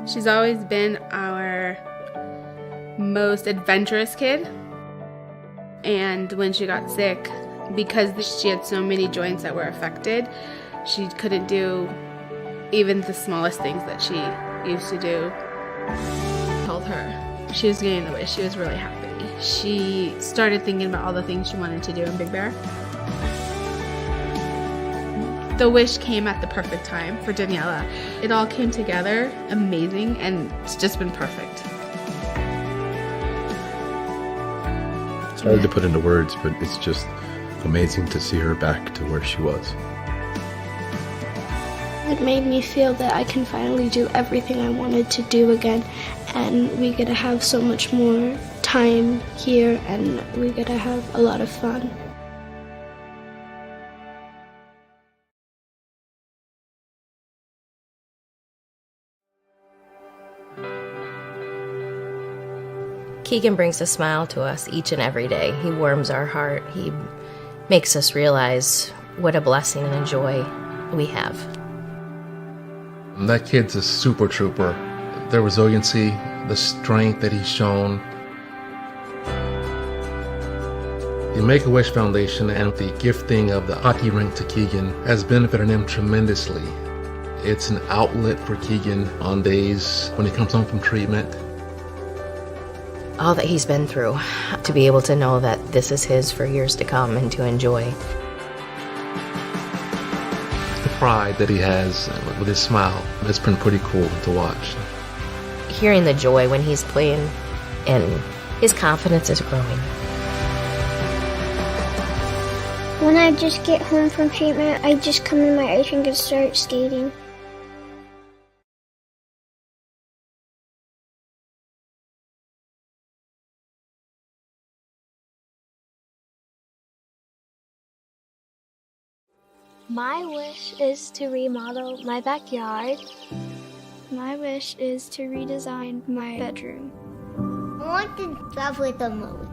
She's always been our most adventurous kid. And when she got sick, because she had so many joints that were affected, she couldn't do even the smallest things that she used to do. I told her she was getting the wish. She was really happy. She started thinking about all the things she wanted to do in Big Bear. The wish came at the perfect time for Daniela. It all came together amazing, and it's just been perfect. It's hard to put into words, but it's just amazing to see her back to where she was. It made me feel that I can finally do everything I wanted to do again, and we get to have so much more time here, and we get to have a lot of fun. Keegan brings a smile to us each and every day. He warms our heart. He makes us realize what a blessing and a joy we have. That kid's a super trooper. The resiliency, the strength that he's shown. The Make-A-Wish Foundation and the gifting of the hockey rink to Keegan has benefited him tremendously. It's an outlet for Keegan on days when he comes home from treatment. All that he's been through, to be able to know that this is his for years to come and to enjoy. The pride that he has with his smile, it's been pretty cool to watch. Hearing the joy when he's playing, and his confidence is growing. When I just get home from treatment, I just come in my ice rink and start skating. My wish is to remodel my backyard. My wish is to redesign my bedroom. I want to travel with the moon.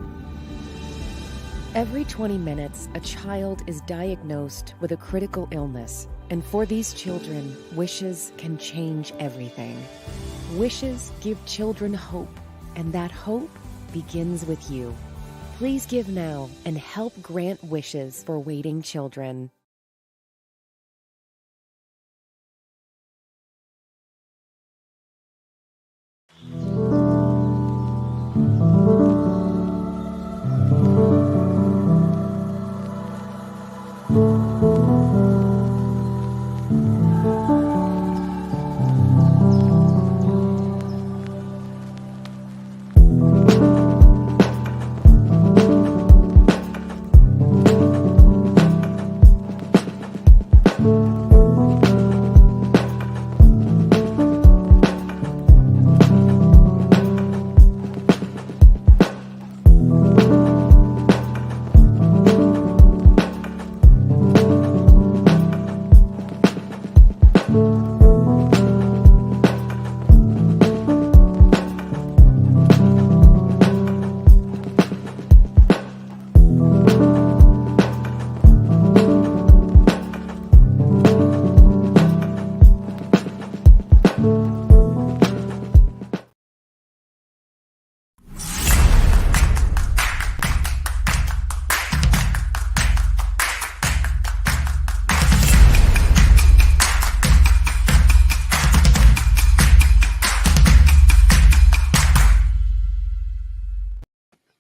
Every 20 minutes, a child is diagnosed with a critical illness. And for these children, wishes can change everything. Wishes give children hope, and that hope begins with you. Please give now and help grant wishes for waiting children.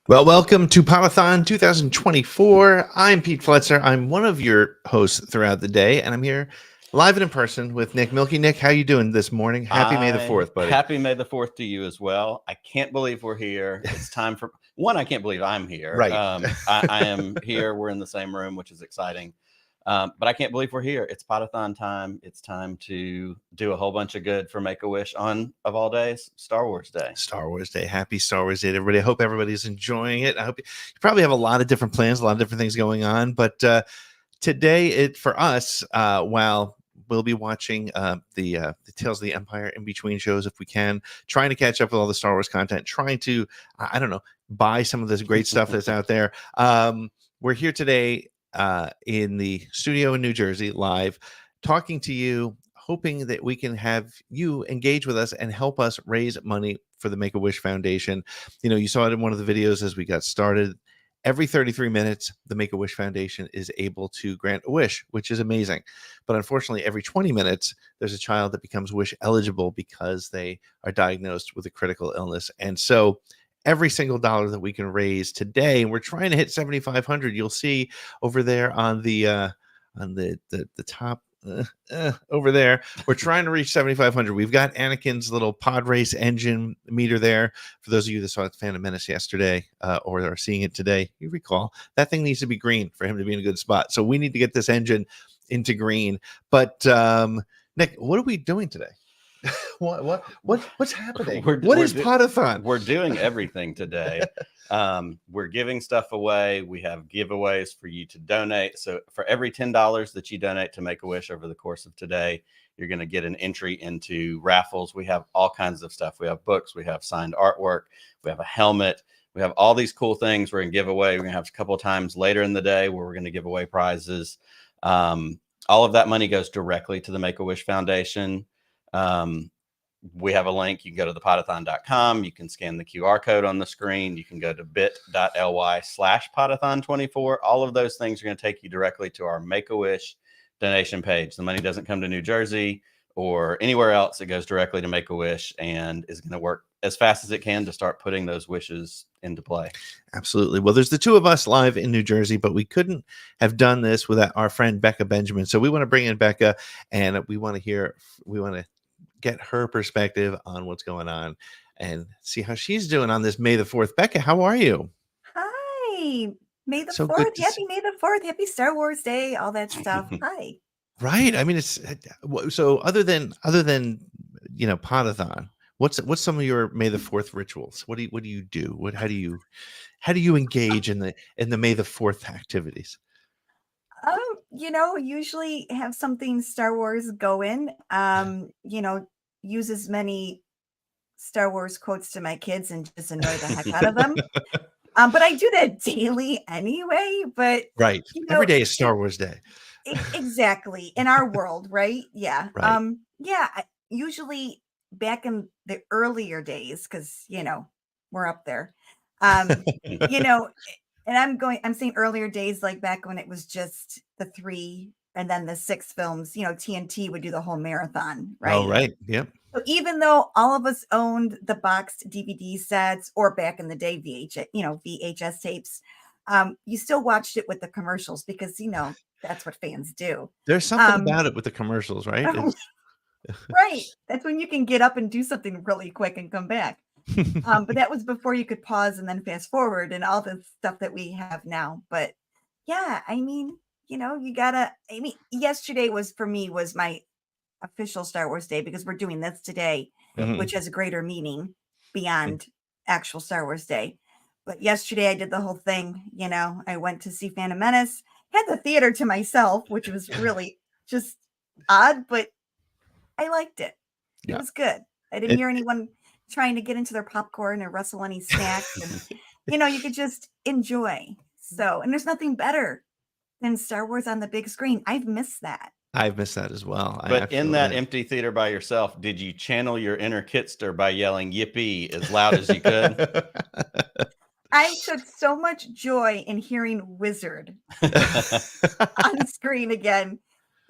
Well, welcome to Podathon 2024. I'm Pete Fletzer. I'm one of your hosts throughout the day, and I'm here live and in person with Nick Milky. Nick, how you doing this morning? Happy May the 4th, buddy. Happy May the 4th to you as well. I can't believe we're here. It's time for one. I can't believe I'm here. Right. I am here. We're in the same room, which is exciting. But I can't believe we're here. It's Podathon time. It's time to do a whole bunch of good for Make-A-Wish on, of all days, Star Wars Day. Star Wars Day. Happy Star Wars Day to everybody. I hope everybody's enjoying it. I hope you probably have a lot of different plans, a lot of different things going on. But today, for us, while we'll be watching the Tales of the Empire in between shows if we can, trying to catch up with all the Star Wars content, trying to, I don't know, buy some of this great stuff that's out there. We're here today in the studio in New Jersey, live, talking to you, hoping that we can have you engage with us and help us raise money for the Make-A-Wish Foundation. You saw it in one of the videos as we got started. Every 33 minutes, the Make-A-Wish Foundation is able to grant a wish, which is amazing. But unfortunately, every 20 minutes, there's a child that becomes wish eligible because they are diagnosed with a critical illness. And so every single dollar that we can raise today, and we're trying to hit 7,500. You'll see over there on the top over there, we're trying to reach 7,500. We've got Anakin's little pod race engine meter there. For those of you that saw Phantom Menace yesterday or are seeing it today, you recall that thing needs to be green for him to be in a good spot. So we need to get this engine into green. But Nick, what are we doing today? What's happening? What is Podathon? We're doing everything today. We're giving stuff away. We have giveaways for you to donate. So for every $10 that you donate to Make-A-Wish over the course of today, you're going to get an entry into raffles. We have all kinds of stuff. We have books. We have signed artwork. We have a helmet. We have all these cool things we're going to give away. We're going to have a couple of times later in the day where we're going to give away prizes. All of that money goes directly to the Make-A-Wish Foundation. We have a link. You can go to thepodathon.com. You can scan the QR code on the screen. You can go to bit.ly/Podathon24. All of those things are going to take you directly to our Make-A-Wish donation page. The money doesn't come to New Jersey or anywhere else. It goes directly to Make-A-Wish and is going to work as fast as it can to start putting those wishes into play. Absolutely. Well, there's the two of us live in New Jersey, but we couldn't have done this without our friend Becca Benjamin. So we want to bring in Becca, and we want to get her perspective on what's going on and see how she's doing on this May the 4th. Becca, how are you? Hi. May the 4th. Happy May the 4th. Happy Star Wars Day. All that stuff. Hi. Right. I mean, it's so other than Podathon, what's some of your May the 4th rituals? What do you do? How do you engage in the May the 4th activities? Usually have something Star Wars going. Use as many Star Wars quotes to my kids and just annoy the heck out of them. But I do that daily anyway. But right, every day is Star Wars Day. Exactly, in our world, right? Yeah. Right. Usually back in the earlier days, because we're up there. And I'm saying earlier days, like back when it was just the 3 and then the 6 films, TNT would do the whole marathon, right? Oh, right. Yep. So even though all of us owned the boxed DVD sets or back in the day, VHS tapes, you still watched it with the commercials because, that's what fans do. There's something about it with the commercials, right? Right. That's when you can get up and do something really quick and come back. But that was before you could pause and then fast forward and all the stuff that we have now. But yeah, I mean, yesterday was my official Star Wars Day because we're doing this today, which has a greater meaning beyond actual Star Wars Day. But yesterday I did the whole thing. I went to see Phantom Menace, had the theater to myself, which was really just odd, but I liked it. It was good. I didn't hear anyone trying to get into their popcorn or rustle any snacks. And, you could just enjoy. So, and there's nothing better than Star Wars on the big screen. I've missed that. I've missed that as well. But in that empty theater by yourself, did you channel your inner Kitster by yelling yippee as loud as you could? I took so much joy in hearing Wizard on screen again.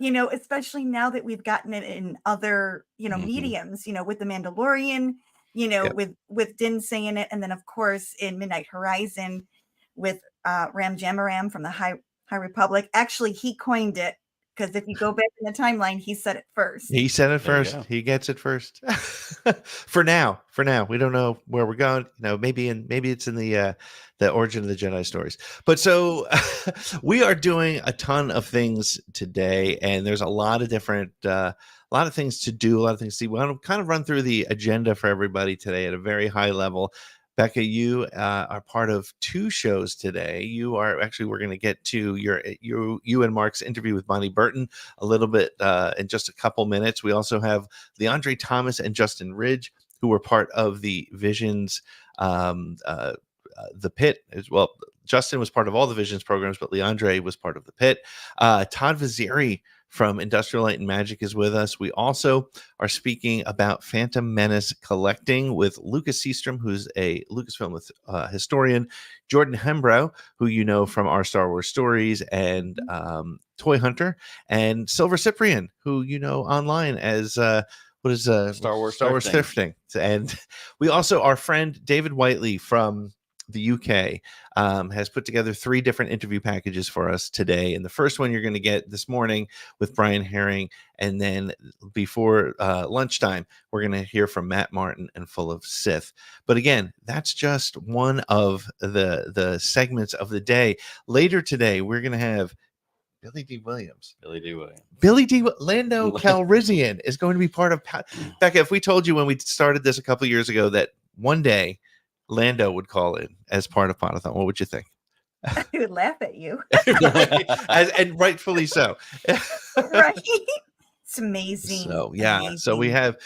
Especially now that we've gotten it in other, mediums, with The Mandalorian, with Din saying it. And then, of course, in Midnight Horizon with Ram Jamaram from the High Republic. Actually, he coined it because if you go back in the timeline, he said it first. He said it first. He gets it first. For now, we don't know where we're going. Maybe it's in the Origin of the Jedi stories. But so we are doing a ton of things today, and there's a lot of different, a lot of things to do, a lot of things to see. We want to kind of run through the agenda for everybody today at a very high level. Becca, you are part of 2 shows today. We're going to get to you and Mark's interview with Bonnie Burton a little bit in just a couple minutes. We also have Leandre Thomas and Justin Ridge, who were part of the Visions, the Pit as well. Justin was part of all the Visions programs, but Leandre was part of the Pit. Todd Vaziri from Industrial Light and Magic is with us. We also are speaking about Phantom Menace collecting with Lucas Seastrom, who's a Lucasfilm historian, Jordan Hembrow, who you know from our Star Wars stories, and Toy Hunter, and Silver Cyprian, who you know online as what is Star Wars Thrifting. And we also, our friend David Whiteley from the UK has put together 3 different interview packages for us today. And the first one you're going to get this morning with Brian Herring, and then before lunchtime we're going to hear from Matt Martin and Full of Sith. But again, that's just one of the segments of the day. Later today we're going to have Billy D. Williams. Lando Calrissian is going to be part of Becca. If we told you when we started this a couple years ago that one day Lando would call in as part of Podathon, what would you think? I would laugh at you. And rightfully so. Right. It's amazing. So yeah, amazing. so we have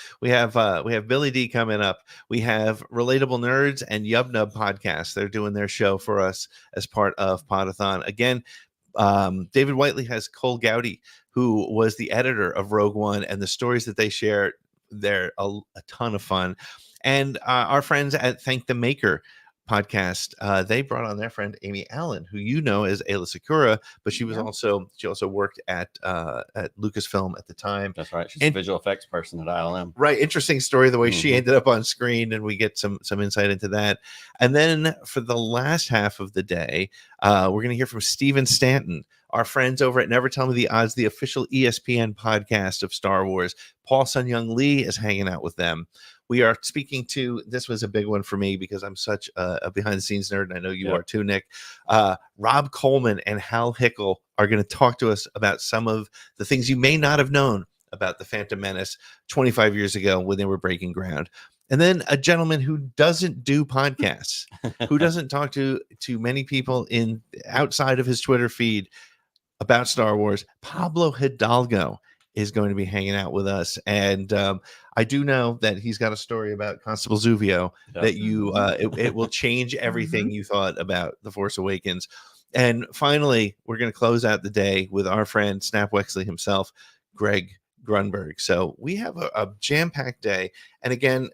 Billy D coming up. We have Relatable Nerds and Yub Nub podcast. They're doing their show for us as part of Podathon. Again, David Whiteley has Cole Gowdy, who was the editor of Rogue One, and the stories that they share, they're a ton of fun. And our friends at Thank the Maker podcast, they brought on their friend Amy Allen, who you know as Ayla Sakura, but she was also worked at Lucasfilm at the time. That's right. She's a visual effects person at ILM. Right. Interesting story, the way she ended up on screen, and we get some insight into that. And then for the last half of the day, we're going to hear from Steven Stanton, our friends over at Never Tell Me the Odds, the official ESPN podcast of Star Wars. Paul Sun-Hyung Lee is hanging out with them. We are speaking to, this was a big one for me because I'm such a behind-the-scenes nerd, and I know you are too, Nick. Rob Coleman and Hal Hickel are going to talk to us about some of the things you may not have known about the Phantom Menace 25 years ago when they were breaking ground. And then a gentleman who doesn't do podcasts, who doesn't talk to many people outside of his Twitter feed about Star Wars, Pablo Hidalgo is going to be hanging out with us. And I do know that he's got a story about Constable Zuvio that you it will change everything you thought about The Force Awakens. And finally, we're going to close out the day with our friend Snap Wexley himself, Greg Grunberg. So we have a jam-packed day. And again,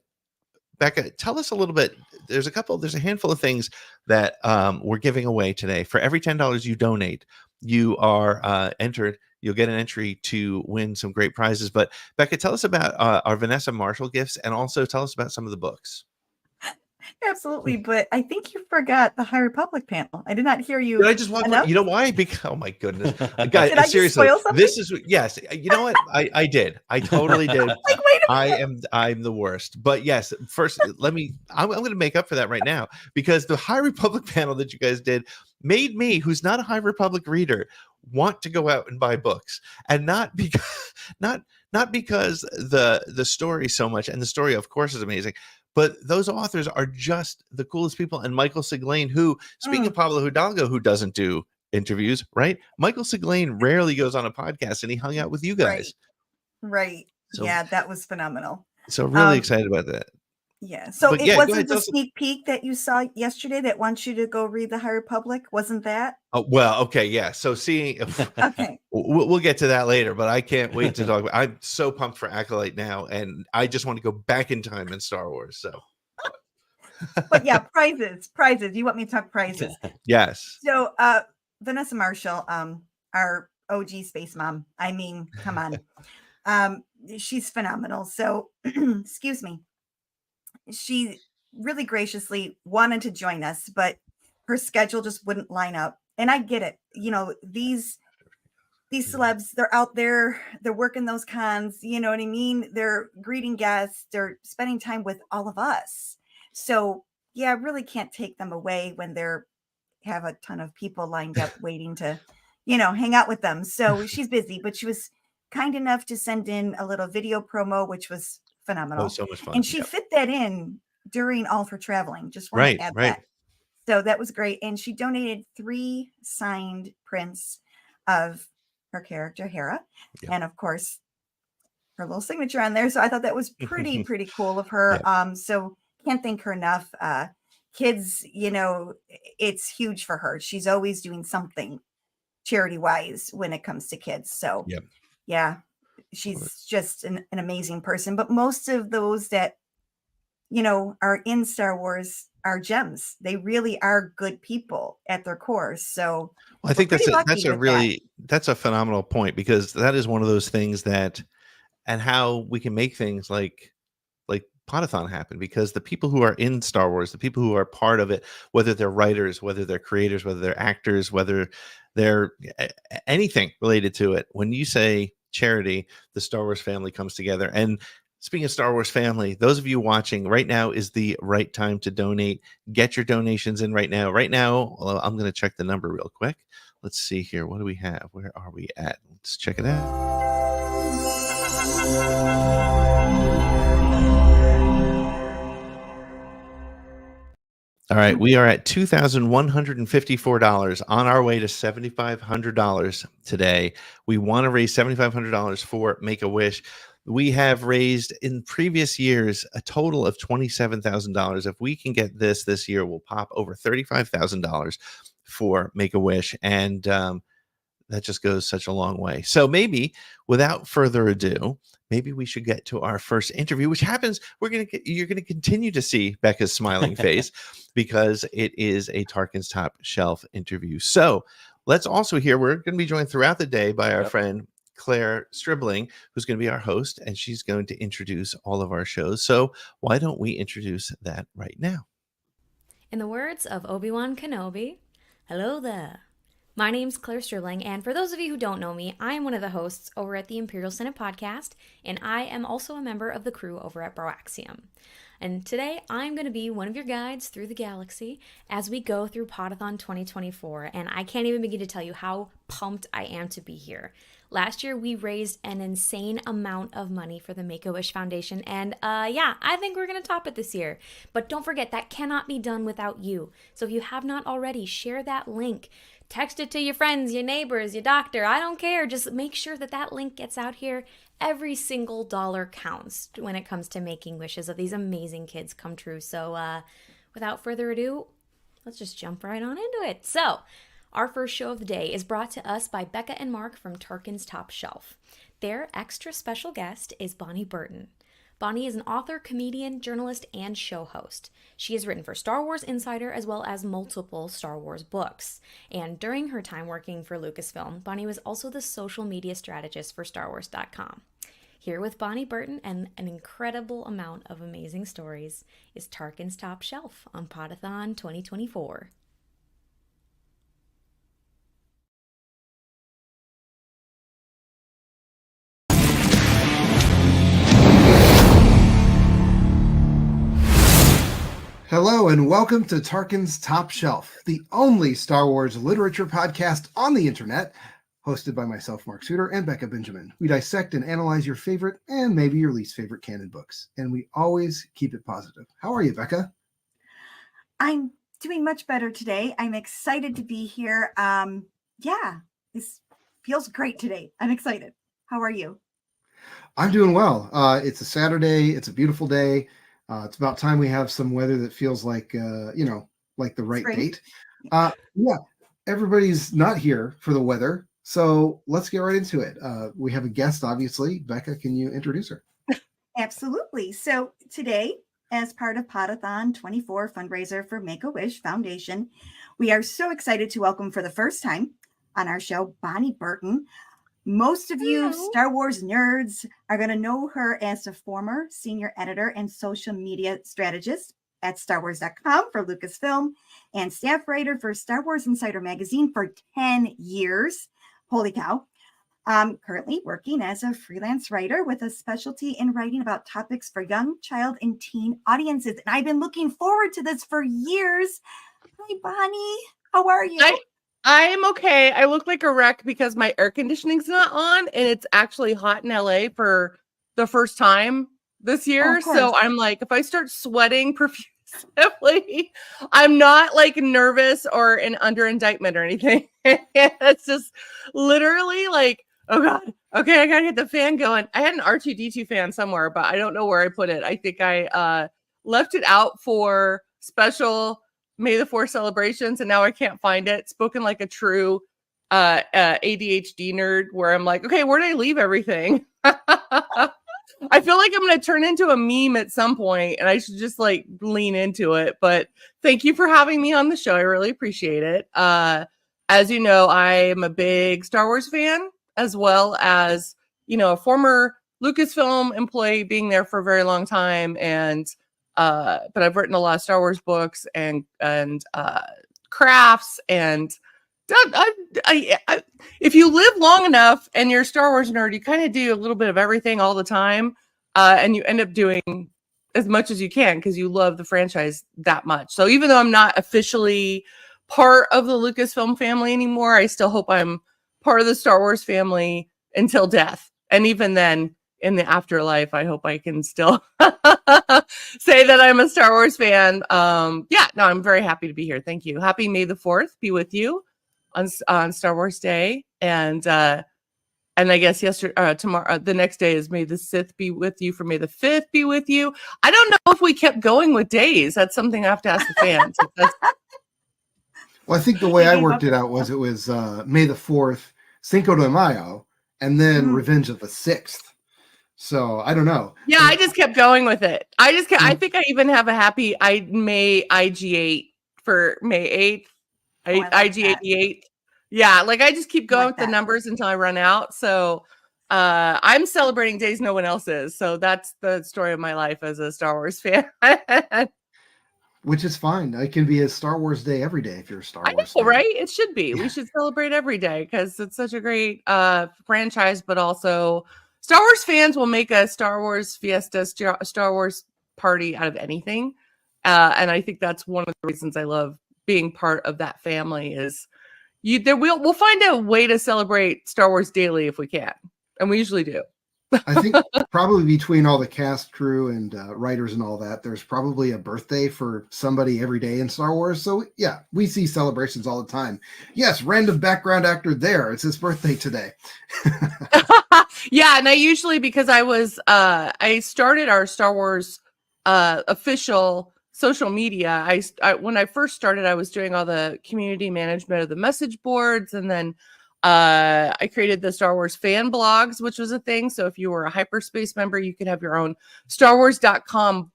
Becca, tell us a little bit. There's a handful of things that we're giving away today. For every $10 you donate, you are entered. You'll get an entry to win some great prizes. But Becca, tell us about our Vanessa Marshall gifts, and also tell us about some of the books. Absolutely, but I think you forgot the High Republic panel. I did not hear you. Did I just walk by? You know why? Because oh my goodness, guys, did I seriously, spoil something? this is yes. You know what? I did. I totally did. Like, wait a minute. I'm the worst. But yes, first I'm going to make up for that right now, because the High Republic panel that you guys did made me, who's not a High Republic reader, want to go out and buy books, and not because the story so much, and the story of course is amazing, but those authors are just the coolest people. And Michael Siglain, who, speaking of Pablo Hidalgo, who doesn't do interviews, right? Michael Siglain rarely goes on a podcast, and he hung out with you guys. Right. So, yeah, that was phenomenal. So really excited about that. Yeah. So it wasn't the sneak peek that you saw yesterday that wants you to go read the High Republic, wasn't that? Oh, well, okay, yeah. So seeing, okay, we'll get to that later, but I can't wait to talk about. I'm so pumped for Acolyte now, and I just want to go back in time in Star Wars. So, but yeah, prizes. You want me to talk prizes? Yes. So, Vanessa Marshall, our OG space mom. I mean, come on, she's phenomenal. So, excuse me. She really graciously wanted to join us, but her schedule just wouldn't line up. And I get it. You know, these celebs, they're out there, they're working those cons, you know what I mean? They're greeting guests, they're spending time with all of us. So yeah, I really can't take them away when they're have a ton of people lined up waiting to, you know, hang out with them. So she's busy, but she was kind enough to send in a little video promo, which was phenomenal. Oh, so much fun. And she fit that in during all of her traveling. Just want to add that. So that was great. And she donated 3 signed prints of her character, Hera. Yep. And of course, her little signature on there. So I thought that was pretty cool of her. Yep. So can't thank her enough. Kids, you know, it's huge for her. She's always doing something charity wise when it comes to kids. So yep. Yeah, she's just an amazing person. But most of those that, are in Star Wars are gems. They really are good people at their core. So Well, I we're think that's pretty a lucky with that. that's a phenomenal point, because that is one of those things that, and how we can make things like Podathon happen, because the people who are in Star Wars, the people who are part of it, whether they're writers, whether they're creators, whether they're actors, whether they're anything related to it, when you say charity, the Star Wars family comes together. And speaking of Star Wars family, those of you watching right now is the right time to donate. Get your donations in right now. Right now, I'm going to check the number real quick. Let's see here. What do we have? Where are we at? Let's check it out. All right, we are at $2,154, on our way to $7,500 today. We want to raise $7,500 for Make-A-Wish. We have raised in previous years a total of $27,000. If we can get this year, we'll pop over $35,000 for Make-A-Wish, and that just goes such a long way. So maybe, without further ado, maybe we should get to our first interview, which happens. You're gonna continue to see Becca's smiling face because it is a Tarkin's Top Shelf interview. So let's also hear. We're going to be joined throughout the day by our friend Claire Stribling, who's going to be our host, and she's going to introduce all of our shows. So why don't we introduce that right now? In the words of Obi-Wan Kenobi, hello there. My name's Claire Stribling, and for those of you who don't know me, I am one of the hosts over at the Imperial Senate podcast, and I am also a member of the crew over at Broaxium. And today, I'm going to be one of your guides through the galaxy as we go through Podathon 2024, and I can't even begin to tell you how pumped I am to be here. Last year, we raised an insane amount of money for the Make-A-Wish Foundation, and I think we're going to top it this year. But don't forget, that cannot be done without you. So if you have not already, share that link. Text it to your friends, your neighbors, your doctor. I don't care. Just make sure that link gets out here. Every single dollar counts when it comes to making wishes of these amazing kids come true. So without further ado, let's just jump right on into it. So our first show of the day is brought to us by Becca and Mark from Tarkin's Top Shelf. Their extra special guest is Bonnie Burton. Bonnie is an author, comedian, journalist, and show host. She has written for Star Wars Insider as well as multiple Star Wars books. And during her time working for Lucasfilm, Bonnie was also the social media strategist for StarWars.com. Here with Bonnie Burton and an incredible amount of amazing stories is Tarkin's Top Shelf on Podathon 2024. Hello and welcome to Tarkin's Top Shelf, the only Star Wars literature podcast on the internet, hosted by myself, Mark Suter, and Becca Benjamin. We dissect and analyze your favorite and maybe your least favorite canon books, and we always keep it positive. How are you, Becca? I'm doing much better today. I'm excited to be here. This feels great today. I'm excited. How are you? I'm doing well. It's a Saturday. It's a beautiful day. It's about time we have some weather that feels like, like the right Spring. date. Everybody's not here for the weather, so let's get right into it. We have a guest, obviously. Becca, can you introduce her? Absolutely. So today, as part of Podathon 24 fundraiser for Make-A-Wish Foundation, we are so excited to welcome for the first time on our show, Bonnie Burton. Most of you Star Wars nerds are going to know her as a former senior editor and social media strategist at StarWars.com for Lucasfilm and staff writer for Star Wars Insider magazine for 10 years. Holy cow. Currently working as a freelance writer with a specialty in writing about topics for young, child, and teen audiences. And I've been looking forward to this for years. Hi, Bonnie. How are you? I'm okay. I look like a wreck because my air conditioning's not on and it's actually hot in LA for the first time this year. So I'm like, if I start sweating profusely, I'm not like nervous or under indictment or anything. It's just literally like, oh God, okay, I gotta get the fan going. I had an R2-D2 fan somewhere, but I don't know where I put it. I think I left it out for special May the 4th celebrations, and now I can't find it. Spoken like a true ADHD nerd where I'm like, okay, where do I leave everything? I feel like I'm going to turn into a meme at some point, and I should just like lean into it. But thank you for having me on the show. I really appreciate it. As you know, I am a big Star Wars fan, as well as, you know, a former Lucasfilm employee, being there for a very long time. And but I've written a lot of Star Wars books and crafts, and if you live long enough and you're a Star Wars nerd, you kind of do a little bit of everything all the time, and you end up doing as much as you can because you love the franchise that much. So even though I'm not officially part of the Lucasfilm family anymore, I still hope I'm part of the Star Wars family until death. And even then, in the afterlife, I hope I can still say that I'm a Star Wars fan. Yeah, no, I'm very happy to be here. Thank you. Happy May the 4th be with you on Star Wars Day, and I guess tomorrow, the next day is May the 6th be with you. For May the 5th be with you. I don't know if we kept going with days. That's something I have to ask the fans. Well, I think the way I worked it out was May the 4th, Cinco de Mayo, and then Revenge of the 6th. So I don't know. Yeah, I just kept going with it. I think I even have a happy May IG8 for May 8th. IG88. Yeah, like I just keep going with the numbers until I run out. So I'm celebrating days no one else is. So that's the story of my life as a Star Wars fan. Which is fine. It can be a Star Wars Day every day if you're a Star Wars fan. Right? It should be. Yeah. We should celebrate every day because it's such a great franchise, but also Star Wars fans will make a Star Wars fiesta, Star Wars party out of anything. And I think that's one of the reasons I love being part of that family is we'll find a way to celebrate Star Wars daily if we can. And we usually do. I think probably between all the cast, crew, and writers and all that, there's probably a birthday for somebody every day in Star Wars. So yeah, we see celebrations all the time. Yes, random background actor there. It's his birthday today. Yeah, and I usually, because I started our Star Wars official social media. I when I first started, I was doing all the community management of the message boards, and then I created the Star Wars fan blogs, which was a thing. So if you were a hyperspace member, you could have your own StarWars.com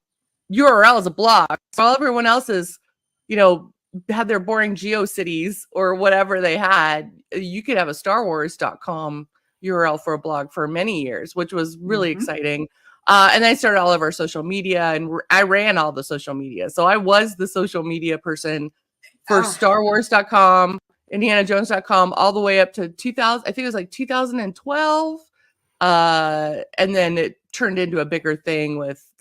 URL as a blog. While everyone else is, had their boring GeoCities or whatever they had, you could have a StarWars.com URL for a blog for many years, which was really exciting. And I started all of our social media, and I ran all the social media. So I was the social media person for StarWars.com, IndianaJones.com, all the way up to 2000. I think it was like 2012. And then it turned into a bigger thing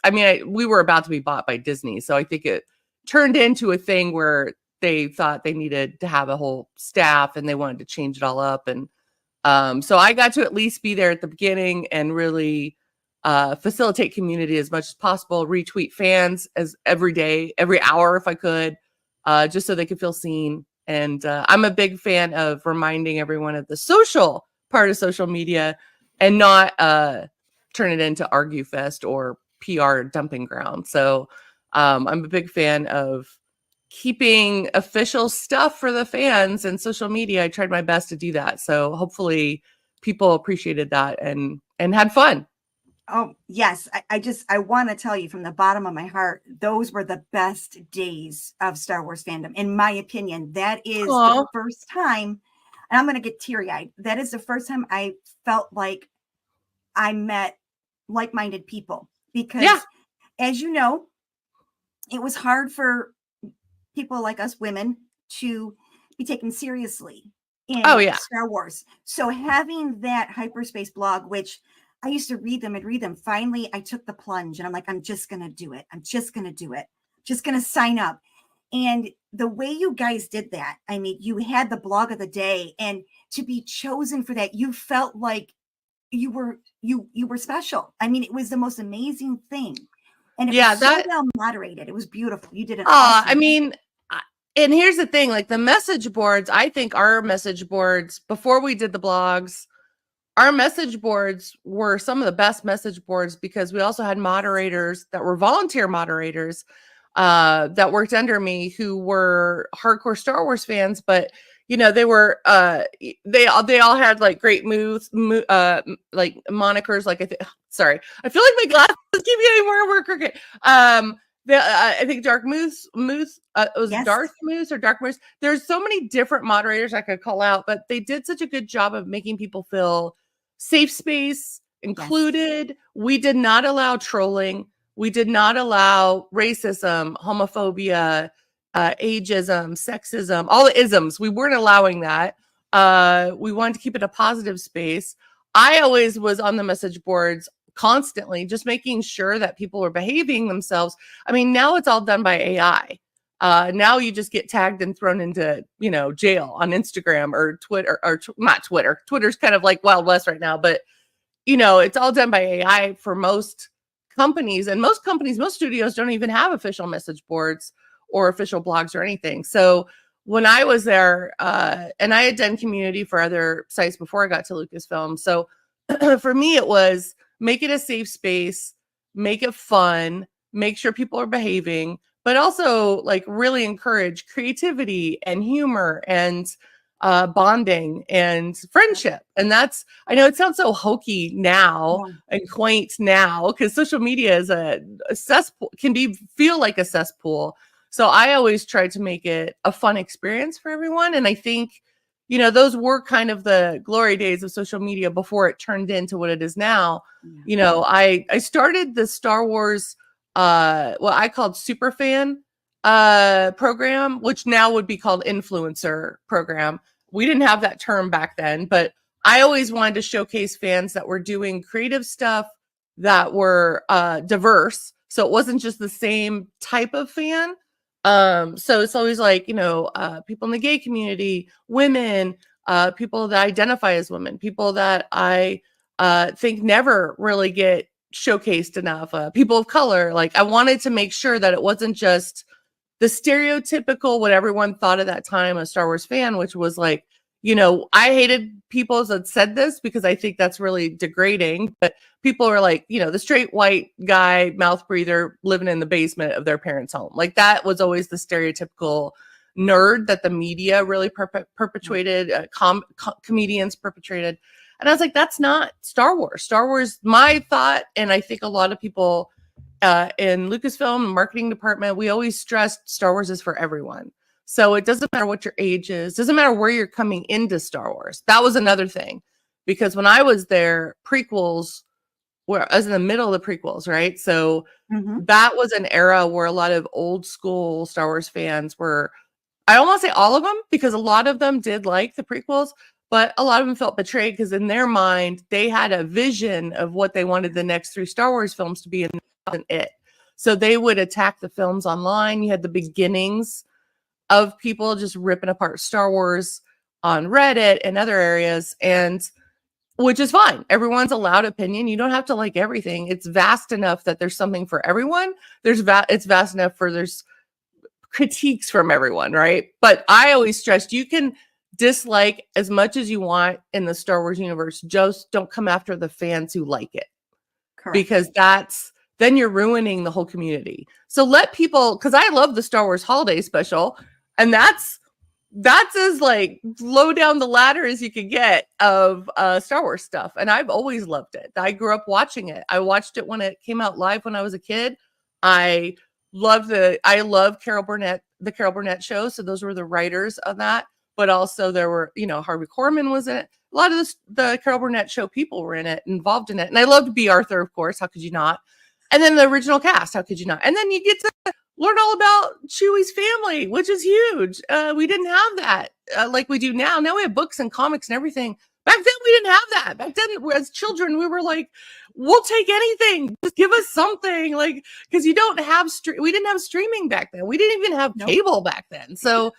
we were about to be bought by Disney. So I think it turned into a thing where they thought they needed to have a whole staff and they wanted to change it all up. And so I got to at least be there at the beginning and really facilitate community as much as possible, retweet fans as every day, every hour if I could, just so they could feel seen. And I'm a big fan of reminding everyone of the social part of social media and not turn it into argue fest or PR dumping ground. So I'm a big fan of keeping official stuff for the fans and social media. I tried my best to do that. So hopefully people appreciated that and had fun. Oh, yes. I want to tell you from the bottom of my heart, those were the best days of Star Wars fandom. In my opinion, that is the first time, and I'm going to get teary-eyed. That is the first time I felt like I met like-minded people because, as you know, it was hard for people like us women to be taken seriously in Star Wars. So having that hyperspace blog, which I used to read them. Finally, I took the plunge and I'm like, I'm just going to do it. Just going to sign up. And the way you guys did that, I mean, you had the blog of the day, and to be chosen for that, you felt like you were special. I mean, it was the most amazing thing. And it was so well moderated. It was beautiful. You did it. Awesome. I mean, and here's the thing, like the message boards, I think our message boards, before we did the blogs, our message boards were some of the best message boards because we also had moderators that were volunteer moderators that worked under me who were hardcore Star Wars fans, but they were they all had like great moves, like monikers. Like sorry, I feel like my glasses keep getting more and more crooked. I think Dark Moose, it was Darth Moose or Dark Moose. There's so many different moderators I could call out, but they did such a good job of making people feel safe space, included. We did not allow trolling. We did not allow racism, homophobia, ageism, sexism, all the isms. We weren't allowing that. We wanted to keep it a positive space. I always was on the message boards constantly, just making sure that people were behaving themselves. I mean, now it's all done by AI. Now you just get tagged and thrown into, jail on Instagram or Twitter, or not Twitter. Twitter's kind of like Wild West right now, but it's all done by AI for most companies, and most studios don't even have official message boards or official blogs or anything. So when I was there, and I had done community for other sites before I got to Lucasfilm. So for me, it was make it a safe space, make it fun, make sure people are behaving, but also like really encourage creativity and humor and bonding and friendship. And that's, I know it sounds so hokey now and quaint now, because social media is a cesspool, feel like a cesspool. So I always try to make it a fun experience for everyone. And I think, those were kind of the glory days of social media before it turned into what it is now. I started the Star Wars, what I called Superfan program, which now would be called influencer program. We didn't have that term back then, but I always wanted to showcase fans that were doing creative stuff that were diverse. So it wasn't just the same type of fan. So it's always like, people in the gay community, women, people that identify as women, people that I think never really get showcased enough, people of color. Like, I wanted to make sure that it wasn't just the stereotypical what everyone thought at that time a Star Wars fan, which was like, I hated people that said this because I think that's really degrading. But people are like, the straight white guy, mouth breather, living in the basement of their parents' home. Like, that was always the stereotypical nerd that the media really perpetuated, comedians perpetrated. And I was like, that's not Star Wars. Star Wars, my thought, and I think a lot of people in Lucasfilm marketing department, we always stressed Star Wars is for everyone. So it doesn't matter what your age is, doesn't matter where you're coming into Star Wars. That was another thing, because when I was there, prequels were, I was in the middle of the prequels, right? So that was an era where a lot of old school Star Wars fans were, I don't want to say all of them, because a lot of them did like the prequels, but a lot of them felt betrayed because in their mind, they had a vision of what they wanted the next 3 Star Wars films to be, and that wasn't it. So they would attack the films online. You had the beginnings of people just ripping apart Star Wars on Reddit and other areas, and which is fine. Everyone's allowed opinion. You don't have to like everything. It's vast enough that there's something for everyone. It's vast enough for there's critiques from everyone, right? But I always stressed you can dislike as much as you want in the Star Wars universe. Just don't come after the fans who like it. Correct. Because then you're ruining the whole community. So let people, because I love the Star Wars holiday special, and that's as like low down the ladder as you could get of Star Wars stuff. And I've always loved it. I grew up watching it. I watched it when it came out live when I was a kid. I love Carol Burnett, the Carol Burnett show. So those were the writers of that. But also there were, Harvey Korman was in it. A lot of the Carol Burnett show people were in it, involved in it. And I loved B. Arthur, of course. How could you not? And then the original cast, how could you not? And then you get to learn all about Chewie's family, which is huge. We didn't have that like we do now. Now we have books and comics and everything. Back then, we didn't have that. Back then, as children, we were like, we'll take anything. Just give us something. Like, because we didn't have streaming back then. We didn't even have cable back then. So,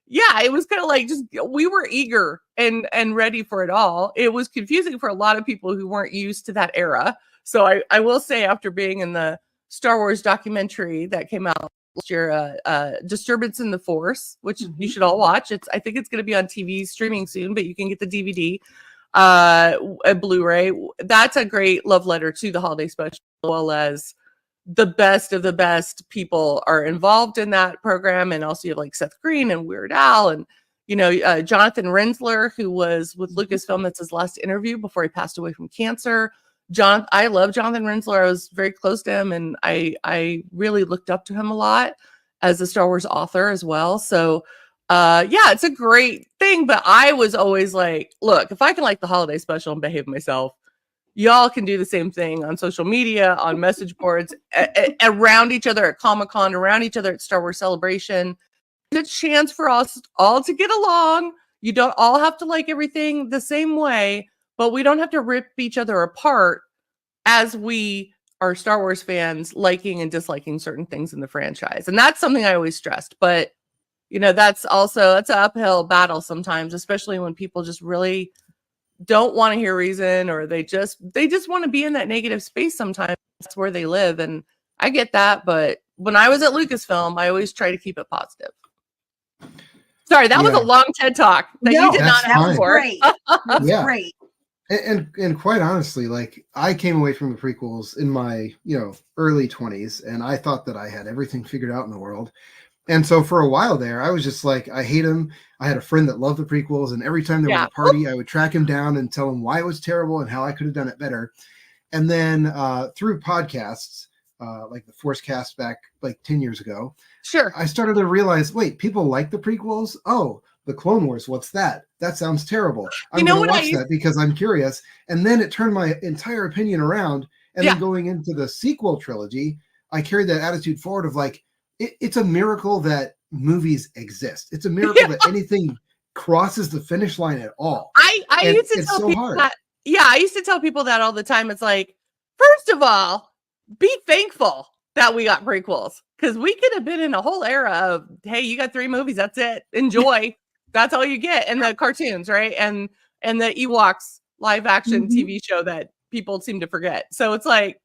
yeah, it was kind of like we were eager and ready for it all. It was confusing for a lot of people who weren't used to that era. So I will say, after being in the Star Wars documentary that came out last year, Disturbance in the Force, which you should all watch. I think it's going to be on TV streaming soon, but you can get the DVD, a Blu-ray. That's a great love letter to the holiday special, as well as the best of the best people are involved in that program. And also you have like Seth Green and Weird Al and Jonathan Rensler, who was with Lucasfilm. That's his last interview before he passed away from cancer. I love Jonathan Rensler. I was very close to him, and I really looked up to him a lot as a Star Wars author as well. So it's a great thing. But I was always like, look, if I can like the holiday special and behave myself, y'all can do the same thing on social media, on message boards, around each other at Comic-Con, around each other at Star Wars Celebration. It's a chance for us all to get along. You don't all have to like everything the same way, but we don't have to rip each other apart as we are Star Wars fans liking and disliking certain things in the franchise. And that's something I always stressed. But, that's an uphill battle sometimes, especially when people just really don't want to hear reason, or they just want to be in that negative space sometimes. That's where they live. And I get that. But when I was at Lucasfilm, I always try to keep it positive. Sorry, that was a long TED talk that you did not have for. Great. That's great. And quite honestly, like, I came away from the prequels in my, early 20s, and I thought that I had everything figured out in the world. And so for a while there, I was just like, I hate him. I had a friend that loved the prequels, and every time there was a party, I would track him down and tell him why it was terrible and how I could have done it better. And then through podcasts, like the Force Cast back like 10 years ago, I started to realize, wait, people like the prequels? Oh, the Clone Wars, what's that? That sounds terrible. I'm going to watch that because I'm curious. And then it turned my entire opinion around. And then going into the sequel trilogy, I carried that attitude forward of like, it's a miracle that movies exist. It's a miracle that anything crosses the finish line at all. I used to tell people that. Yeah, I used to tell people that all the time. It's like, first of all, be thankful that we got prequels, because we could have been in a whole era of, hey, you got 3 movies, that's it, enjoy. That's all you get. And the cartoons, right? And the Ewoks live action TV show that people seem to forget. So it's like,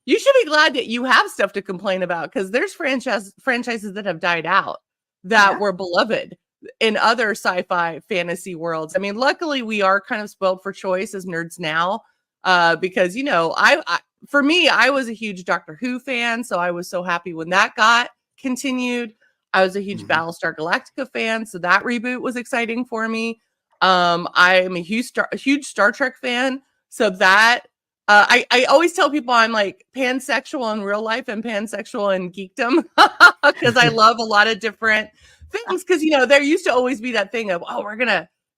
you should be glad that you have stuff to complain about, because there's franchises that have died out that were beloved in other sci-fi fantasy worlds. I mean, luckily we are kind of spoiled for choice as nerds now, because, for me, I was a huge Doctor Who fan, so I was so happy when that got continued. I was a huge Battlestar Galactica fan, so that reboot was exciting for me. I'm a huge Star Trek fan, so that I always tell people I'm like pansexual in real life and pansexual in geekdom, because I love a lot of different things. Because there used to always be that thing of,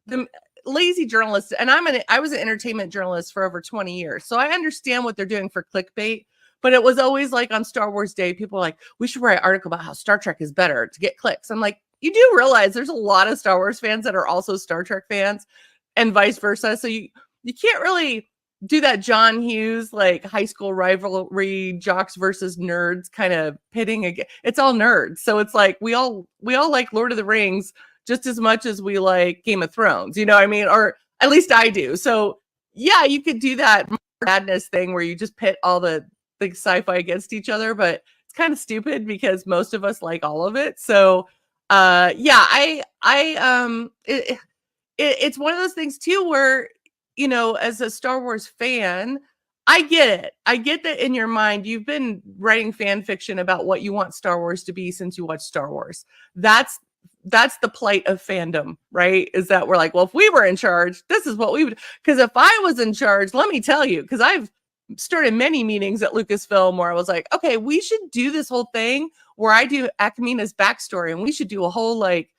the lazy journalists, and I was an entertainment journalist for over 20 years, so I understand what they're doing for clickbait. But it was always like on Star Wars Day, people were like, we should write an article about how Star Trek is better to get clicks. I'm like, you do realize there's a lot of Star Wars fans that are also Star Trek fans, and vice versa. So you can't really do that John Hughes, like high school rivalry, jocks versus nerds kind of pitting again. It's all nerds. So it's like, we all like Lord of the Rings just as much as we like Game of Thrones, you know what I mean? Or at least I do. So yeah, you could do that madness thing where you just pit all the sci-fi against each other, but it's kind of stupid because most of us like all of it. So it's one of those things too where, as a Star Wars fan, I get it. I get that in your mind, you've been writing fan fiction about what you want Star Wars to be since you watched Star Wars. That's the plight of fandom, right? Is that we're like, well, if we were in charge, this is what we would. Because if I was in charge, let me tell you, because I've started many meetings at Lucasfilm where I was like, okay, we should do this whole thing where I do Akamina's backstory, and we should do a whole like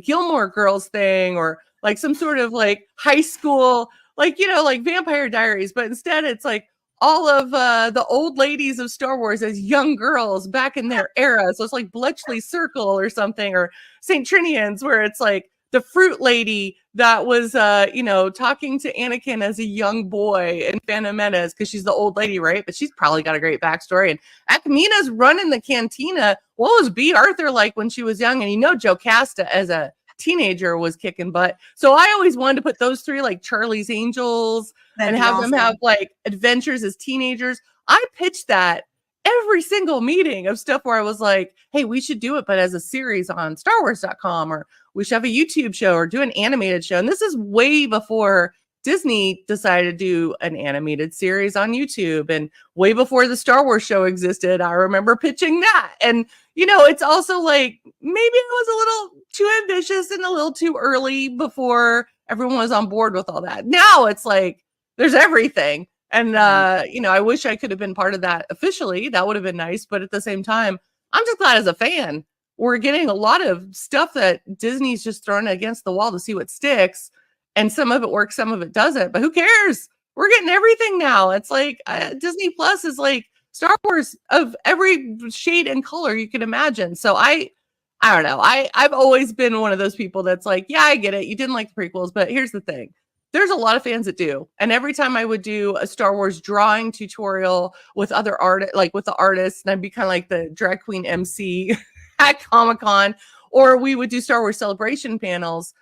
Gilmore Girls thing, or like some sort of like high school, like Vampire Diaries, but instead it's like all of the old ladies of Star Wars as young girls back in their era. So it's like Bletchley Circle or something, or St. Trinian's, where it's like the fruit lady that was, talking to Anakin as a young boy in Phantom Menace, because she's the old lady, right? But she's probably got a great backstory. And Akamina's running the cantina. What was B. Arthur like when she was young? And Jocasta as a teenager was kicking butt. So I always wanted to put those 3 like Charlie's Angels and have them have like adventures as teenagers. I pitched that every single meeting of stuff where I was like, hey, we should do it, but as a series on StarWars.com, or we should have a YouTube show or do an animated show. And this is way before Disney decided to do an animated series on YouTube. And way before the Star Wars show existed, I remember pitching that. And, you know, it's also like, maybe I was a little too ambitious and a little too early before everyone was on board with all that. Now it's like, there's everything. And, you know, I wish I could have been part of that officially. That would have been nice. But at the same time, I'm just glad as a fan, we're getting a lot of stuff that Disney's just thrown against the wall to see what sticks. And some of it works, some of it doesn't. But who cares? We're getting everything now. It's like Disney Plus is like Star Wars of every shade and color you can imagine. So I don't know. I've always been one of those people that's like, yeah, I get it. You didn't like the prequels, but here's the thing. There's a lot of fans that do. And every time I would do a Star Wars drawing tutorial with other artists, like with the artists, and I'd be kind of like the drag queen MC at Comic-Con, or we would do Star Wars celebration panels.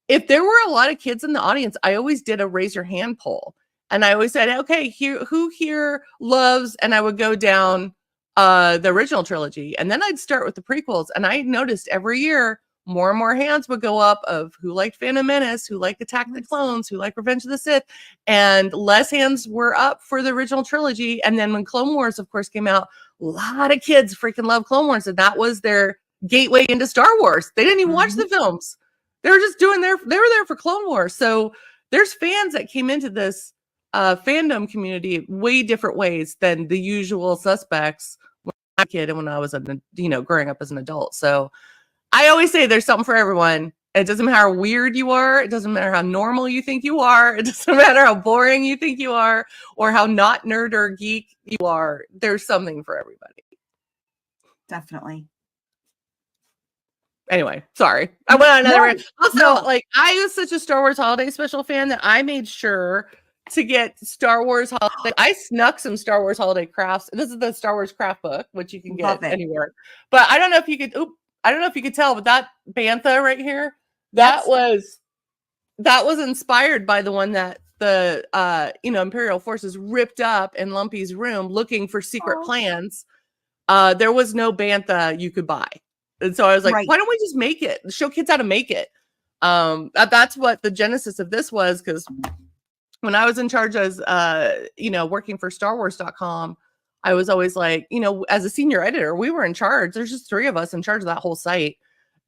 If there were a lot of kids in the audience, I always did a raise your hand poll. And I always said, okay, who here loves, and I would go down the original trilogy. And then I'd start with the prequels. And I noticed every year, more and more hands would go up of who liked Phantom Menace, who liked Attack of the Clones, who liked Revenge of the Sith, and less hands were up for the original trilogy. And then when Clone Wars, of course, came out, a lot of kids freaking love Clone Wars, and that was their gateway into Star Wars. They didn't even watch the films. They were just they were there for Clone Wars. So there's fans that came into this fandom community way different ways than the usual suspects when I was a kid and when I was, growing up as an adult. So I always say there's something for everyone. It doesn't matter how weird you are. It doesn't matter how normal you think you are. It doesn't matter how boring you think you are or how not nerd or geek you are. There's something for everybody. Definitely. Anyway, sorry. I went on another. I was such a Star Wars Holiday Special fan that I made sure to get Star Wars Holiday. I snuck some Star Wars Holiday crafts. This is the Star Wars craft book, which you can get anywhere. But I don't know if you could. I don't know if you could tell, but that bantha right here, that was inspired by the one that the Imperial forces ripped up in Lumpy's room looking for secret plans. There was no bantha you could buy. And so I was like, why don't we just make it? Show kids how to make it. That's what the genesis of this was, because when I was in charge as, working for StarWars.com, I was always like, as a senior editor, we were in charge. There's just 3 of us in charge of that whole site.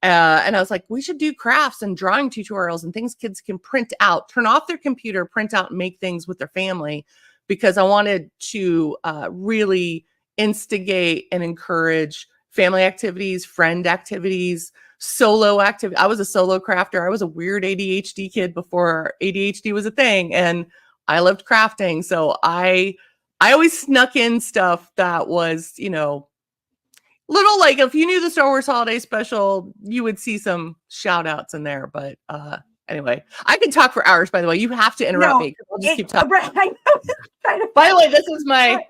And I was like, we should do crafts and drawing tutorials and things kids can print out, turn off their computer, print out and make things with their family, because I wanted to really instigate and encourage family activities, friend activities, solo activity. I was a solo crafter. I was a weird ADHD kid before ADHD was a thing, and I loved crafting. So I always snuck in stuff that was, little, like if you knew the Star Wars Holiday Special, you would see some shout outs in there. But anyway, I could talk for hours, by the way. You have to interrupt me. I'll just keep talking. By the way, this is my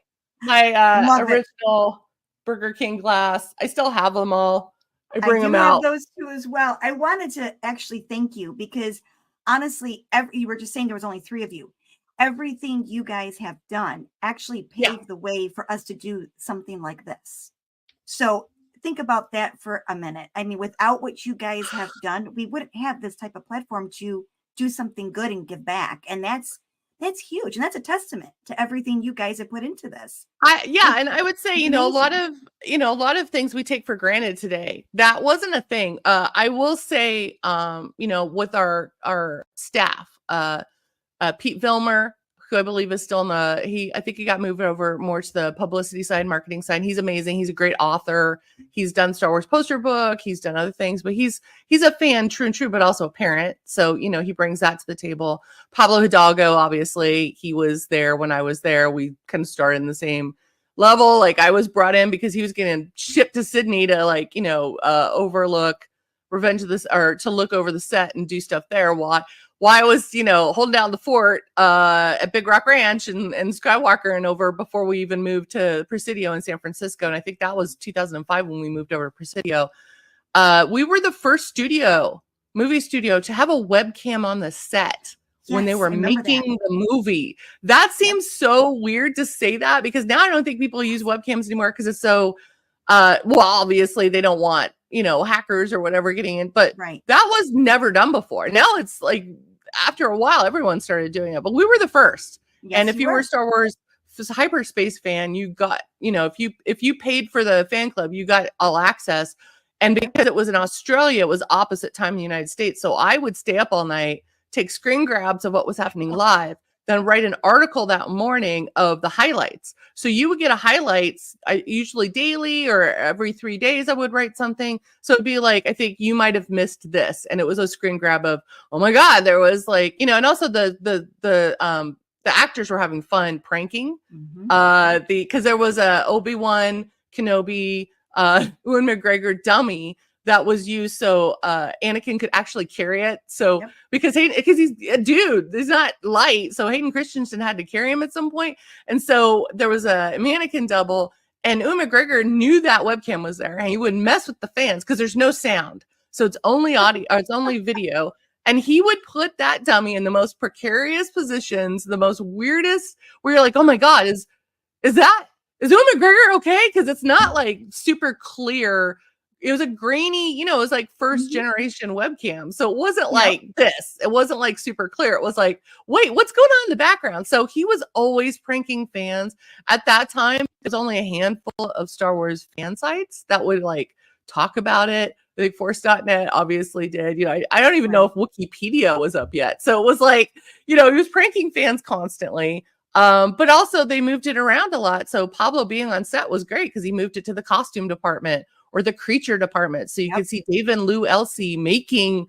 original Burger King glass. I still have them all. I bring them out. Those 2 as well. I wanted to actually thank you because honestly, you were just saying there was only 3 of you. Everything you guys have done actually paved the way for us to do something like this. So think about that for a minute. I mean, without what you guys have done, we wouldn't have this type of platform to do something good and give back. And that's huge. And that's a testament to everything you guys have put into this. And I would say, a lot of things we take for granted today. That wasn't a thing. I will say, with our staff, Pete Vilmer, who I believe is still I think he got moved over more to the publicity side, marketing side. He's amazing. He's a great author. He's done Star Wars poster book. He's done other things, but he's a fan, true and true, but also a parent. So, he brings that to the table. Pablo Hidalgo, obviously, he was there when I was there. We kind of started in the same level. Like I was brought in because he was getting shipped to Sydney to overlook Revenge of this, or to look over the set and do stuff there while I was, holding down the fort at Big Rock Ranch and Skywalker and over before we even moved to Presidio in San Francisco. And I think that was 2005 when we moved over to Presidio. We were the first movie studio to have a webcam on the set when they were making the movie. That seems so weird to say that, because now I don't think people use webcams anymore because it's so, obviously they don't want, hackers or whatever getting in, but that was never done before. Now it's like after a while, everyone started doing it, but we were the first. Yes, And if you were a Star Wars hyperspace fan, you got, if you paid for the fan club, you got all access. And because it was in Australia, it was opposite time in the United States. So I would stay up all night, take screen grabs of what was happening live, then write an article that morning of the highlights. So you would get a highlights, usually daily or every 3 days I would write something. So it'd be like, I think you might have missed this. And it was a screen grab of, oh my God, there was like, and also the actors were having fun pranking. Because there was a Obi-Wan Kenobi Ewan McGregor dummy that was used so Anakin could actually carry it. So because he's a dude, he's not light. So Hayden Christensen had to carry him at some point. And so there was a mannequin double, and Ewan McGregor knew that webcam was there, and he would mess with the fans because there's no sound. So it's only audio, or it's only video. And he would put that dummy in the most precarious positions, the most weirdest, where you're like, oh my God, is Ewan McGregor okay? Because it's not like super clear. It was a grainy, it was like first generation webcam. So it wasn't like this. It wasn't like super clear. It was like, wait, what's going on in the background? So he was always pranking fans. At that time, there's only a handful of Star Wars fan sites that would like talk about it. Big Force.net obviously did. I don't even know if Wikipedia was up yet. So it was like, he was pranking fans constantly. But also they moved it around a lot. So Pablo being on set was great because he moved it to the costume department or the creature department. So you could see Dave and Lou Elsie making,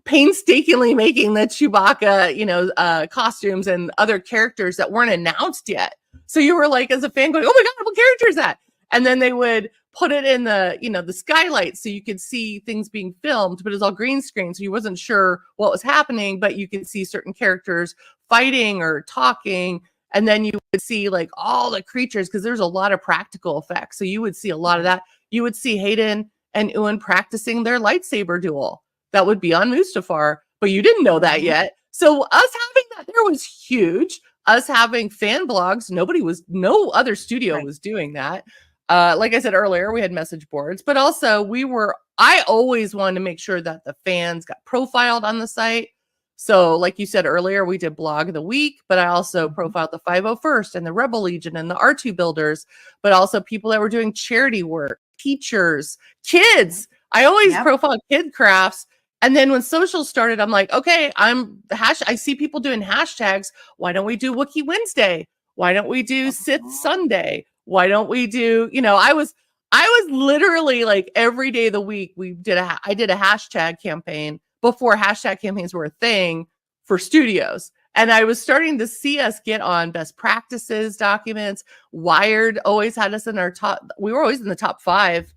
painstakingly making the Chewbacca, costumes and other characters that weren't announced yet. So you were like, as a fan going, oh my God, what character is that? And then they would put it in the skylight so you could see things being filmed, but it's all green screen. So you wasn't sure what was happening, but you could see certain characters fighting or talking. And then you would see like all the creatures because there's a lot of practical effects. So you would see a lot of that. You would see Hayden and Ewan practicing their lightsaber duel that would be on Mustafar, but you didn't know that yet. So us having that there was huge. Us having fan blogs, no other studio was doing that. Like I said earlier, we had message boards, but also I always wanted to make sure that the fans got profiled on the site. So like you said earlier, we did blog of the week, but I also profiled the 501st and the Rebel Legion and the R2 builders, but also people that were doing charity work, teachers, kids. I always profiled kid crafts. And then when social started, I'm like, okay, I see people doing hashtags. Why don't we do Wookiee Wednesday? Why don't we do Sith Sunday? Why don't we do, I was literally like every day of the week, I did a hashtag campaign before hashtag campaigns were a thing for studios. And I was starting to see us get on best practices documents. Wired always had us in our we were always in the top 5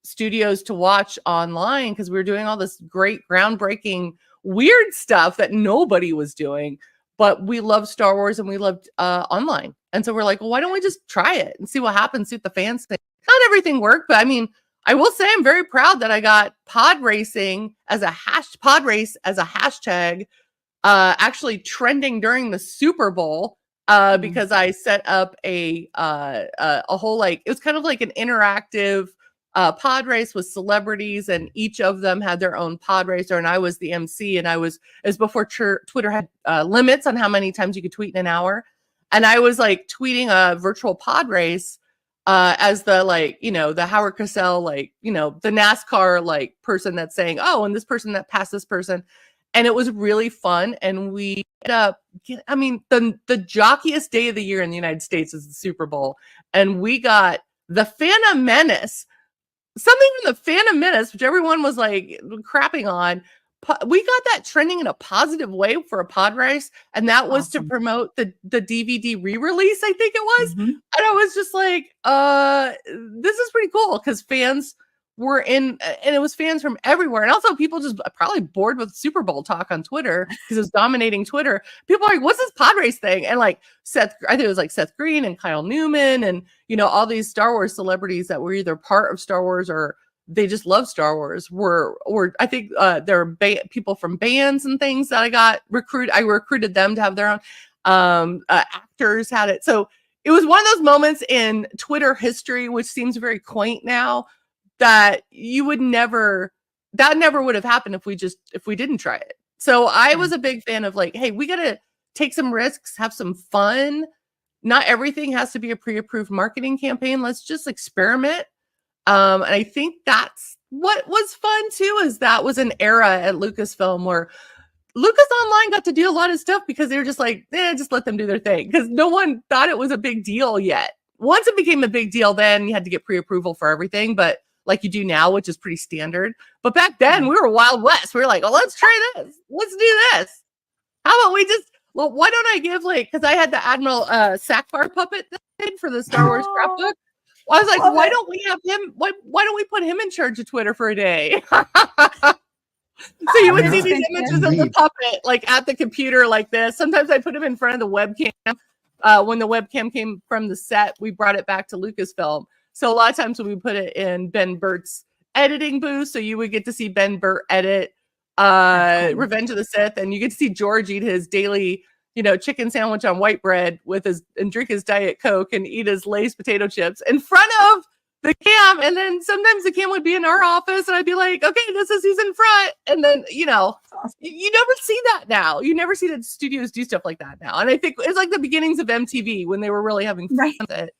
studios to watch online because we were doing all this great groundbreaking weird stuff that nobody was doing. But we loved Star Wars and we loved online. And so we're like, well, why don't we just try it and see what happens, see what the fans think. Not everything worked, but I mean, I will say I'm very proud that I got pod race as a hashtag actually trending during the Super Bowl because I set up a whole it was kind of like an interactive pod race with celebrities, and each of them had their own pod racer, and I was the MC, and it was before Twitter had limits on how many times you could tweet in an hour, and I was like tweeting a virtual pod race as the the Howard Cosell the NASCAR person that's saying, oh, and this person that passed this person, and it was really fun, and we ended up the jockiest day of the year in the United States is the Super Bowl, and we got the Phantom Menace. Something from the Phantom Menace, which everyone was like crapping on. We got that trending in a positive way for a pod race, and that was to promote the DVD re-release, I think it was. And I was just like, this is pretty cool because fans were in, and it was fans from everywhere. And also people just probably bored with Super Bowl talk on Twitter because it was dominating Twitter. People are like, what's this pod race thing? And like I think it was like Seth Green and Kyle Newman and, all these Star Wars celebrities that were either part of Star Wars or they just love Star Wars were I think there are people from bands and things that I got recruited. I recruited them to have their own actors had it. So it was one of those moments in Twitter history, which seems very quaint now, that never would have happened if we didn't try it. So I was a big fan of like, hey, we got to take some risks, have some fun. Not everything has to be a pre-approved marketing campaign. Let's just experiment. And I think that's what was fun too, is that was an era at Lucasfilm where Lucas Online got to do a lot of stuff because they were just like, just let them do their thing. Because no one thought it was a big deal yet. Once it became a big deal, then you had to get pre-approval for everything. But like you do now, which is pretty standard. But back then we were Wild West. We were like, oh, let's try this. Let's do this. How about we just, well, why don't I give like, because I had the Admiral Sackbar puppet thing for the Star Wars scrapbook. I was like, why don't we have him? Why don't we put him in charge of Twitter for a day? So you would see these images of the puppet like at the computer like this. Sometimes I put him in front of the webcam. When the webcam came from the set, we brought it back to Lucasfilm. So a lot of times when we put it in Ben Burt's editing booth, so you would get to see Ben Burt edit Revenge of the Sith, and you get to see George eat his daily, chicken sandwich on white bread and drink his Diet Coke and eat his Lay's potato chips in front of the cam. And then sometimes the cam would be in our office and I'd be like, okay, this is who's in front. And then, you never see that now. You never see that studios do stuff like that now. And I think it's like the beginnings of MTV when they were really having fun with it.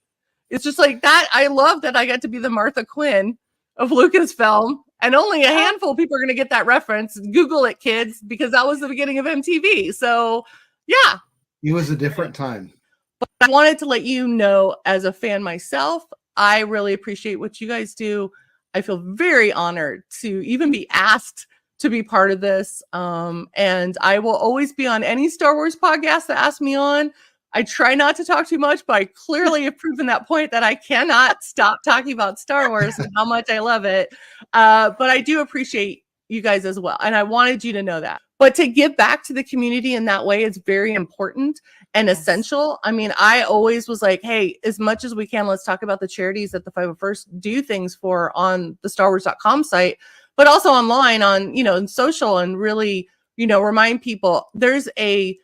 It's just like that. I love that I got to be the Martha Quinn of Lucasfilm, and only a handful of people are going to get that reference. Google it, kids, because that was the beginning of MTV. So yeah. It was a different time. But I wanted to let you know, as a fan myself, I really appreciate what you guys do. I feel very honored to even be asked to be part of this. And I will always be on any Star Wars podcast that asks me on. I try not to talk too much, but I clearly have proven that point that I cannot stop talking about Star Wars and how much I love it. But I do appreciate you guys as well. And I wanted you to know that. But to give back to the community in that way is very important and essential. I mean, I always was like, hey, as much as we can, let's talk about the charities that the 501st do things for on the StarWars.com site, but also online on, in social, and really, remind people there's a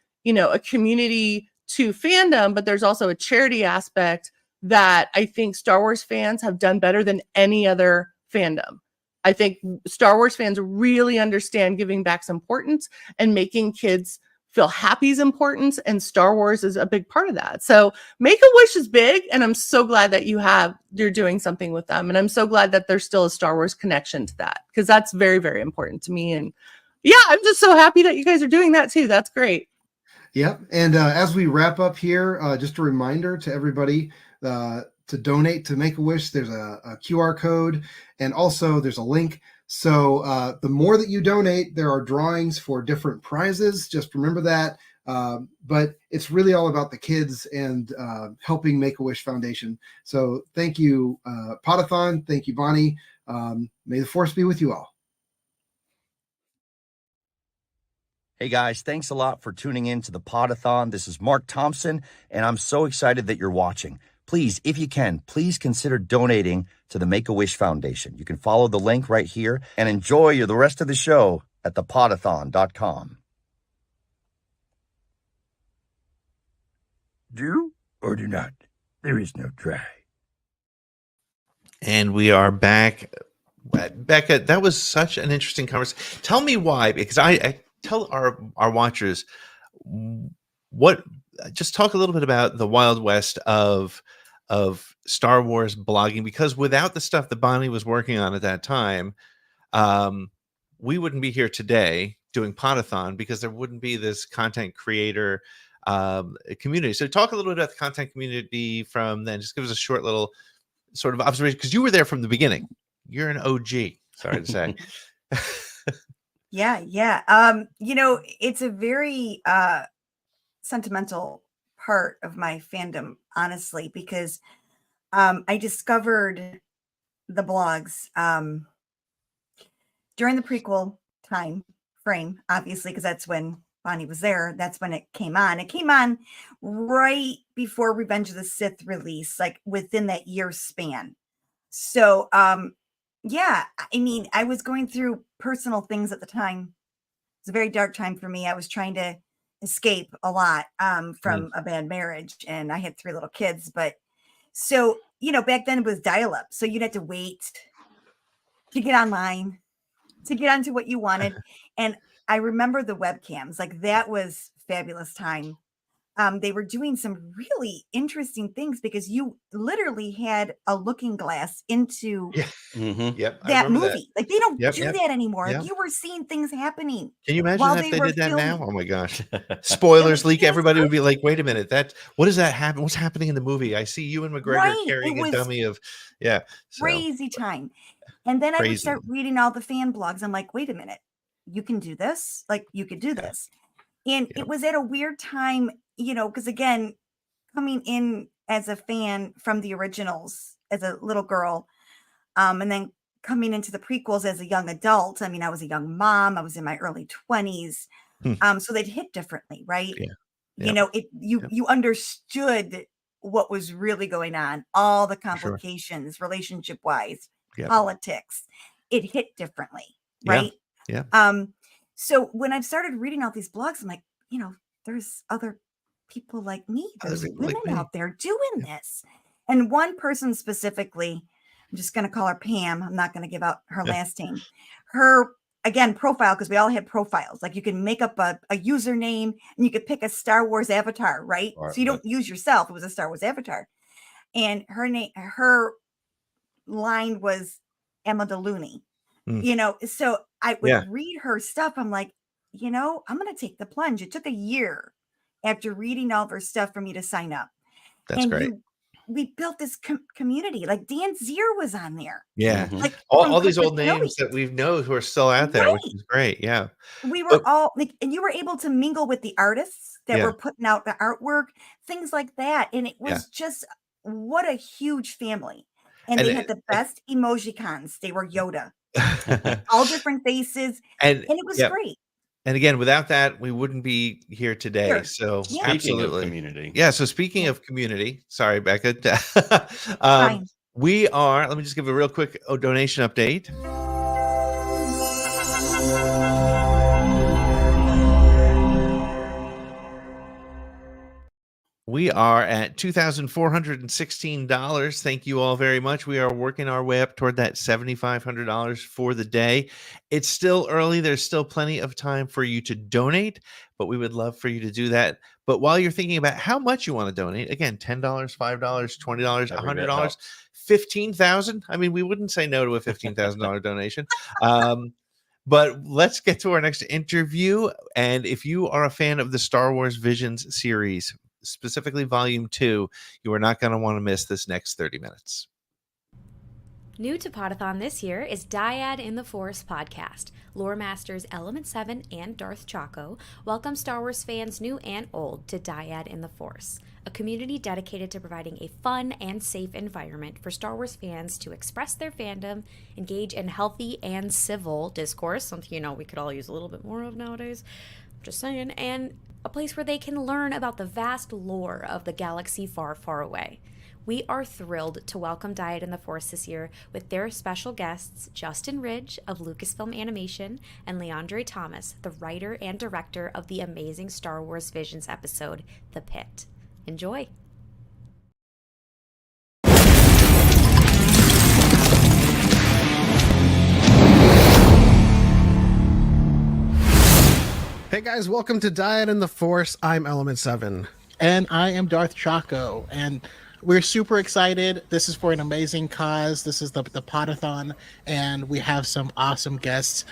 community to fandom, but there's also a charity aspect that I think Star Wars fans have done better than any other fandom. I think Star Wars fans really understand giving back's importance, and making kids feel happy is important, and Star Wars is a big part of that. So Make-A-Wish is big, and I'm so glad that you're doing something with them, and I'm so glad that there's still a Star Wars connection to that, because that's very, very important to me. And yeah, I'm just so happy that you guys are doing that too. That's great. Yep. And as we wrap up here, just a reminder to everybody to donate to Make-A-Wish. There's a QR code, and also there's a link. So the more that you donate, there are drawings for different prizes. Just remember that. But it's really all about the kids and helping Make-A-Wish Foundation. So thank you, Podathon. Thank you, Bonnie. May the Force be with you all. Hey guys, thanks a lot for tuning in to the Podathon. This is Mark Thompson, and I'm so excited that you're watching. Please, if you can, please consider donating to the Make-A-Wish Foundation. You can follow the link right here and enjoy the rest of the show at thepodathon.com. Do or do not. There is no try. And we are back. Becca, that was such an interesting conversation. Tell me why, because I tell our watchers just talk a little bit about the Wild West of Star Wars blogging, because without the stuff that Bonnie was working on at that time, we wouldn't be here today doing Podathon, because there wouldn't be this content creator community. So talk a little bit about the content community from then. Just give us a short little sort of observation, because you were there from the beginning. You're an OG, sorry to say. Yeah. It's a very sentimental part of my fandom, honestly, because I discovered the blogs during the prequel time frame, obviously, because that's when Bonnie was there. That's when it came on. It came on right before Revenge of the Sith release, like within that year span. So, yeah, I mean, I was going through personal things at the time. It was a very dark time for me. I was trying to escape a lot from a bad marriage, and I had 3 little kids. But so, back then it was dial-up. So you'd have to wait to get online, to get onto what you wanted. And I remember the webcams. Like that was fabulous time. They were doing some really interesting things because you literally had a looking glass into Yep, I that remember that. movie. Like they don't Yep, do yep, that anymore. Like yep. you were seeing things happening Can you imagine while if they they were did that now? filming. Oh my gosh. Spoilers leak. It was Everybody would be like, wait a minute, what does that happen? What's happening in the movie? I see Ewan McGregor Right. It carrying a was dummy of, so crazy time. And then I would crazy. start reading all the fan blogs. I'm like, wait a minute, you can do this? Like you could do this. And it was at a weird time, because again, coming in as a fan from the originals as a little girl, and then coming into the prequels as a young adult. I mean, I was a young mom. I was in my early 20s. So they'd hit differently, right? You understood what was really going on, all the complications, relationship wise, politics. It hit differently, right? So when I've started reading all these blogs, I'm like, there's other people like me. There's women out there doing this. And one person specifically, I'm just going to call her Pam. I'm not going to give out her last name. Her, again, profile, because we all had profiles. Like you can make up a username and you could pick a Star Wars avatar, right? So you don't use yourself. It was a Star Wars avatar. And her line was Emma DeLuny. So I would read her stuff. I'm like, I'm going to take the plunge. It took a year after reading all of her stuff for me to sign up. That's great. We built this community. Like Dan Zier was on there. Yeah. Like all these old names that we know who are still out there, which is great. Yeah. We were all like, and you were able to mingle with the artists that were putting out the artwork, things like that. And it was just, what a huge family. And they had the best emojicons. They were Yoda. All different faces. And it was great. And again, without that, we wouldn't be here today. So absolutely. Community. Yeah. So speaking of community, sorry, Becca. We are, let me just give a real quick donation update. We are at $2,416. Thank you all very much. We are working our way up toward that $7,500 for the day. It's still early. There's still plenty of time for you to donate, but we would love for you to do that. But while you're thinking about how much you want to donate, again, $10, $5, $20, $100, $15,000. I mean, we wouldn't say no to a $15,000 donation. But let's get to our next interview. And if you are a fan of the Star Wars Visions series, specifically Volume 2, you are not going to want to miss this next 30 minutes. New to Podathon this year is Dyad in the Force podcast. Lore masters Element 7 and Darth Chaco welcome Star Wars fans new and old to Dyad in the Force, a community dedicated to providing a fun and safe environment for Star Wars fans to express their fandom, engage in healthy and civil discourse, something we could all use a little bit more of nowadays, just saying, and a place where they can learn about the vast lore of the galaxy far, far away. We are thrilled to welcome Dyad in the Force this year with their special guests, Justin Ridge of Lucasfilm Animation and Leandre Thomas, the writer and director of the amazing Star Wars Visions episode, The Pit. Enjoy! Hey guys, welcome to Dyad in the Force. I'm Element 7. And I am Darth Chaco. And we're super excited. This is for an amazing cause. This is the Podathon. And we have some awesome guests.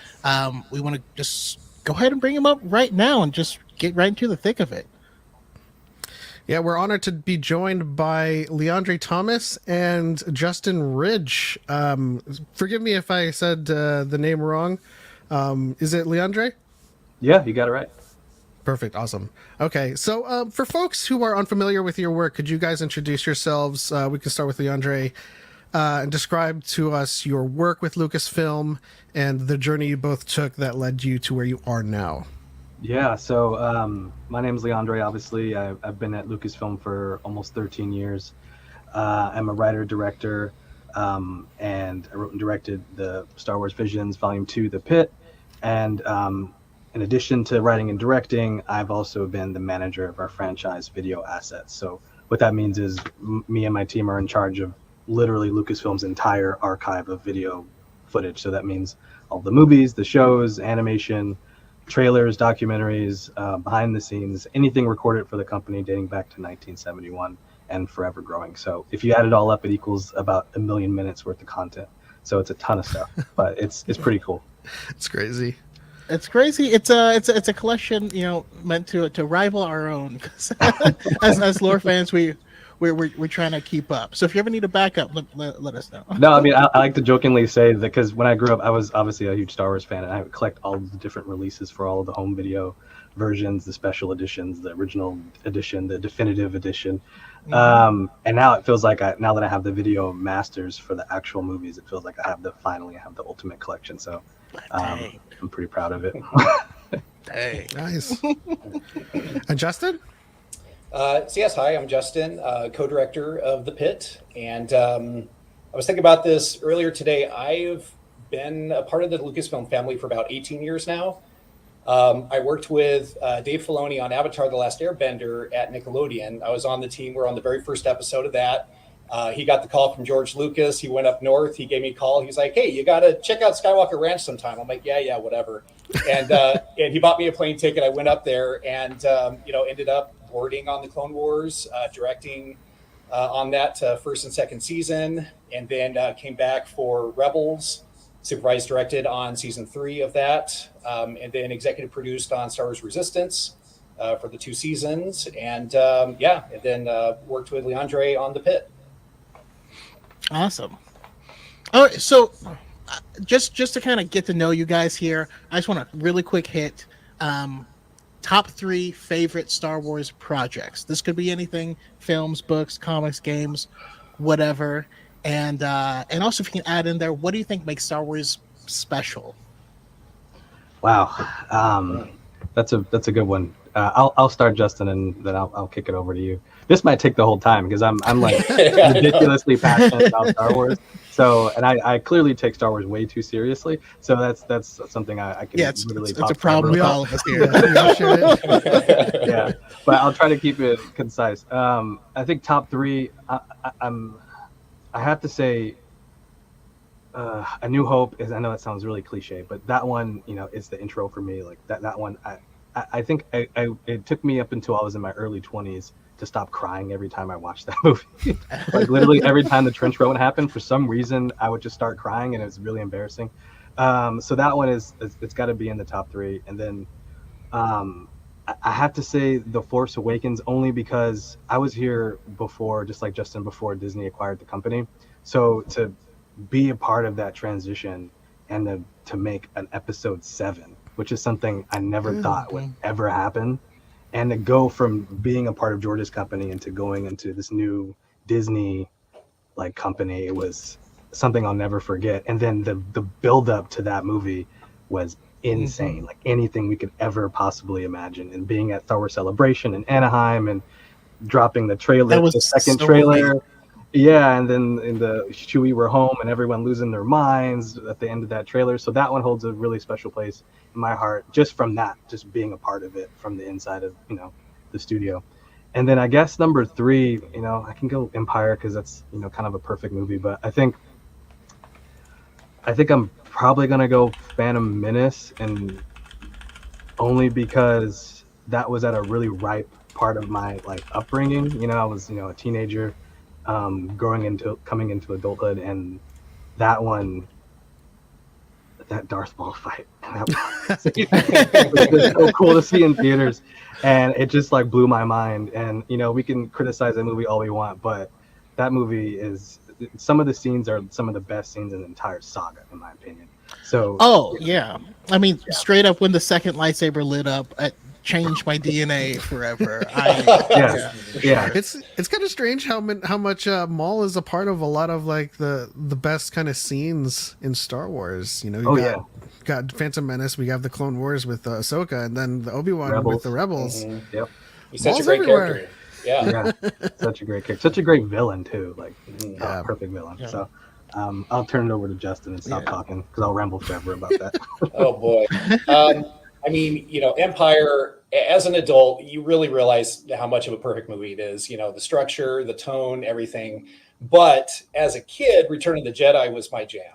We want to just go ahead and bring them up right now and just get right into the thick of it. Yeah, we're honored to be joined by Leandre Thomas and Justin Ridge. Forgive me if I said the name wrong. Is it Leandre? Yeah, you got it right. Perfect. Awesome. Okay. So for folks who are unfamiliar with your work, could you guys introduce yourselves? We can start with Leandre and describe to us your work with Lucasfilm and the journey you both took that led you to where you are now. Yeah. So my name is Leandre. Obviously, I've been at Lucasfilm for almost 13 years. I'm a writer, director, and I wrote and directed the Star Wars Visions Volume 2, The Pit. And in addition to writing and directing, I've also been the manager of our franchise video assets. So what that means is me and my team are in charge of literally Lucasfilm's entire archive of video footage. So that means all the movies, the shows, animation, trailers, documentaries, behind the scenes, anything recorded for the company dating back to 1971 and forever growing. So if you add it all up, it equals about 1 million minutes worth of content. So it's a ton of stuff, but it's pretty cool. It's crazy. It's crazy. It's a collection, meant to rival our own. as lore fans, we're trying to keep up. So if you ever need a backup, let us know. No, I mean, I like to jokingly say that because when I grew up, I was obviously a huge Star Wars fan, and I would collect all of the different releases for all of the home video versions, the special editions, the original edition, the definitive edition. And now it feels like now that I have the video masters for the actual movies, it feels like I finally have the ultimate collection. So I'm pretty proud of it. Dang. Nice. And Justin? So yes, hi, I'm Justin, co-director of The Pit. And I was thinking about this earlier today. I've been a part of the Lucasfilm family for about 18 years now. I worked with Dave Filoni on Avatar: The Last Airbender at Nickelodeon. I was on the team. We're on the very first episode of that. He got the call from George Lucas. He went up north. He gave me a call. He's like, "Hey, you got to check out Skywalker Ranch sometime." I'm like, "Yeah, whatever." And and he bought me a plane ticket. I went up there and ended up boarding on the Clone Wars, directing on that first and second season, and then came back for Rebels. Supervised directed on season 3 of that, and then executive produced on Star Wars Resistance for the 2 seasons, and then worked with Leandre on The Pit. Awesome. All right, so just to kind of get to know you guys here, I just want a really quick hit. Top 3 favorite Star Wars projects. This could be anything: films, books, comics, games, whatever. And also, if you can add in there, what do you think makes Star Wars special? Wow, that's a good one. I'll start, Justin, and then I'll kick it over to you. This might take the whole time because I'm like ridiculously passionate about Star Wars. So, and I clearly take Star Wars way too seriously. So that's something I can really talk. It's a problem with all of us here. Yeah, but I'll try to keep it concise. I think top 3. I have to say, A New Hope is. I know that sounds really cliche, but that one, is the intro for me. Like that one, I think it took me up until I was in my early 20s to stop crying every time I watched that movie. Like literally every time the trench run happened, for some reason I would just start crying, and it was really embarrassing. So that one it's got to be in the top 3, and then I have to say The Force Awakens, only because I was here before, just like Justin, before Disney acquired the company. So to be a part of that transition and to make an episode 7, which is something I never thought would ever happen, and to go from being a part of George's company into going into this new Disney company, it was something I'll never forget. And then the build up to that movie was insane, like anything we could ever possibly imagine. And being at Star Wars Celebration in Anaheim and dropping the trailer, that was the second so trailer. Weird. Yeah, and then in the Chewie were home and everyone losing their minds at the end of that trailer. So that one holds a really special place in my heart, just from that, just being a part of it from the inside of the studio. And then I guess number 3, I can go Empire because that's kind of a perfect movie, but I think I'm probably gonna go Phantom Menace, and only because that was at a really ripe part of my upbringing. I was a teenager, coming into adulthood, and that one, that Darth Maul fight, it was so cool to see in theaters, and it just blew my mind. And we can criticize that movie all we want, but that movie is, some of the scenes are some of the best scenes in the entire saga, in my opinion. So I mean, straight up, when the second lightsaber lit up, it changed my DNA forever. Yeah. It's kind of strange how much Maul is a part of a lot of the best kind of scenes in Star Wars. Got Phantom Menace, we have the Clone Wars with Ahsoka, and then the Obi-Wan with the Rebels. Yep. He's such a great character. Yeah, such a great character, such a great villain too. Perfect villain. Yeah. So I'll turn it over to Justin and stop talking because I'll ramble forever about that. Oh boy. I mean, Empire, as an adult, you really realize how much of a perfect movie it is. The structure, the tone, everything. But as a kid, Return of the Jedi was my jam.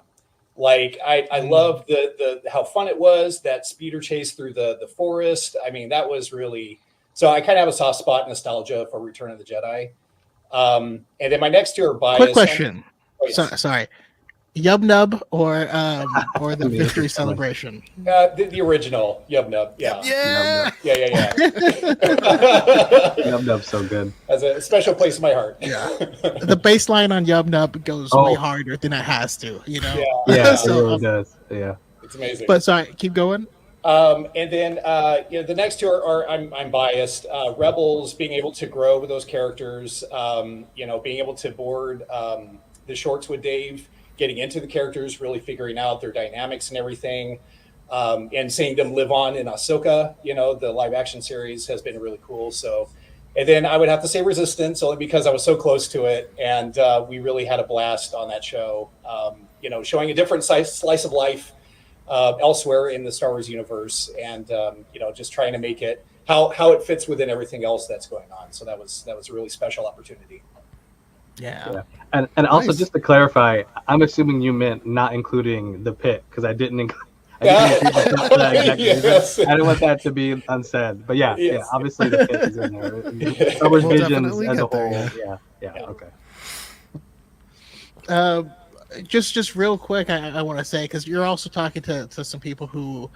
Like I loved the how fun it was, that speeder chase through the forest. I mean, that was really, so I kind of have a soft spot nostalgia for Return of the Jedi. And then my next two are biased. Quick question. Oh, yes. Sorry. Yub Nub or the Victory Celebration? The original Yub Nub. Yeah. Yeah. Yub Nub's so good. Has a special place in my heart. Yeah. The bass line on Yub Nub goes way harder than it has to, you know? Yeah, So, it really does. Yeah. It's amazing. But sorry, keep going. And then the next two are I'm biased. Rebels, being able to grow with those characters, being able to board the shorts with Dave, getting into the characters, really figuring out their dynamics and everything, and seeing them live on in Ahsoka, the live action series has been really cool. So, and then I would have to say Resistance, only because I was so close to it, and we really had a blast on that show. Showing a different slice of life elsewhere in the Star Wars universe, and just trying to make it how it fits within everything else that's going on. So that was a really special opportunity. Yeah. And also, just to clarify, I'm assuming you meant not including the pit, because I didn't include. I didn't want that to be unsaid. But yeah, obviously the pit is in there. Star Wars Visions as a whole. Okay. Just real quick, I want to say, because you're also talking to some people who,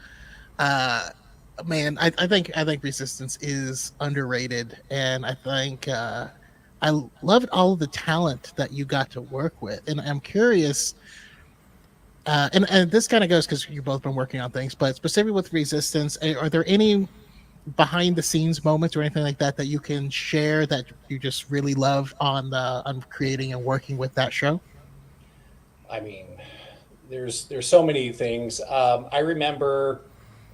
man, I think Resistance is underrated, and I think I loved all of the talent that you got to work with, and I'm curious. And this kind of goes because you've both been working on things, but specifically with Resistance, are there any behind the scenes moments or anything like that you can share that you just really loved on creating and working with that show? I mean, there's so many things. I remember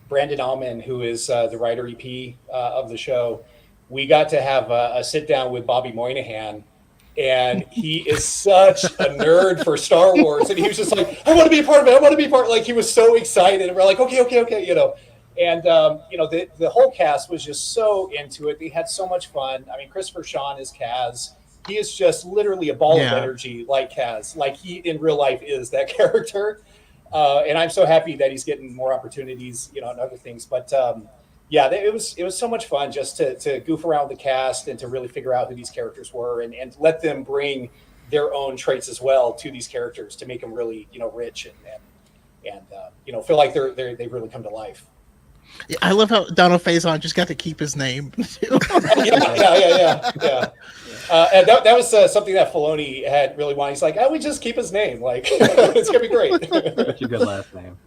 Brandon Allman, who is the writer EP of the show. We got to have a sit down with Bobby Moynihan, and he is such a nerd for Star Wars. And he was just like, I want to be a part of it. I want to be a part. Like, he was so excited. And we're like, okay. And, the whole cast was just so into it. They had so much fun. I mean, Christopher Sean is Kaz. He is just literally a ball of energy like Kaz. Like, he in real life is that character. And I'm so happy that he's getting more opportunities, and other things. But it was so much fun just to goof around the cast and to really figure out who these characters were and let them bring their own traits as well to these characters to make them really, rich and feel like they've really come to life. Yeah, I love how Donald Faison just got to keep his name. Yeah. And that was something that Filoni had really wanted. He's like, we just keep his name. Like, it's gonna be great. Such a good last name.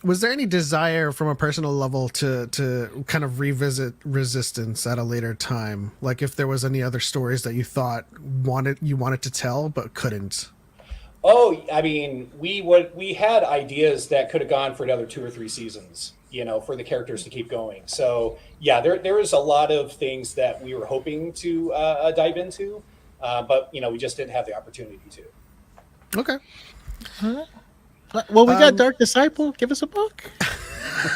Was there any desire from a personal level to kind of revisit Resistance at a later time? Like, if there was any other stories that you thought you wanted to tell but couldn't? Oh, I mean, we had ideas that could have gone for another 2 or 3 seasons, for the characters to keep going. So yeah, there was a lot of things that we were hoping to dive into, but we just didn't have the opportunity to. Okay. Huh? Well, we got Dark Disciple. Give us a book.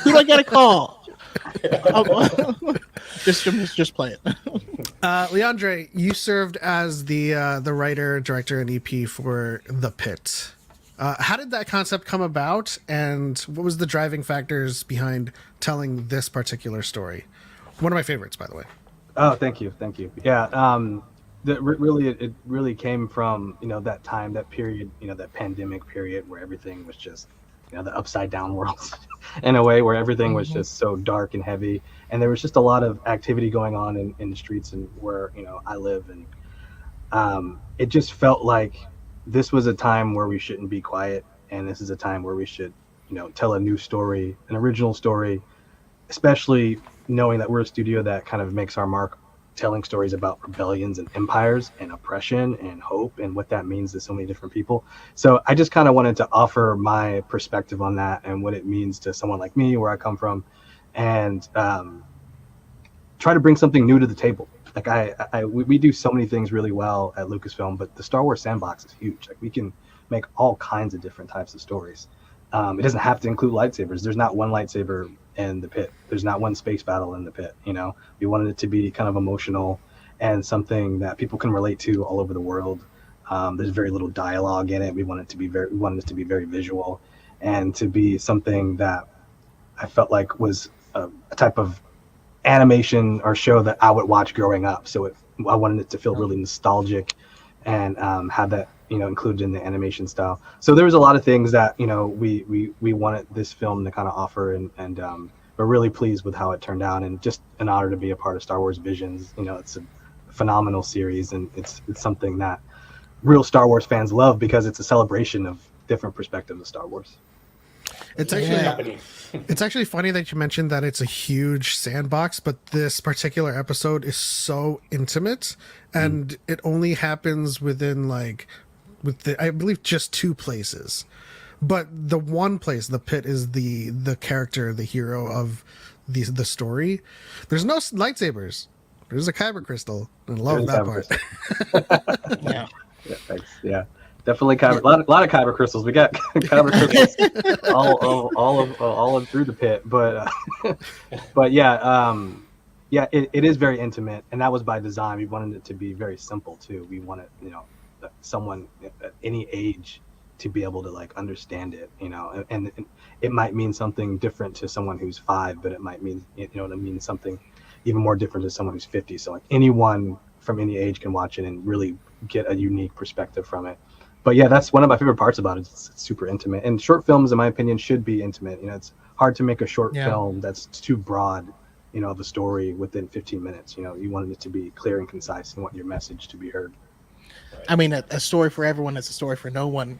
Who do I got to call? Just play it. Leandre, you served as the writer, director, and EP for The Pit. How did that concept come about, and what was the driving factors behind telling this particular story? One of my favorites, by the way. Oh, thank you. Yeah, it really came from that time, that period, that pandemic period where everything was just the upside down world in a way, where everything was just so dark and heavy, and there was just a lot of activity going on in the streets and where I live, and it just felt like this was a time where we shouldn't be quiet, and this is a time where we should tell a new story, an original story, especially knowing that we're a studio that kind of makes our mark telling stories about rebellions and empires and oppression and hope and what that means to so many different people. So I just kind of wanted to offer my perspective on that and what it means to someone like me, where I come from, and try to bring something new to the table. Like we do so many things really well at Lucasfilm, but the Star Wars sandbox is huge. Like, we can make all kinds of different types of stories. It doesn't have to include lightsabers. There's not one lightsaber in The Pit. There's not one space battle in The Pit. We wanted it to be kind of emotional and something that people can relate to all over the world. There's very little dialogue in it. We wanted it to be very visual, and to be something that I felt like was a type of animation or show that I would watch growing up. So I wanted it to feel really nostalgic and have that, included in the animation style. So there was a lot of things that, we wanted this film to kind of offer, and we're really pleased with how it turned out, and just an honor to be a part of Star Wars Visions. It's a phenomenal series, and it's something that real Star Wars fans love because it's a celebration of different perspectives of Star Wars. It's actually funny that you mentioned that it's a huge sandbox, but this particular episode is so intimate, and it only happens within I believe just 2 places. But the one place, the pit, is the character, the hero of the story. There's no lightsabers. There's a kyber crystal. I love that part. Yeah. Yeah, thanks. Yeah. Definitely kyber. A lot of kyber crystals. We got kyber crystals all of through the pit, but yeah, it is very intimate, and that was by design. We wanted it to be very simple too. We wanted someone at any age to be able to understand it, and it might mean something different to someone who's 5, but it might mean something even more different to someone who's 50. So anyone from any age can watch it and really get a unique perspective from it. But yeah, that's one of my favorite parts about it. It's super intimate, and short films, in my opinion, should be intimate. It's hard to make a short film that's too broad, of a story within 15 minutes. You wanted it to be clear and concise, and want your message to be heard. I mean, a story for everyone is a story for no one,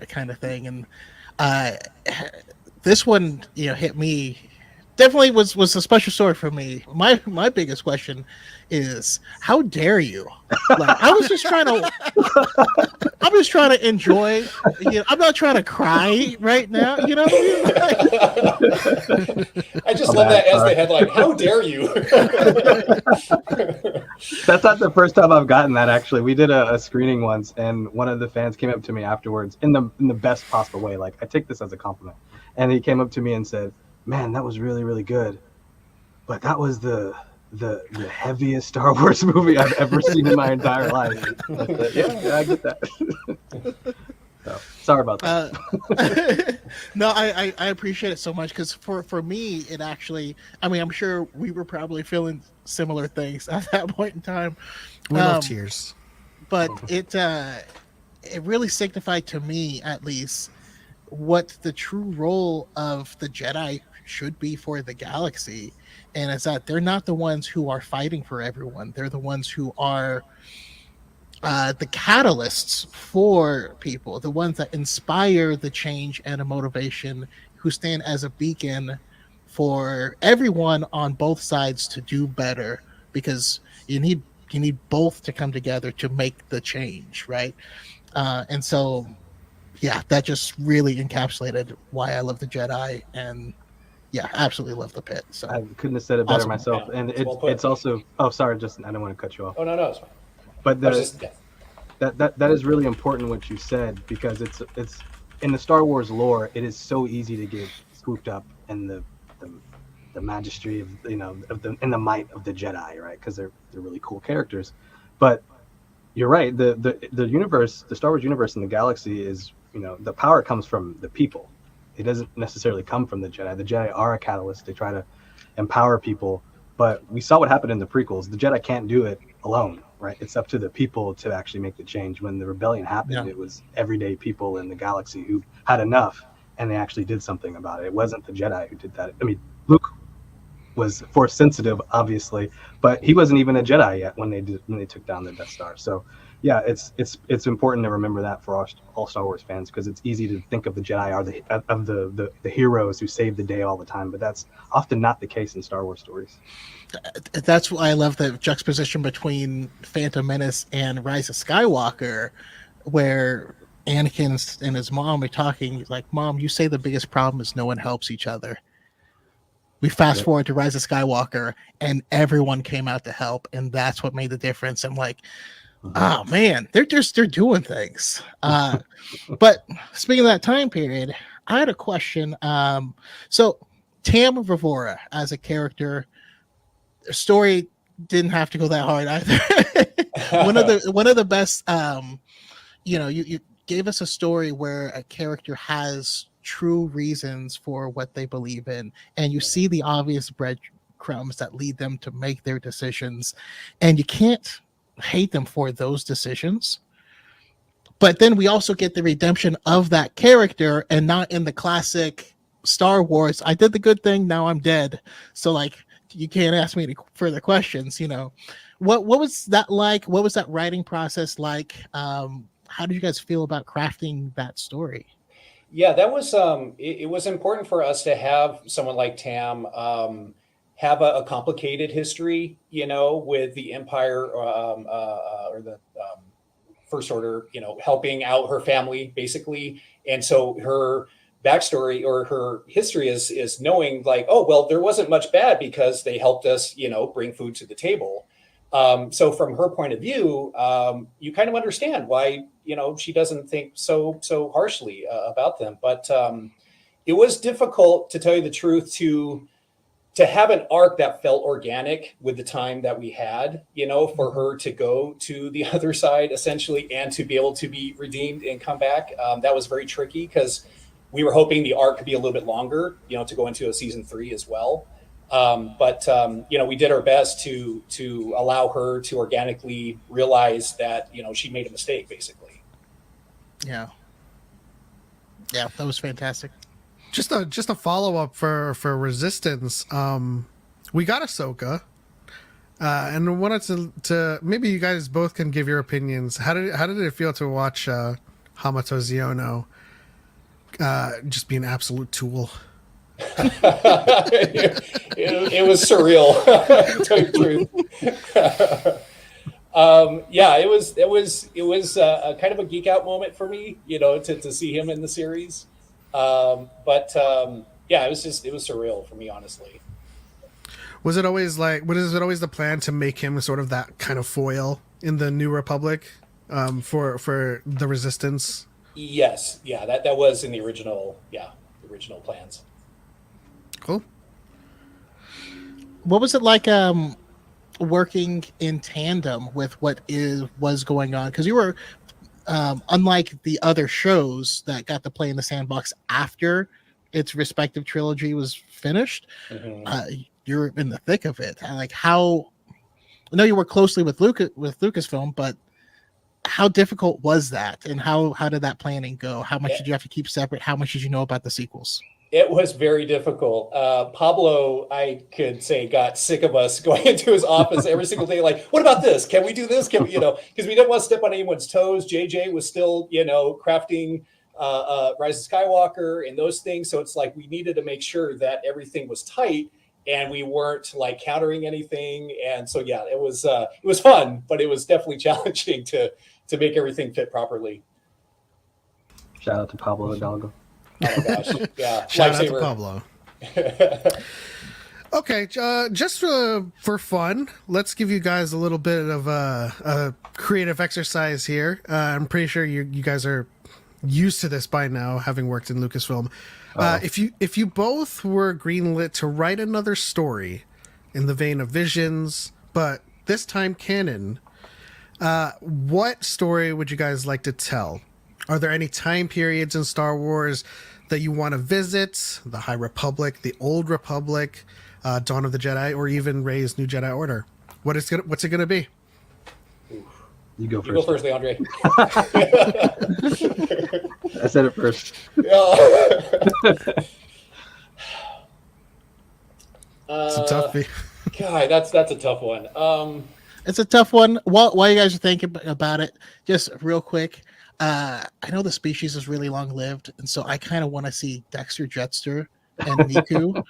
kind of thing. And this one, hit me. Definitely was a special story for me. My biggest question is, how dare you? I'm just trying to enjoy. I'm not trying to cry right now. You know what I mean? I just love that as the headline. How dare you? That's not the first time I've gotten that. Actually, we did a screening once, and one of the fans came up to me afterwards in the best possible way. I take this as a compliment, and he came up to me and said, "Man, that was really, really good, but that was the heaviest Star Wars movie I've ever seen in my entire life." Yeah, I get that. So, sorry about that. No, I appreciate it so much, because for me, it actually, I'm sure we were probably feeling similar things at that point in time. We love tears. But it really signified to me, at least, what the true role of the Jedi should be for the galaxy. And it's that they're not the ones who are fighting for everyone. They're the ones who are the catalysts for people, the ones that inspire the change and a motivation, who stand as a beacon for everyone on both sides to do better, because you need both to come together to make the change, right? And so, yeah, that just really encapsulated why I love the Jedi, and yeah, absolutely love the pit. So I couldn't have said it better myself. Yeah, and it's also, oh, sorry, Justin, I don't want to cut you off. Oh, no, it's fine. But that is really important what you said, because it's in the Star Wars lore, it is so easy to get swooped up in the majesty of in the might of the Jedi, right? Because they're really cool characters. But you're right, the universe, the Star Wars universe and the galaxy is, the power comes from the people. It doesn't necessarily come from the Jedi. The Jedi are a catalyst. They try to empower people, but we saw what happened in the prequels. The Jedi can't do it alone, right? It's up to the people to actually make the change. When the rebellion happened, It was everyday people in the galaxy who had enough, and they actually did something about it. It wasn't the Jedi who did that. Luke was Force sensitive, obviously, but he wasn't even a Jedi yet when they took down the Death Star. So yeah, it's important to remember that for all Star Wars fans, because it's easy to think of the Jedi are the heroes who save the day all the time, but that's often not the case in Star Wars stories. That's why I love the juxtaposition between Phantom Menace and Rise of Skywalker, where Anakin and his mom are talking. He's like, "Mom, you say the biggest problem is no one helps each other." We fast forward to Rise of Skywalker, and everyone came out to help, and that's what made the difference. I'm like, oh man, they're doing things. But speaking of that time period, I had a question. So Tam Rivora as a character, the story didn't have to go that hard either. one of the best you gave us a story where a character has true reasons for what they believe in, and you see the obvious breadcrumbs that lead them to make their decisions, and you can't hate them for those decisions. But then we also get the redemption of that character, and not in the classic Star Wars, I did the good thing, now I'm dead. So like, you can't ask me any further questions. What was that like? What was that writing process like? How did you guys feel about crafting that story? Yeah, that was it was important for us to have someone like Tam have a complicated history, with the Empire or the First Order, helping out her family basically. And so her backstory or her history is knowing like, oh, well, there wasn't much bad because they helped us, bring food to the table. So from her point of view, you kind of understand why, she doesn't think so harshly about them. But it was difficult, to tell you the truth, to have an arc that felt organic with the time that we had, for her to go to the other side essentially, and to be able to be redeemed and come back. That was very tricky because we were hoping the arc could be a little bit longer, to go into a season 3 as well. But we did our best to allow her to organically realize that, she made a mistake basically. Yeah, that was fantastic. Just a follow up for Resistance. We got Ahsoka, and I wanted to maybe you guys both can give your opinions. How did it feel to watch Hamato Ziono just be an absolute tool? it was surreal, to tell you the truth. Yeah, it was a kind of a geek out moment for me, to see him in the series. But yeah, it was surreal for me, honestly. Was it always the plan to make him sort of that kind of foil in the New Republic for the Resistance? Yes, yeah, that was in the original plans. Cool. What was it like working in tandem with what was going on? Because you were unlike the other shows that got to play in the sandbox after its respective trilogy was finished. You're in the thick of it. Like, how? I know you work closely with Lucasfilm, but how difficult was that, and how did that planning go? How much did you have to keep separate? How much did you know about the sequels? It was very difficult. Pablo, I could say, got sick of us going into his office every single day. Like, what about this? Can we do this? Can we, because we didn't want to step on anyone's toes. JJ was still, crafting Rise of Skywalker and those things. So it's like we needed to make sure that everything was tight and we weren't like countering anything. And so, yeah, it was fun, but it was definitely challenging to make everything fit properly. Shout out to Pablo Hidalgo. Oh my gosh! Yeah, shout out to Pablo. Okay, just for fun, let's give you guys a little bit of a creative exercise here. I'm pretty sure you guys are used to this by now, having worked in Lucasfilm. If you both were greenlit to write another story in the vein of Visions, but this time canon, what story would you guys like to tell? Are there any time periods in Star Wars that you want to visit? The High Republic, the Old Republic, Dawn of the Jedi, or even Rey's New Jedi Order? What's it gonna be? You go first. You go first, Leandre. I said it first. It's a toughie. God, that's a tough one. It's a tough one. While you guys are thinking about it, just real quick, I know the species is really long lived, and so I kind of want to see Dexter Jetster and Niku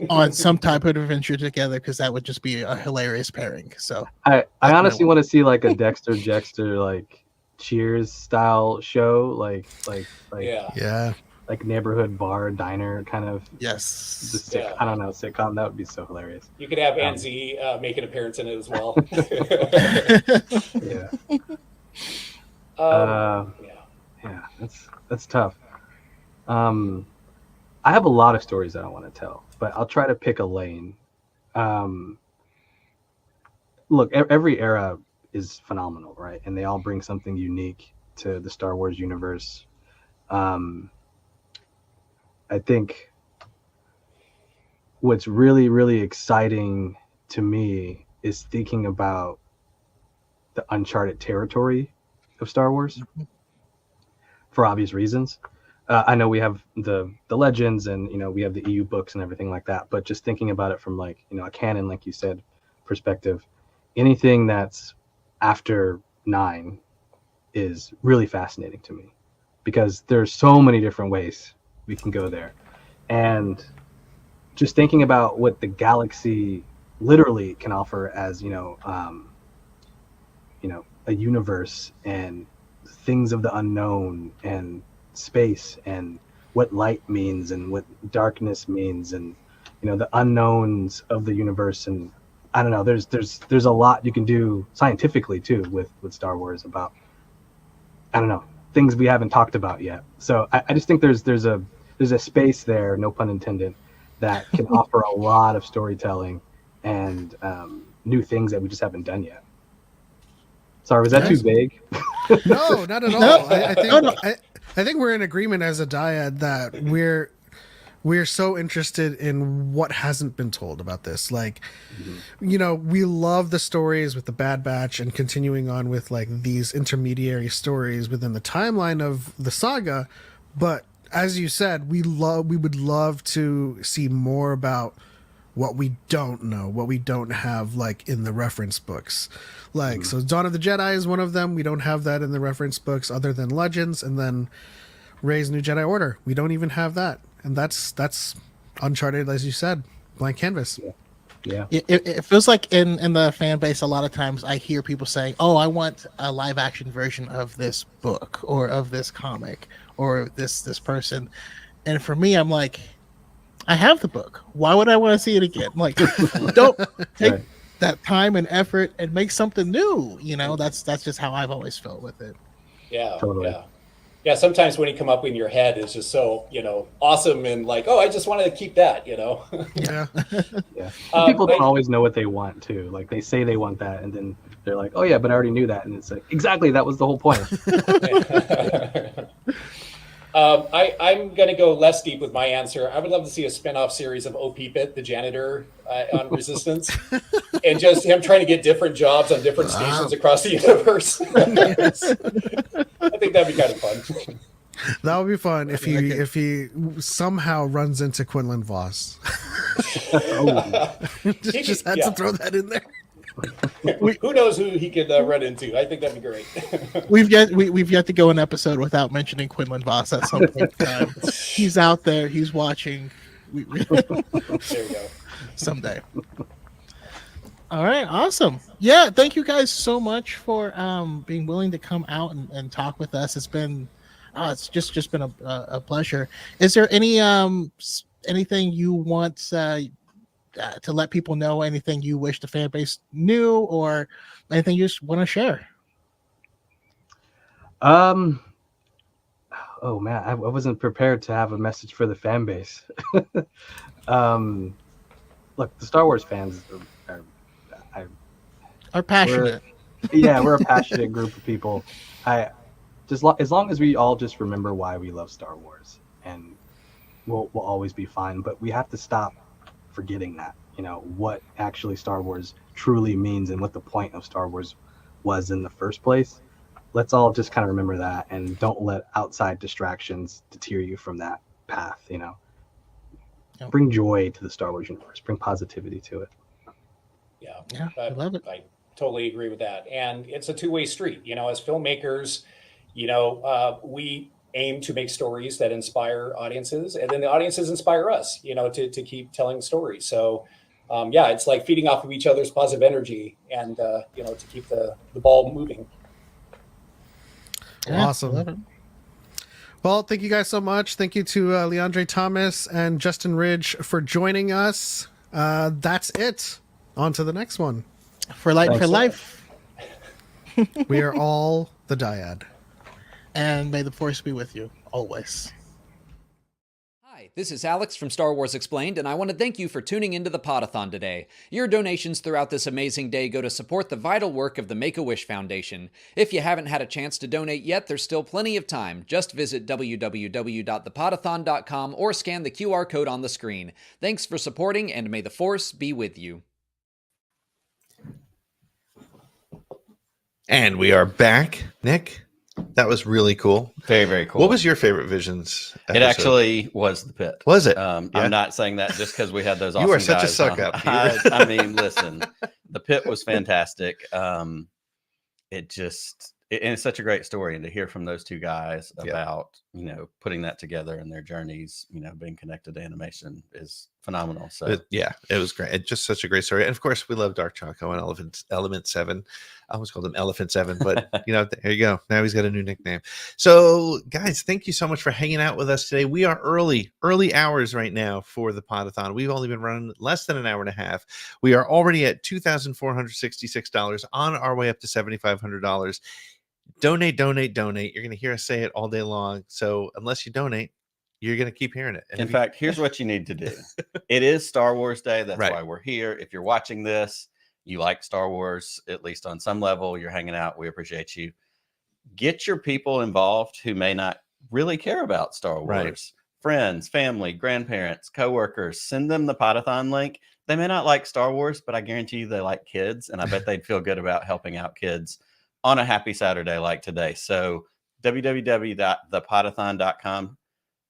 on some type of adventure together, because that would just be a hilarious pairing. So I honestly want to see like a Dexter Jetster like Cheers style show, like yeah, like neighborhood bar diner kind of. Yes. I don't know, sitcom. That would be so hilarious. You could have Aunt Z make an appearance in it as well. Yeah. Yeah, that's tough. I have a lot of stories that I want to tell, but I'll try to pick a lane. Look, every era is phenomenal, right? And they all bring something unique to the Star Wars universe. I think what's really, really exciting to me is thinking about the uncharted territory of Star Wars for obvious reasons. I know we have the legends and, you know, we have the EU books and everything like that, but just thinking about it from like, you know, a canon, like you said, perspective, anything that's after 9 is really fascinating to me because there's so many different ways we can go there. And just thinking about what the galaxy literally can offer as, you know, a universe and things of the unknown and space and what light means and what darkness means and, you know, the unknowns of the universe. And I don't know, there's a lot you can do scientifically too with Star Wars about, I don't know, things we haven't talked about yet. So I just think there's a space there, no pun intended, that can offer a lot of storytelling and new things that we just haven't done yet. Sorry, was that too vague? No, not at all. I think we're in agreement as a dyad that we're so interested in what hasn't been told about this. Like, you know, we love the stories with the Bad Batch and continuing on with like these intermediary stories within the timeline of the saga. But as you said, we would love to see more about what we don't know, what we don't have like in the reference books. Like, so Dawn of the Jedi is one of them. We don't have that in the reference books other than Legends, and then Rey's New Jedi Order. We don't even have that. And that's uncharted, as you said, blank canvas. Yeah. It feels like in the fan base, a lot of times I hear people saying, "Oh, I want a live action version of this book or of this comic or this person," and for me, I'm like, I have the book. Why would I want to see it again? Like, don't take that time and effort and make something new. You know, that's just how I've always felt with it. Yeah, Totally. yeah. Sometimes when you come up in your head, it's just so, you know, awesome and like, oh, I just wanted to keep that, you know. Yeah. People don't always know what they want too. Like they say they want that, and then they're like, "Oh yeah, but I already knew that," and it's like, exactly, that was the whole point. I'm going to go less deep with my answer. I would love to see a spin-off series of O-Peepit, the janitor on Resistance, and just him trying to get different jobs on different stations across the universe. I think that'd be kind of fun. That would be fun if he somehow runs into Quinlan Voss. just had to throw that in there. Who knows who he could run into? I think that'd be great. We've yet to go an episode without mentioning Quinlan Voss at some point in time. He's out there. He's watching. There you go. Someday. All right, awesome. Yeah, thank you guys so much for being willing to come out and talk with us. It's just been a pleasure. Is there anything you want to let people know, anything you wish the fan base knew, or anything you just want to share? Oh man, I wasn't prepared to have a message for the fan base. Look, the Star Wars fans are passionate. We're a passionate group of people. As long as we all just remember why we love Star Wars, and we'll always be fine. But we have to stop forgetting that, you know, what actually Star Wars truly means and what the point of Star Wars was in the first place. Let's all just kind of remember that, and don't let outside distractions deter you from that path, you know. Yep. Bring joy to the Star Wars universe, bring positivity to it. Yeah, I love it. I totally agree with that. And it's a two-way street, you know, as filmmakers, you know, we aim to make stories that inspire audiences, and then the audiences inspire us, you know, to keep telling stories. So it's like feeding off of each other's positive energy, and you know, to keep the ball moving. Awesome. Well, thank you guys so much. Thank you to Leandre Thomas and Justin Ridge for joining us. That's it. On to the next one. For life. We are all the dyad. And may the force be with you always. Hi, This is Alex from Star Wars Explained, and I want to thank you for tuning into the Podathon today. Your donations throughout this amazing day go to support the vital work of the Make-A-Wish Foundation. If you haven't had a chance to donate yet, there's still plenty of time. Just visit www.thepodathon.com or scan the QR code on the screen. Thanks for supporting, and may the Force be with you. And we are back. Nick, that was really cool. Very, very cool. What was your favorite Visions episode? It actually was The Pit. Was it? Yeah. I'm not saying that just because we had those awesome You are such a guys suck on. up. I mean, listen, The Pit was fantastic. And it's such a great story, and to hear from those two guys about, putting that together and their journeys, being connected to animation is phenomenal. So it was great. It's just such a great story. And of course, we love Dark Choco and Element 7. I almost called him Elephant 7, but there you go. Now he's got a new nickname. So guys, thank you so much for hanging out with us today. We are early hours right now for the Podathon. We've only been running less than an hour and a half. We are already at $2,466 on our way up to $7,500. Donate. You're going to hear us say it all day long. So unless you donate, you're going to keep hearing it. And in fact, here's what you need to do. It is Star Wars Day. That's Right. why we're here. If you're watching this, you like Star Wars, at least on some level, you're hanging out. We appreciate you. Get your people involved who may not really care about Star Wars. Right. Friends, family, grandparents, coworkers, send them the Podathon link. They may not like Star Wars, but I guarantee you they like kids. And I bet they'd feel good about helping out kids on a happy Saturday like today. So www.thepodathon.com.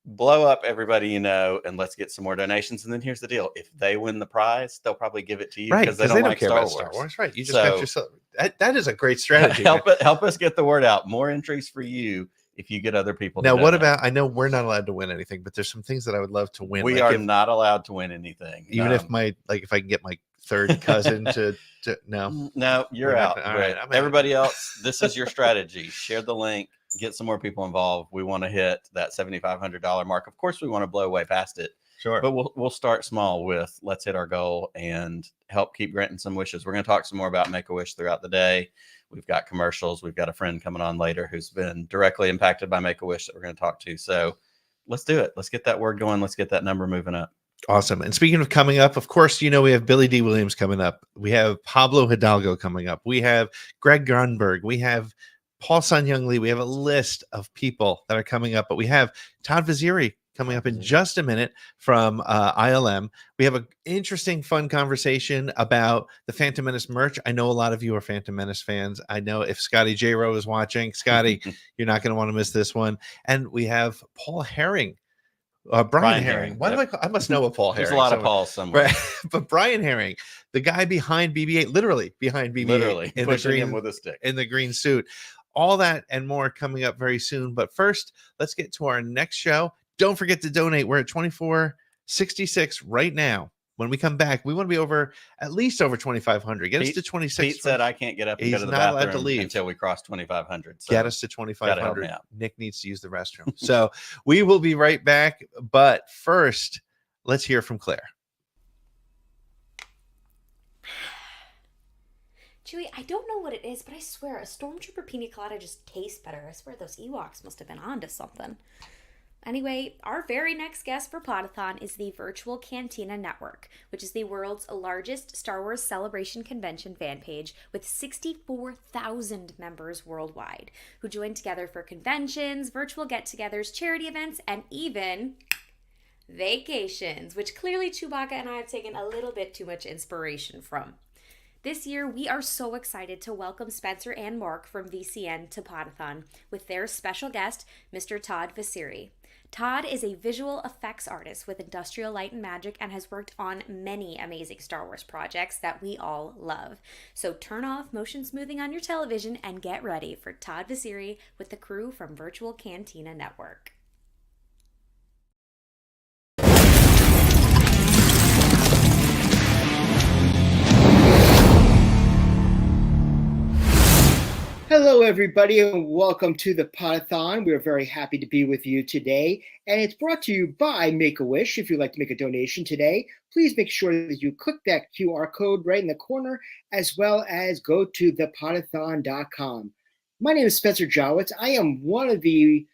Blow up everybody and let's get some more donations. And then here's the deal: if they win the prize, they'll probably give it to you because they don't like care Star about Wars. Star Wars. Right? You just got yourself. That is a great strategy. help us get the word out. More entries for you if you get other people. Now, to what donate. about? I know we're not allowed to win anything, but there's some things that I would love to win. We are not allowed to win anything, even if if I can get my third cousin to no, you're We're out. not gonna- all right, I'm out. Everybody else, this is your strategy. Share the link. Get some more people involved. We want to hit that $7,500 mark. Of course, we want to blow way past it. Sure. But we'll start small with let's hit our goal and help keep granting some wishes. We're going to talk some more about Make-A-Wish throughout the day. We've got commercials. We've got a friend coming on later who's been directly impacted by Make-A-Wish that we're going to talk to. So let's do it. Let's get that word going. Let's get that number moving up. Awesome. And speaking of coming up, of course, we have Billy D. Williams coming up. We have Pablo Hidalgo coming up. We have Greg Grunberg. We have Paul Sun-Hyung Lee. We have a list of people that are coming up, but we have Todd Vaziri coming up in just a minute from ILM. We have an interesting, fun conversation about the Phantom Menace merch. I know a lot of you are Phantom Menace fans. I know if Scotty J. Rowe is watching, Scotty, you're not going to want to miss this one. And we have Paul Herring. Brian Herring. Why do I call? I must know a Paul Herring. There's a lot of Pauls somewhere. Right. But Brian Herring, the guy behind BB-8, literally behind BB-8, Literally in pushing the green, him with a stick. in the green suit. All that and more coming up very soon. But first, let's get to our next show. Don't forget to donate. We're at $2,466 right now. When we come back, we want to be at least over 2,500. Get us to 26. Pete said I can't get up and go He's to the not allowed bathroom to leave until we cross 2,500. So get us to gotta help 2,500. me out. Nick needs to use the restroom. So we will be right back. But first, let's hear from Claire. Chewie, I don't know what it is, but I swear a Stormtrooper pina colada just tastes better. I swear those Ewoks must have been onto something. Anyway, our very next guest for Podathon is the Virtual Cantina Network, which is the world's largest Star Wars Celebration Convention fan page with 64,000 members worldwide, who join together for conventions, virtual get-togethers, charity events, and even vacations, which clearly Chewbacca and I have taken a little bit too much inspiration from. This year, we are so excited to welcome Spencer and Mark from VCN to Podathon with their special guest, Mr. Todd Vaziri. Todd is a visual effects artist with Industrial Light and Magic and has worked on many amazing Star Wars projects that we all love. So turn off motion smoothing on your television and get ready for Todd Vaziri with the crew from Virtual Cantina Network. Hello, everybody, and welcome to the Podathon. We're very happy to be with you today, and it's brought to you by Make-A-Wish. If you'd like to make a donation today, please make sure that you click that QR code right in the corner, as well as go to thepodathon.com. My name is Spencer Jowitz. I am one of the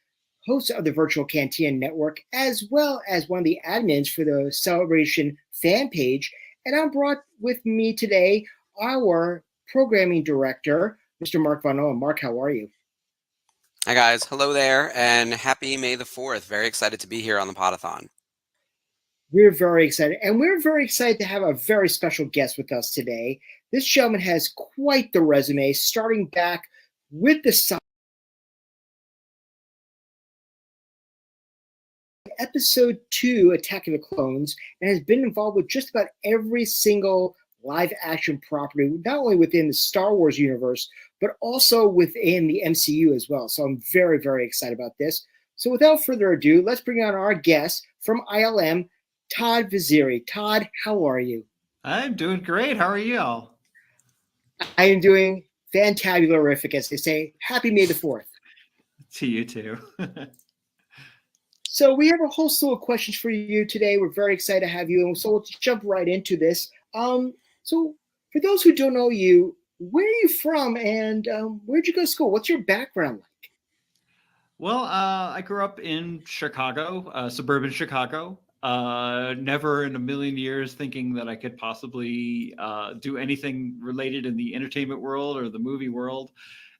host of the Virtual Cantina Network, as well as one of the admins for the Celebration fan page. And I'm brought with me today our programming director, Mr. Mark Von Owen. Mark, how are you? Hi, guys. Hello there, and happy May the 4th. Very excited to be here on the Podathon. We're very excited, and we're very excited to have a very special guest with us today. This gentleman has quite the resume, starting back with the Episode 2, Attack of the Clones, and has been involved with just about every single live-action property, not only within the Star Wars universe, but also within the MCU as well. So I'm very, very excited about this. So without further ado, let's bring on our guest from ILM, Todd Vaziri. Todd, how are you? I'm doing great. How are you all? I am doing fantabularific, as they say. Happy May the 4th. To you too. So we have a whole slew of questions for you today. We're very excited to have you. And so let's jump right into this. So for those who don't know you, where are you from and where'd you go to school? What's your background like? Well, I grew up in Chicago, suburban Chicago. Never in a million years thinking that I could possibly do anything related in the entertainment world or the movie world.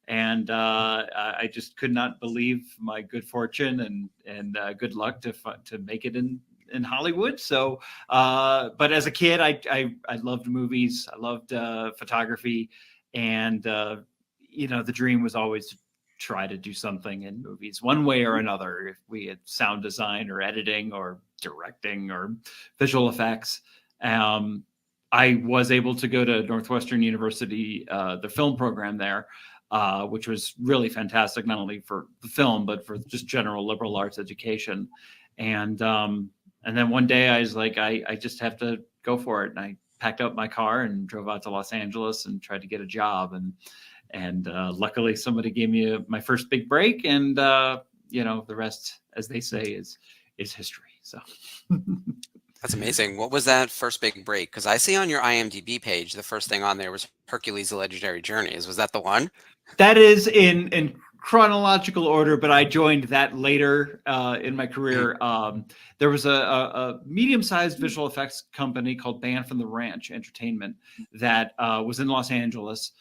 And I just could not believe my good fortune and good luck to make it in Hollywood. So, but as a kid, I loved movies. I loved photography, and the dream was always to try to do something in movies one way or another. If we had sound design or editing or directing or visual effects. I was able to go to Northwestern University, the film program there, which was really fantastic, not only for the film, but for just general liberal arts education. And then one day I was like, I just have to go for it. And I packed up my car and drove out to Los Angeles and tried to get a job. And luckily somebody gave me my first big break. And, the rest, as they say, is history. So That's amazing. What was that first big break? Because I see on your IMDb page, the first thing on there was Hercules: The Legendary Journeys. Was that the one? That is in chronological order, but I joined that later in my career. There was a medium-sized visual effects company called Band from the Ranch Entertainment that was in Los Angeles,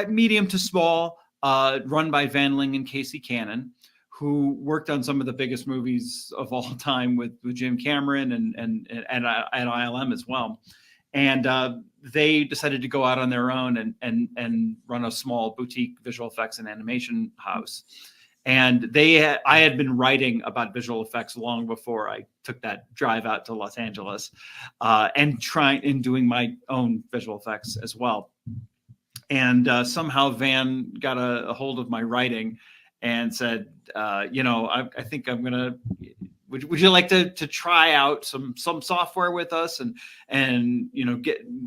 medium to small, run by Van Ling and Casey Cannon, who worked on some of the biggest movies of all time with Jim Cameron and at ILM as well. And they decided to go out on their own and run a small boutique visual effects and animation house. And I had been writing about visual effects long before I took that drive out to Los Angeles, and doing my own visual effects as well. And somehow Van got a hold of my writing and said, I think I'm gonna. Would you like to try out some software with us and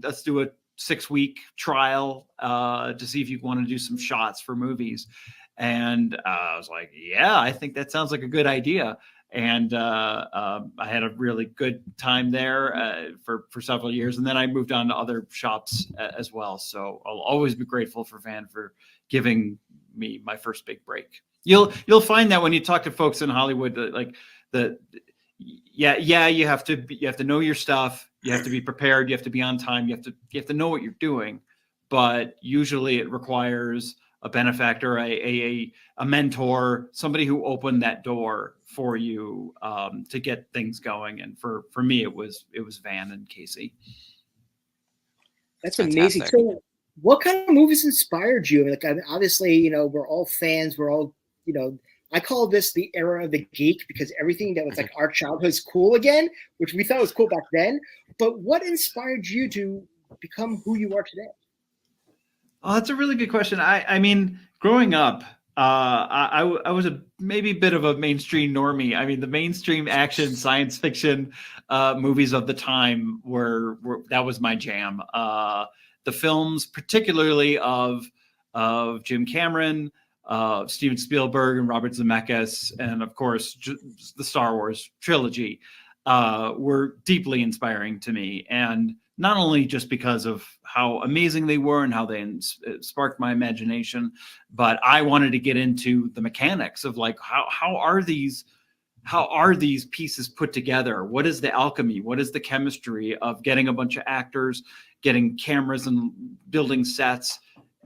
let's do a 6-week trial to see if you want to do some shots for movies. And I was like, yeah, I think that sounds like a good idea. And I had a really good time there for several years. And then I moved on to other shops as well. So I'll always be grateful for Van for giving me my first big break. You'll find that when you talk to folks in Hollywood, you have to know your stuff. You have to be prepared. You have to be on time. You have to know what you're doing. But usually it requires a benefactor, a mentor, somebody who opened that door for you to get things going. And for me, it was Van and Casey. That's amazing. So what kind of movies inspired you? Obviously, we're all fans. We're all, I call this the era of the geek because everything that was like our childhood is cool again, which we thought was cool back then. But what inspired you to become who you are today? Oh, that's a really good question. I mean, growing up, I was maybe a bit of a mainstream normie. I mean, the mainstream action science fiction movies of the time were that was my jam. The films, particularly of Jim Cameron, Steven Spielberg and Robert Zemeckis, and of course the Star Wars trilogy, were deeply inspiring to me. And not only just because of how amazing they were and how they sparked my imagination, but I wanted to get into the mechanics of like, how are these pieces put together? What is the alchemy? What is the chemistry of getting a bunch of actors, getting cameras and building sets,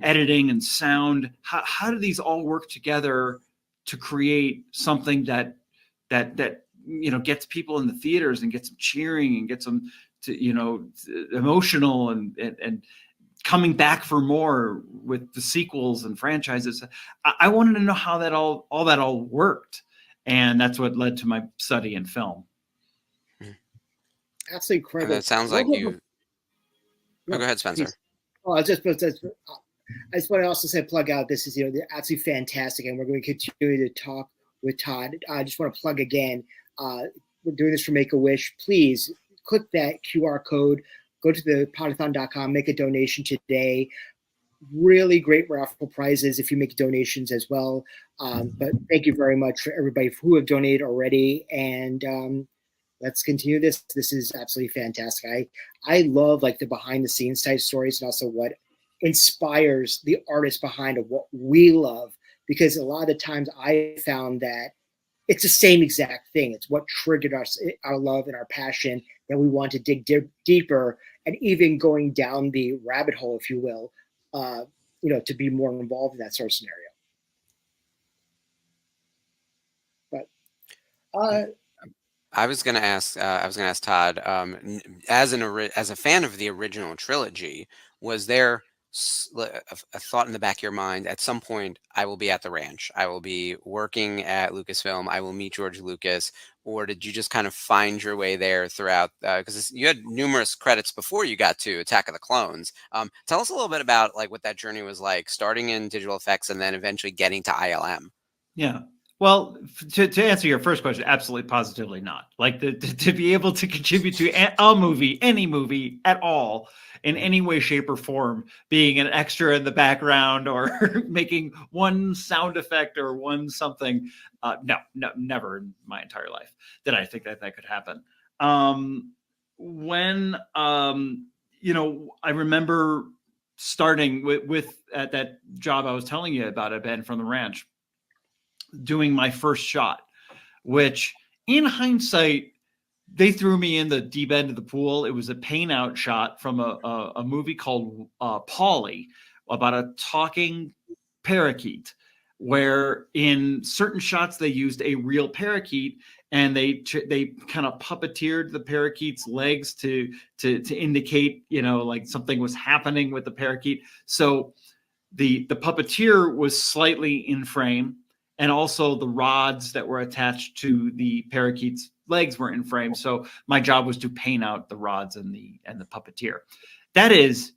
editing and sound? How do these all work together to create something that gets people in the theaters and gets them cheering and gets them to, emotional and coming back for more with the sequels and franchises? I wanted to know how that all worked. And that's what led to my study in film. Absolutely incredible. And it sounds like you. Oh, go ahead, Spencer. Please. Oh, I just want to also say, plug out. This is, they're absolutely fantastic, and we're going to continue to talk with Todd. I just want to plug again. We're doing this for Make-A-Wish. Please click that QR code. Go to the Podathon.com. Make a donation today. Really great raffle prizes if you make donations as well. But thank you very much for everybody who have donated already. And let's continue this. This is absolutely fantastic. I love like the behind the scenes type stories and also what inspires the artist behind of what we love, because a lot of the times I found that it's the same exact thing. It's what triggered our love and our passion that we want to dig deeper, and even going down the rabbit hole, if you will, to be more involved in that sort of scenario. But I was going to ask Todd, as a fan of the original trilogy, was there a thought in the back of your mind, at some point I will be at the ranch, I will be working at Lucasfilm, I will meet George Lucas? Or did you just kind of find your way there throughout? Because you had numerous credits before you got to Attack of the Clones. Tell us a little bit about like what that journey was like, starting in digital effects and then eventually getting to ILM. Yeah. Well, to answer your first question, absolutely, positively not. Like to be able to contribute to a movie, any movie at all, in any way, shape, or form, being an extra in the background or making one sound effect or one something. No, never in my entire life did I think that could happen. When I remember starting with at that job I was telling you about at Ben from the Ranch, doing my first shot, which in hindsight, they threw me in the deep end of the pool. It was a paint out shot from a movie called Paulie, about a talking parakeet, where in certain shots they used a real parakeet and they kind of puppeteered the parakeet's legs to indicate, like something was happening with the parakeet. So the puppeteer was slightly in frame, and also the rods that were attached to the parakeet's legs were in frame. So my job was to paint out the rods and the puppeteer. That is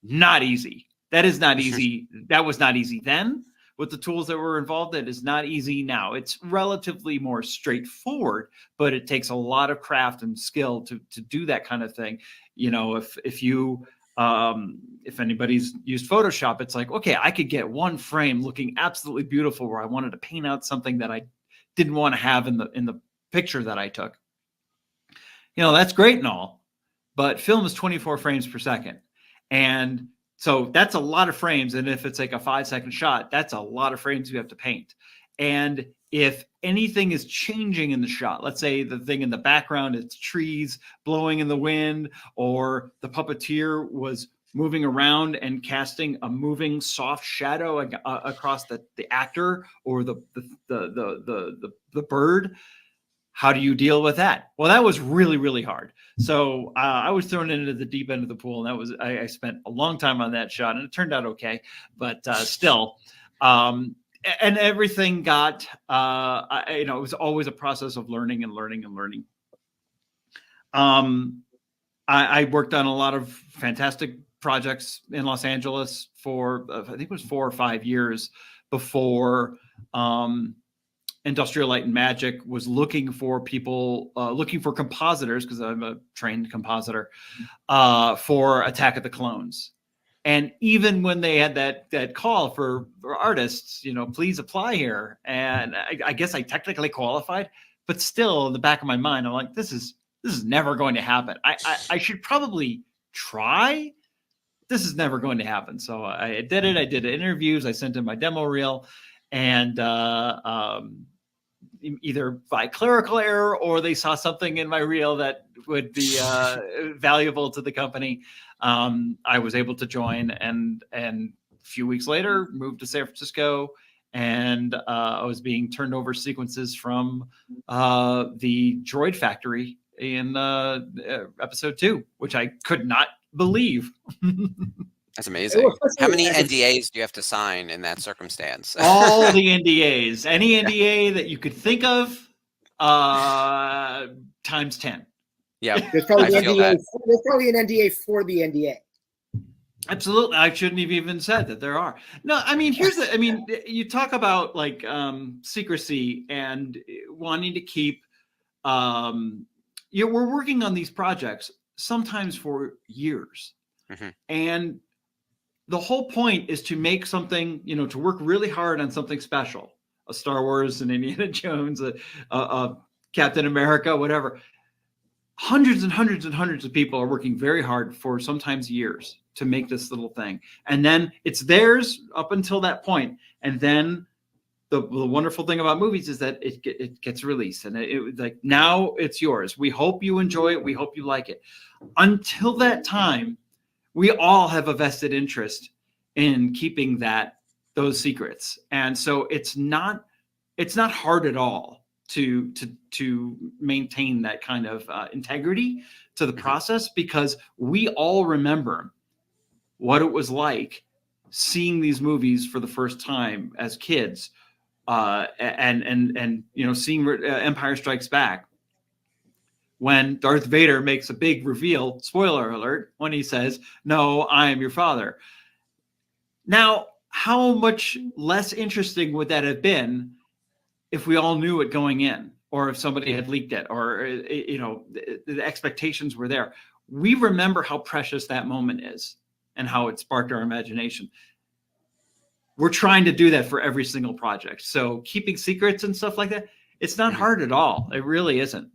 not easy. That is not easy. That was not easy then with the tools that were involved. It is not easy now. It's relatively more straightforward, but it takes a lot of craft and skill to do that kind of thing. If anybody's used Photoshop, it's like, okay, I could get one frame looking absolutely beautiful where I wanted to paint out something that I didn't want to have in the picture that I took. That's great and all, but film is 24 frames per second. And so that's a lot of frames. And if it's like a 5-second shot, that's a lot of frames you have to paint. And if anything is changing in the shot, let's say the thing in the background, it's trees blowing in the wind, or the puppeteer was moving around and casting a moving soft shadow across the actor or the bird, how do you deal with that? Well, that was really, really hard. So I was thrown into the deep end of the pool, and I spent a long time on that shot, and it turned out okay, but still. And everything got, it was always a process of learning and learning and learning. I worked on a lot of fantastic projects in Los Angeles for, I think it was 4 or 5 years before Industrial Light and Magic was looking for people, looking for compositors, because I'm a trained compositor, for Attack of the Clones. And even when they had that call for artists, please apply here. And I guess I technically qualified, but still in the back of my mind, I'm like, this is never going to happen. I should probably try, this is never going to happen. So I did it. I did interviews. I sent in my demo reel, and either by clerical error or they saw something in my reel that would be valuable to the company. I was able to join, and a few weeks later moved to San Francisco, and I was being turned over sequences from the Droid Factory in episode 2, which I could not believe. That's amazing. How many NDAs do you have to sign in that circumstance? All the NDAs, any NDA that you could think of, times 10. Yeah, there's probably an NDA for the NDA. Absolutely. I shouldn't have even said that there are. No, I mean, you talk about like secrecy and wanting to keep, we're working on these projects sometimes for years. Mm-hmm. And the whole point is to make something, to work really hard on something special, a Star Wars, an Indiana Jones, a Captain America, whatever. Hundreds and hundreds and hundreds of people are working very hard for sometimes years to make this little thing. And then it's theirs up until that point. And then the wonderful thing about movies is that it gets released, and it like, now it's yours. We hope you enjoy it. We hope you like it. Until that time, we all have a vested interest in keeping those secrets. And so it's not hard at all to maintain that kind of integrity to the process, because we all remember what it was like seeing these movies for the first time as kids, and seeing Empire Strikes Back, when Darth Vader makes a big reveal, spoiler alert, when he says, "No, I am your father." Now, how much less interesting would that have been if we all knew it going in, or if somebody had leaked it, or, the expectations were there? We remember how precious that moment is and how it sparked our imagination. We're trying to do that for every single project. So keeping secrets and stuff like that, it's not hard at all. It really isn't.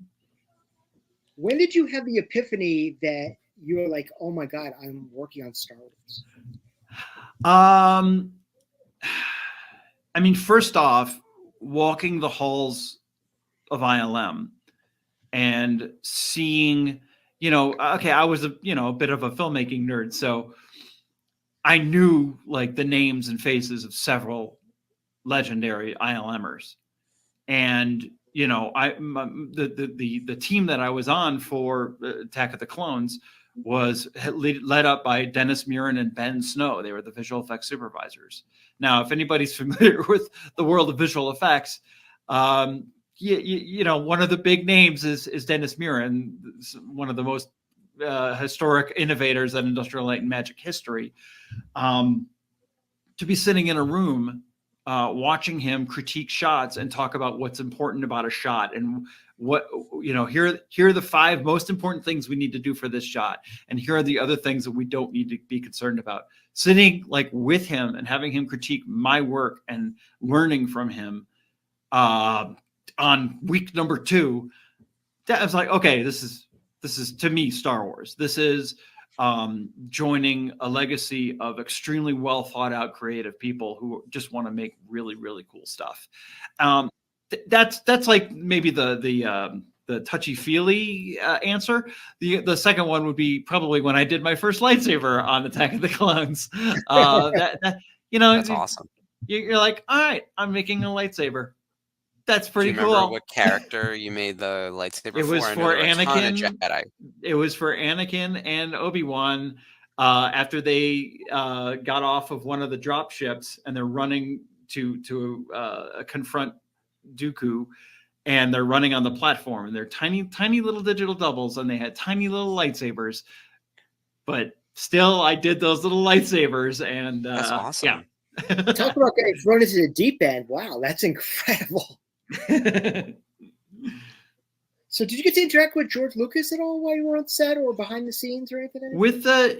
When did you have the epiphany that you were like, oh my God, I'm working on Star Wars? First off, walking the halls of ILM and seeing, I was a bit of a filmmaking nerd. So I knew like the names and faces of several legendary ILMers. And the team that I was on for Attack of the Clones was led up by Dennis Murin and Ben Snow. They were the visual effects supervisors. Now, if anybody's familiar with the world of visual effects, one of the big names is Dennis Murin, one of the most historic innovators in industrial light and magic history. To be sitting in a room watching him critique shots and talk about what's important about a shot, and what, here are the 5 most important things we need to do for this shot, and here are the other things that we don't need to be concerned about. Sitting like with him and having him critique my work and learning from him on week number 2, that was like, okay, this is to me Star Wars. This is joining a legacy of extremely well thought out creative people who just want to make really, really cool stuff. That's like maybe the touchy feely answer. The second one would be probably when I did my first lightsaber on Attack of the Clones. That's awesome. You're like, all right, I'm making a lightsaber. That's pretty Do you remember cool. what character you made the lightsaber for? It was I know for there were a ton of Anakin. Jedi. It was for Anakin and Obi-Wan after they got off of one of the drop ships, and they're running to confront Dooku, and they're running on the platform, and they're tiny little digital doubles, and they had tiny little lightsabers. But still, I did those little lightsabers, and that's awesome. Yeah. Talk about getting thrown into the deep end. Wow, that's incredible. So did you get to interact with George Lucas at all while you were on set or behind the scenes or anything? With the,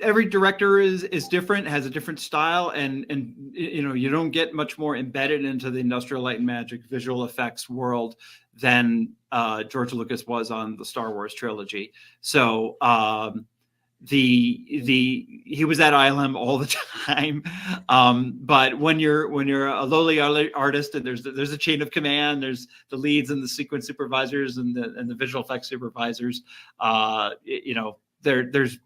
every director is different, has a different style, and you don't get much more embedded into the Industrial Light and Magic visual effects world than George Lucas was on the Star Wars trilogy. So he was at ILM all the time, but when you're a lowly artist and there's a chain of command, there's the leads and the sequence supervisors and the visual effects supervisors. There's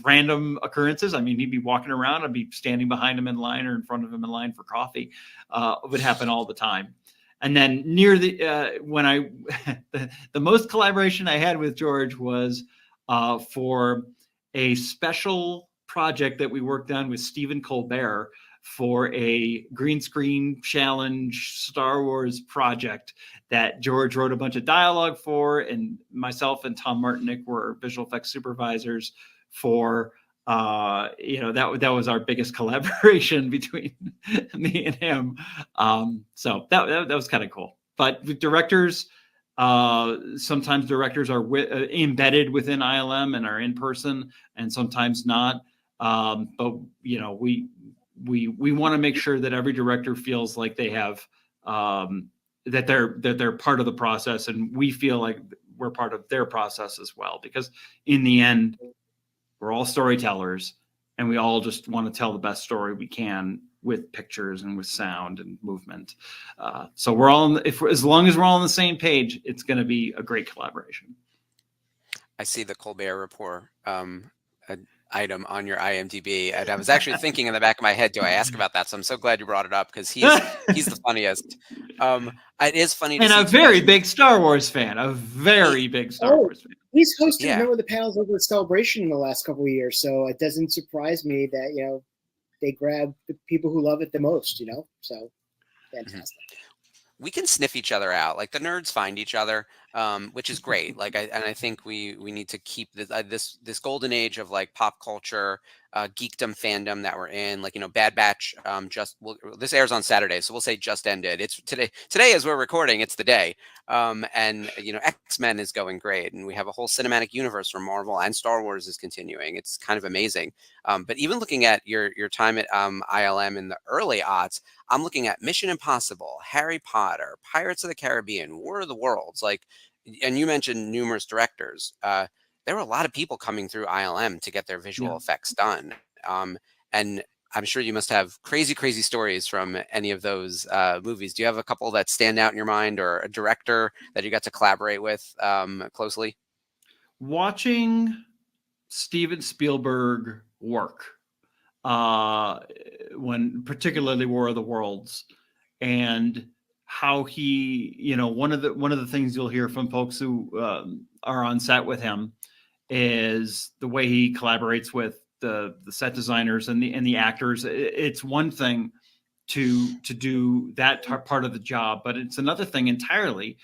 random occurrences. I mean, he'd be walking around, I'd be standing behind him in line or in front of him in line for coffee. It would happen all the time. And then near the when the most collaboration I had with George was for a special project that we worked on with Stephen Colbert for a green screen challenge Star Wars project that George wrote a bunch of dialogue for, and myself and Tom Martinick were visual effects supervisors for. That was our biggest collaboration between me and him. So that was kind of cool. But with directors, sometimes directors are embedded within ILM and are in person, and sometimes not. But we want to make sure that every director feels like they have that they're part of the process, and we feel like we're part of their process as well. Because in the end, we're all storytellers, and we all just want to tell the best story we can with pictures and with sound and movement. So we're all, as long as we're all on the same page, it's going to be a great collaboration. I see the Colbert Report item on your IMDb, and I was actually thinking in the back of my head, do I ask about that? So I'm so glad you brought it up, because he's the funniest. It is funny to and see a very big Star Wars fan, a very big Star Wars fan. He's hosted a number of the panels over at Celebration in the last couple of years, so it doesn't surprise me that they grab the people who love it the most. So fantastic. We can sniff each other out. Like, the nerds find each other, which is great. Like, I think we need to keep this golden age of like pop culture, geekdom fandom that we're in. Like, Bad Batch this airs on Saturday, so we'll say just ended. It's today as we're recording, it's the day. And X-Men is going great, and we have a whole cinematic universe from Marvel, and Star Wars is continuing. It's kind of amazing. But even looking at your time at ILM in the early aughts, I'm looking at Mission Impossible, Harry Potter, Pirates of the Caribbean, War of the Worlds, and you mentioned numerous directors. There were a lot of people coming through ILM to get their visual effects done. And I'm sure you must have crazy, crazy stories from any of those movies. Do you have a couple that stand out in your mind, or a director that you got to collaborate with closely? Watching Steven Spielberg work, when particularly War of the Worlds, and how he, one of the things you'll hear from folks who are on set with him is the way he collaborates with the set designers and the actors. It's one thing to do that part of the job, but it's another thing entirely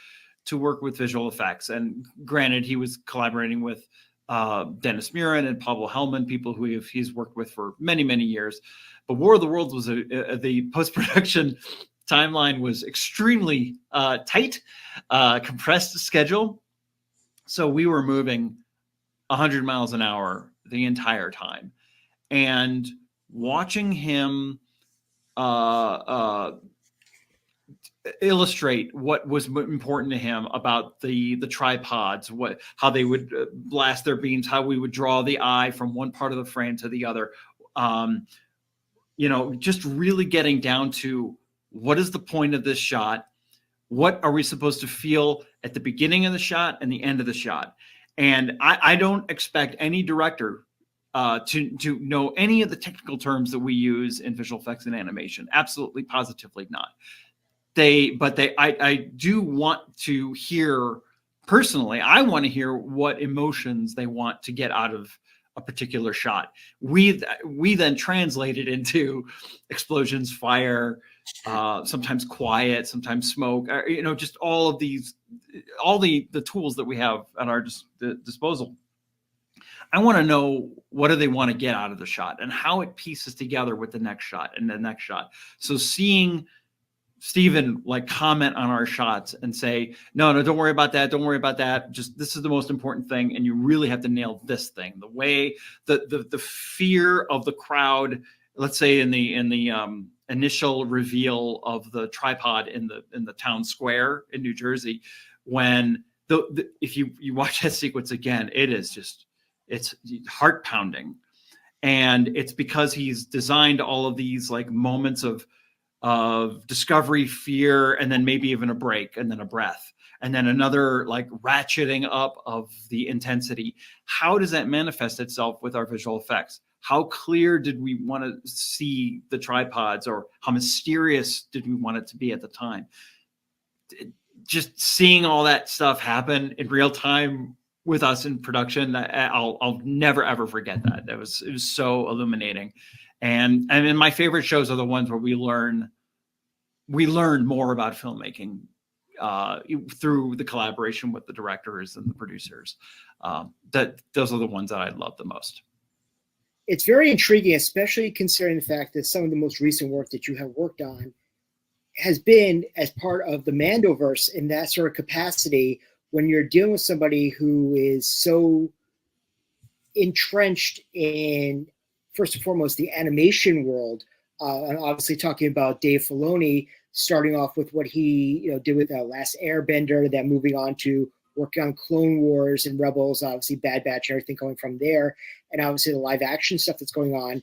to work with visual effects. And granted, he was collaborating with Dennis Muren and Pablo Hellman, people who he's worked with for many, many years. But War of the Worlds was the post-production timeline was extremely tight, compressed schedule. So we were moving 100 miles an hour the entire time. And watching him illustrate what was important to him about the tripods, how they would blast their beams, how we would draw the eye from one part of the frame to the other. Just really getting down to what is the point of this shot? What are we supposed to feel at the beginning of the shot and the end of the shot? And I don't expect any director to know any of the technical terms that we use in visual effects and animation. Absolutely, positively not. I do want to hear, personally, I want to hear what emotions they want to get out of a particular shot. We then translate it into explosions, fire, sometimes quiet, sometimes smoke, just all of these, all the tools that we have at our disposal. I want to know, what do they want to get out of the shot and how it pieces together with the next shot and the next shot. So seeing Steven like comment on our shots and say, no, don't worry about that. Don't worry about that. Just, this is the most important thing. And you really have to nail this thing. The way the fear of the crowd, let's say in the initial reveal of the tripod in the town square in New Jersey, when if you watch that sequence again, it's heart pounding. And it's because he's designed all of these like moments of discovery, fear, and then maybe even a break, and then a breath, and then another like ratcheting up of the intensity. How does that manifest itself with our visual effects? How clear did we want to see the tripods, or how mysterious did we want it to be at the time? Just seeing all that stuff happen in real time with us in production, I'll never ever forget that. It was so illuminating. And my favorite shows are the ones where we learn more about filmmaking through the collaboration with the directors and the producers. Those are the ones that I love the most. It's very intriguing, especially considering the fact that some of the most recent work that you have worked on has been as part of the Mandoverse in that sort of capacity, when you're dealing with somebody who is so entrenched in, first and foremost, the animation world. I'm obviously talking about Dave Filoni, starting off with what he did with Last Airbender, then moving on to working on Clone Wars and Rebels, obviously Bad Batch and everything going from there, and obviously the live action stuff that's going on.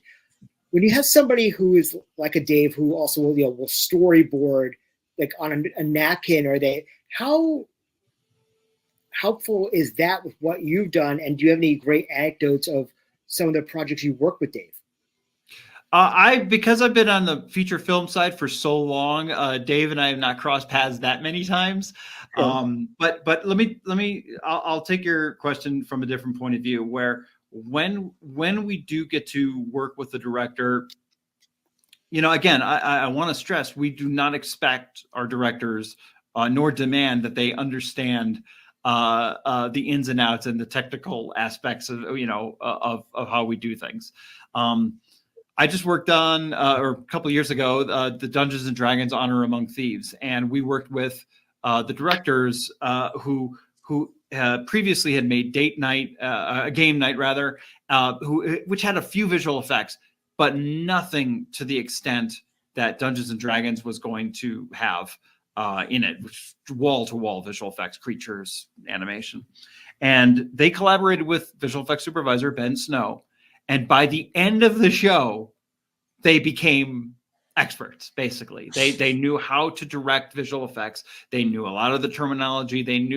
When you have somebody who is like a Dave, who also will storyboard like on a napkin, or how helpful is that with what you've done? And do you have any great anecdotes of some of the projects you work with Dave? Because I've been on the feature film side for so long, Dave and I have not crossed paths that many times. Sure. But I'll take your question from a different point of view, where when we do get to work with the director, again, I want to stress, we do not expect our directors nor demand that they understand the ins and outs and the technical aspects of of how we do things. I just worked on, or a couple of years ago, the Dungeons and Dragons Honor Among Thieves, and we worked with the directors who previously had made Game Night rather, which had a few visual effects, but nothing to the extent that Dungeons and Dragons was going to have in it, which wall-to-wall visual effects, creatures, animation. And they collaborated with visual effects supervisor Ben Snow. And by the end of the show, they became experts, basically. They knew how to direct visual effects. They knew a lot of the terminology. They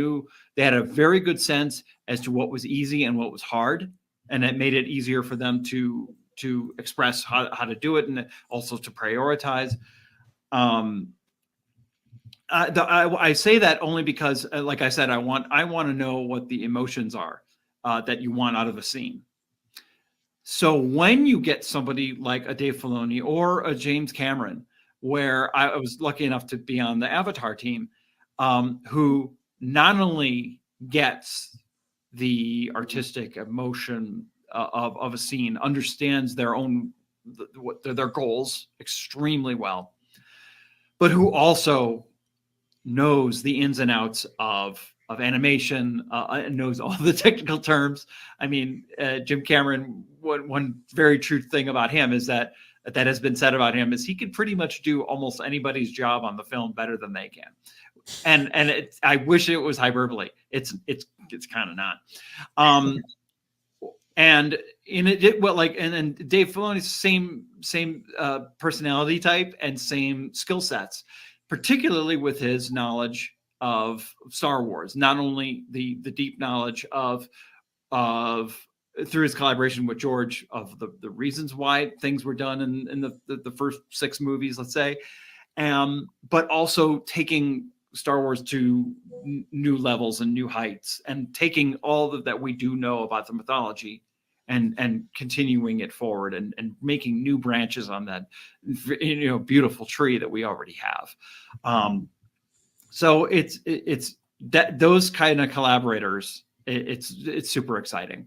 had a very good sense as to what was easy and what was hard. And it made it easier for them to express how to do it, and also to prioritize. I say that only because, like I said, I want to know what the emotions are that you want out of a scene. So when you get somebody like a Dave Filoni or a James Cameron, where I was lucky enough to be on the Avatar team, who not only gets the artistic emotion of a scene, understands their goals extremely well, but who also knows the ins and outs of animation, knows all the technical terms. I mean, Jim Cameron, one very true thing about him is that has been said about him is he can pretty much do almost anybody's job on the film better than they can. And I wish it was hyperbole. It's kind of not. And in it, and Dave Filoni's same personality type and same skill sets, particularly with his knowledge of Star Wars, not only the deep knowledge of through his collaboration with George of the reasons why things were done in the first 6 movies, let's say, but also taking Star Wars to new levels and new heights, and taking all that we do know about the mythology and continuing it forward and making new branches on that beautiful tree that we already have. So it's that those kind of collaborators, it's super exciting.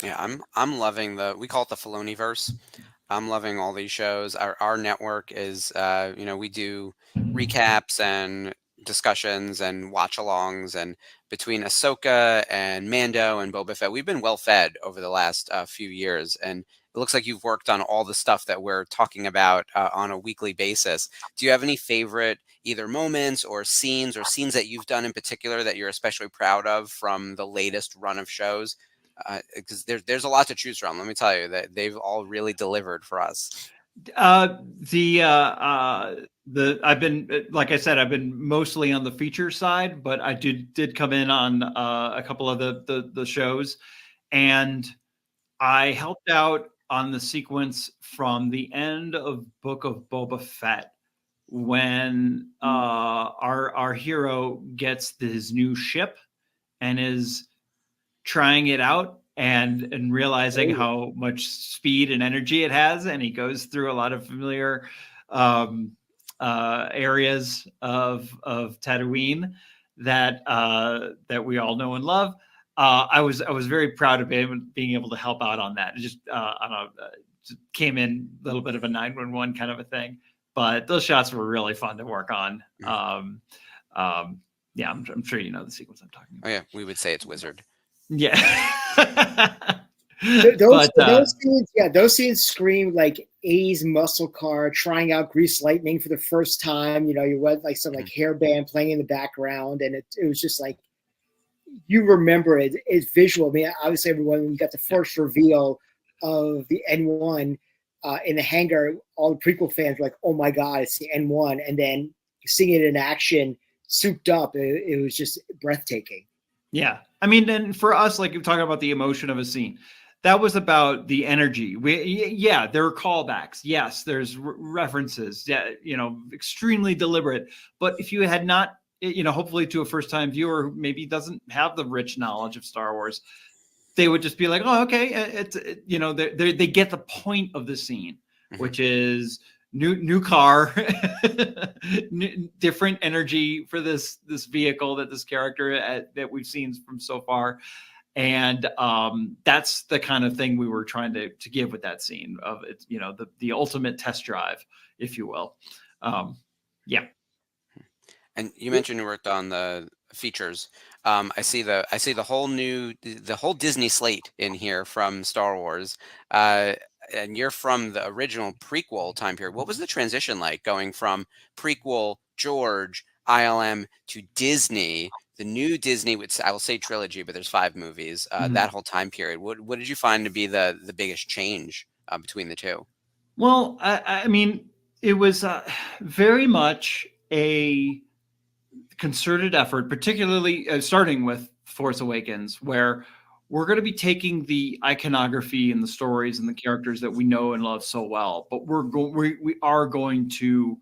Yeah, I'm loving we call it the Filoniverse. I'm loving all these shows. Our network is, we do recaps and discussions and watch-alongs, and between Ahsoka and Mando and Boba Fett, we've been well fed over the last few years, and it looks like you've worked on all the stuff that we're talking about on a weekly basis. Do you have any favorite either moments or scenes that you've done in particular that you're especially proud of from the latest run of shows? Because there's a lot to choose from. Let me tell you that they've all really delivered for us. I've been, like I said, I've been mostly on the feature side, but I did come in on a couple of the shows, and I helped out on the sequence from the end of Book of Boba Fett when our hero gets his new ship and is trying it out and realizing how much speed and energy it has, and he goes through a lot of familiar areas of Tatooine that we all know and love. I was very proud of being able to help out on that. It just just came in a little bit of a 911 kind of a thing, but those shots were really fun to work on. Yeah, I'm sure you know the sequence I'm talking about. Oh yeah, we would say it's Wizard. Yeah. Those scenes scream like 80s muscle car trying out Grease Lightning for the first time. You know, you went like some like hairband playing in the background, and it was just like, you remember it. It's visual. I mean, obviously everyone, when you got the first reveal of the N1 in the hangar, all the prequel fans were like, oh my God, it's the N1. And then seeing it in action, souped up, it was just breathtaking. Yeah. I mean, and for us, like you're talking about the emotion of a scene, that was about the energy. There are callbacks. Yes, there's references. Yeah, extremely deliberate. But if you had not, hopefully to a first-time viewer who maybe doesn't have the rich knowledge of Star Wars, they would just be like, "Oh, okay." They get the point of the scene, which is new car, different energy for this vehicle that this character that we've seen from so far. And that's the kind of thing we were trying to give with that scene of it, the ultimate test drive, if you will. Yeah. And you mentioned you worked on the features. I see the whole Disney slate in here from Star Wars. And you're from the original prequel time period. What was the transition like going from prequel George ILM to Disney? The new Disney, which I will say trilogy, but there's 5 movies, that whole time period. What did you find to be the biggest change between the two? Well, I mean, it was very much a concerted effort, particularly starting with Force Awakens, where we're going to be taking the iconography and the stories and the characters that we know and love so well, but we are going to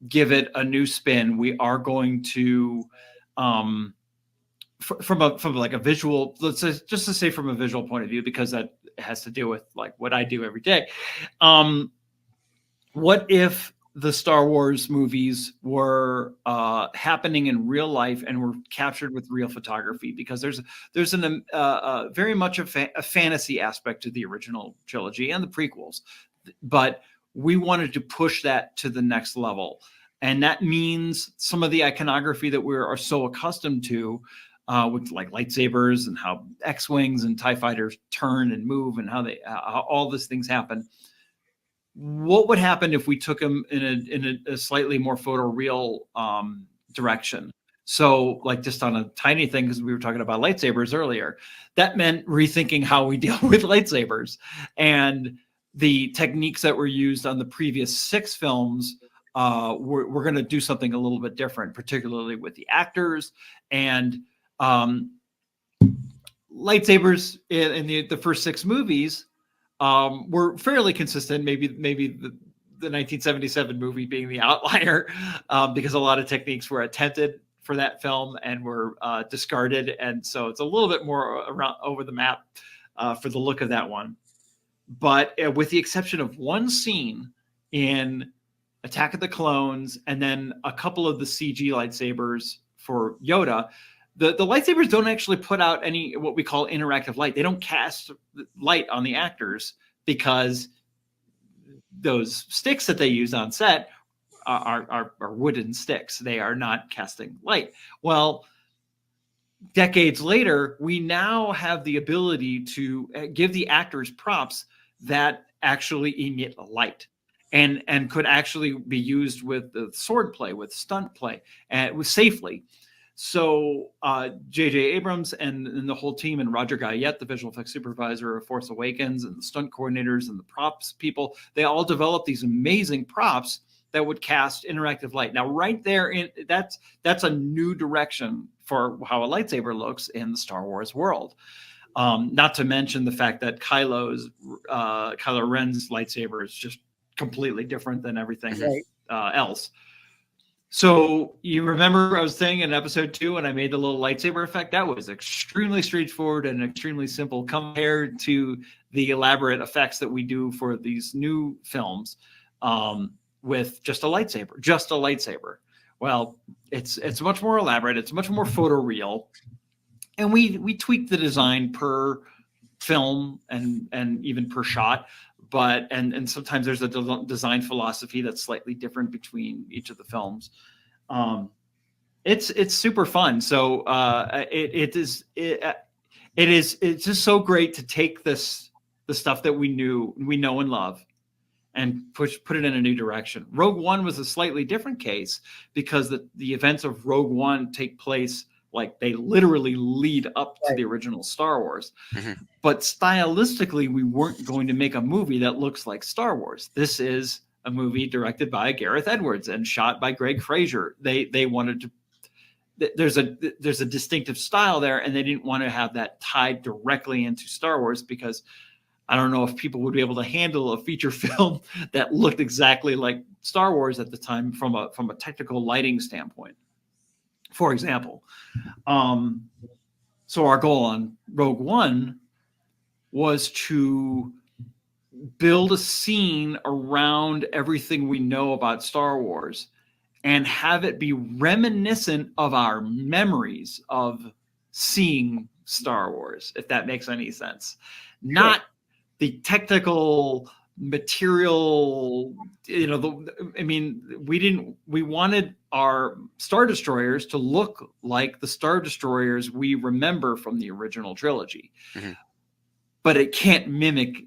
give it a new spin. We are going to from like a visual, let's say, just to say from a visual point of view, because that has to do with like what I do every day. What if the Star Wars movies were happening in real life and were captured with real photography? Because there's an very much a fantasy aspect to the original trilogy and the prequels, but we wanted to push that to the next level. And that means some of the iconography that we are so accustomed to, with like lightsabers and how X-Wings and TIE fighters turn and move and how all these things happen. What would happen if we took them in a slightly more photoreal direction? So like just on a tiny thing, because we were talking about lightsabers earlier, that meant rethinking how we deal with lightsabers, and the techniques that were used on the previous 6 films. We're going to do something a little bit different, particularly with the actors and lightsabers in the first 6 movies. Were fairly consistent, maybe the 1977 movie being the outlier, because a lot of techniques were attempted for that film and were discarded, and so it's a little bit more around over the map for the look of that one. But with the exception of one scene in Attack of the Clones and then a couple of the CG lightsabers for Yoda, the lightsabers don't actually put out any what we call interactive light. They don't cast light on the actors because those sticks that they use on set are wooden sticks. They are not casting light. Well, decades later, we now have the ability to give the actors props that actually emit light and could actually be used with the sword play, with stunt play, and safely. So J.J. Abrams and the whole team, and Roger Guyette, the visual effects supervisor of Force Awakens, and the stunt coordinators and the props people, they all developed these amazing props that would cast interactive light. Now, right there, that's a new direction for how a lightsaber looks in the Star Wars world. Not to mention the fact that Kylo Ren's lightsaber is just completely different than everything else. So you remember I was saying in episode 2 when I made the little lightsaber effect, that was extremely straightforward and extremely simple compared to the elaborate effects that we do for these new films with just a lightsaber. Well, it's much more elaborate. It's much more photoreal. And we tweak the design per film and even per shot. But and sometimes there's a design philosophy that's slightly different between each of the films. It's super fun. So it's just so great to take the stuff that we know and love and put it in a new direction. Rogue One was a slightly different case because the events of Rogue One take place, like, they literally lead up to the original Star Wars. Mm-hmm. But stylistically, we weren't going to make a movie that looks like Star Wars. This is a movie directed by Gareth Edwards and shot by Greg Fraser. They wanted to, there's a distinctive style there, and they didn't want to have that tied directly into Star Wars because I don't know if people would be able to handle a feature film that looked exactly like Star Wars at the time from a technical lighting standpoint, for example. So our goal on Rogue One was to build a scene around everything we know about Star Wars and have it be reminiscent of our memories of seeing Star Wars, if that makes any sense. Sure. Not the technical material, we wanted our Star Destroyers to look like the Star Destroyers we remember from the original trilogy. Mm-hmm. But it can't mimic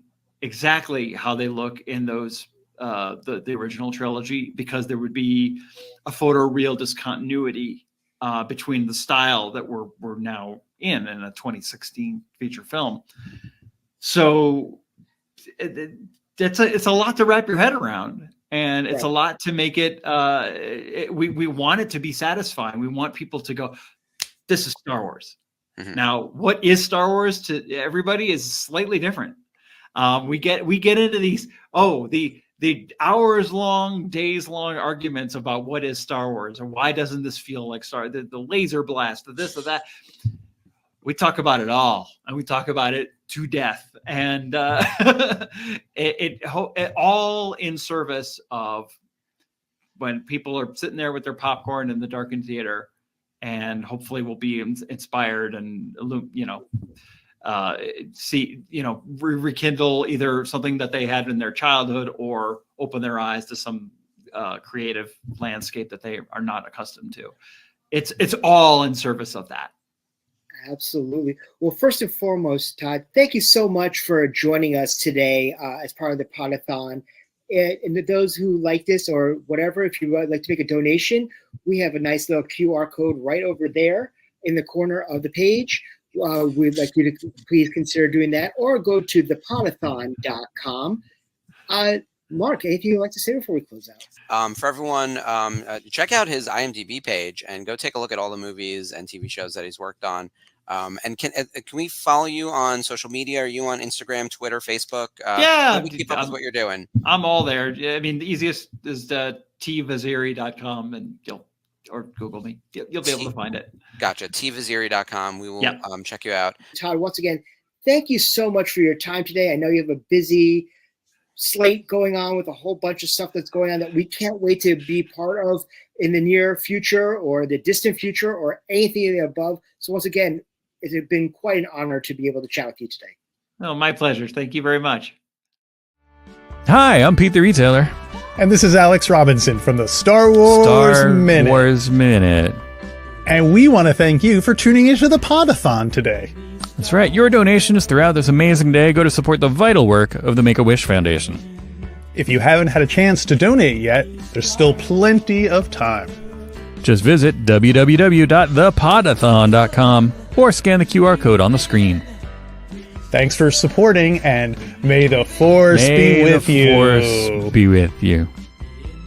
exactly how they look in those the original trilogy, because there would be a photoreal discontinuity between the style that we're now in a 2016 feature film. So it's a lot to wrap your head around, and it's a lot to make it. We want it to be satisfying. We want people to go, "This is Star Wars." Mm-hmm. Now, what is Star Wars to everybody is slightly different. We get into these the hours long, days long arguments about what is Star Wars or why doesn't this feel like the laser blast, the this or that. We talk about it all, and we talk about it to death, and it all in service of when people are sitting there with their popcorn in the darkened theater, and hopefully will be inspired and rekindle either something that they had in their childhood or open their eyes to some creative landscape that they are not accustomed to. It's all in service of that. Absolutely. Well, first and foremost, Todd, thank you so much for joining us today as part of the Podathon. And to those who like this or whatever, if you would like to make a donation, we have a nice little QR code right over there in the corner of the page. We'd like you to please consider doing that, or go to thepodathon.com. Mark, anything you'd like to say before we close out? For everyone, check out his IMDb page and go take a look at all the movies and TV shows that he's worked on. And can we follow you on social media? Are you on Instagram, Twitter, Facebook? Yeah, we keep up with what you're doing. I'm all there. I mean, the easiest is tvaziri.com, and or Google me. You'll be able to find it. Gotcha. tvaziri.com. We will check you out. Todd, once again, thank you so much for your time today. I know you have a busy slate going on with a whole bunch of stuff that's going on that we can't wait to be part of in the near future or the distant future or anything above. So once again, it's been quite an honor to be able to chat with you today. Oh, my pleasure. Thank you very much. Hi, I'm Pete the Retailer. And this is Alex Robinson from the Star Wars Minute. Star Wars Minute. And we want to thank you for tuning into the Podathon today. That's right. Your donations throughout this amazing day go to support the vital work of the Make-A-Wish Foundation. If you haven't had a chance to donate yet, there's still plenty of time. Just visit www.thepodathon.com or scan the QR code on the screen. Thanks for supporting, and may the Force be with you. May the Force be with you.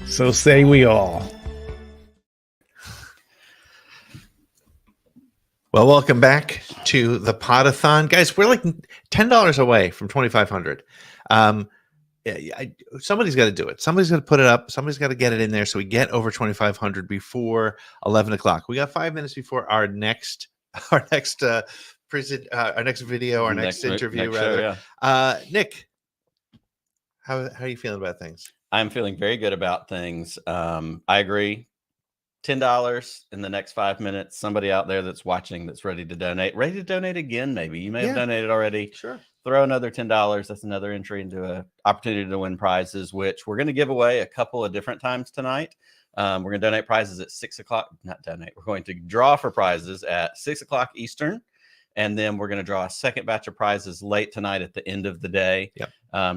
So say we all. Well, welcome back to the Podathon. Guys, we're like $10 away from 2,500. Somebody's got to do it. Somebody's got to put it up. Somebody's got to get it in there so we get over 2,500 before 11 o'clock. We got 5 minutes before our next video, our next interview, rather. Show, yeah. Nick, how are you feeling about things? I'm feeling very good about things. I agree. $10 in the next 5 minutes. Somebody out there that's watching that's ready to donate again. Maybe you may have donated already. Sure. Throw another $10. That's another entry into an opportunity to win prizes, which we're going to give away a couple of different times tonight. We're going to donate prizes at 6 o'clock. Not donate. We're going to draw for prizes at 6 o'clock Eastern. And then we're going to draw a second batch of prizes late tonight at the end of the day. Yep.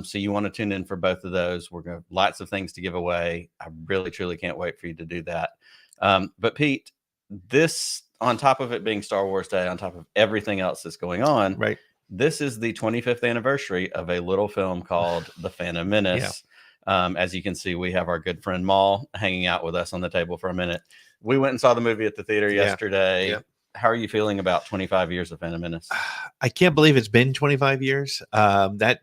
So you want to tune in for both of those. We're going to have lots of things to give away. I really, truly can't wait for you to do that. But Pete, this, on top of it being Star Wars Day, on top of everything else that's going on, right? This is the 25th anniversary of a little film called The Phantom Menace. Yeah. As you can see, we have our good friend Maul hanging out with us on the table for a minute. We went and saw the movie at the theater yesterday. Yeah. How are you feeling about 25 years of Phantom Menace? I can't believe it's been 25 years. That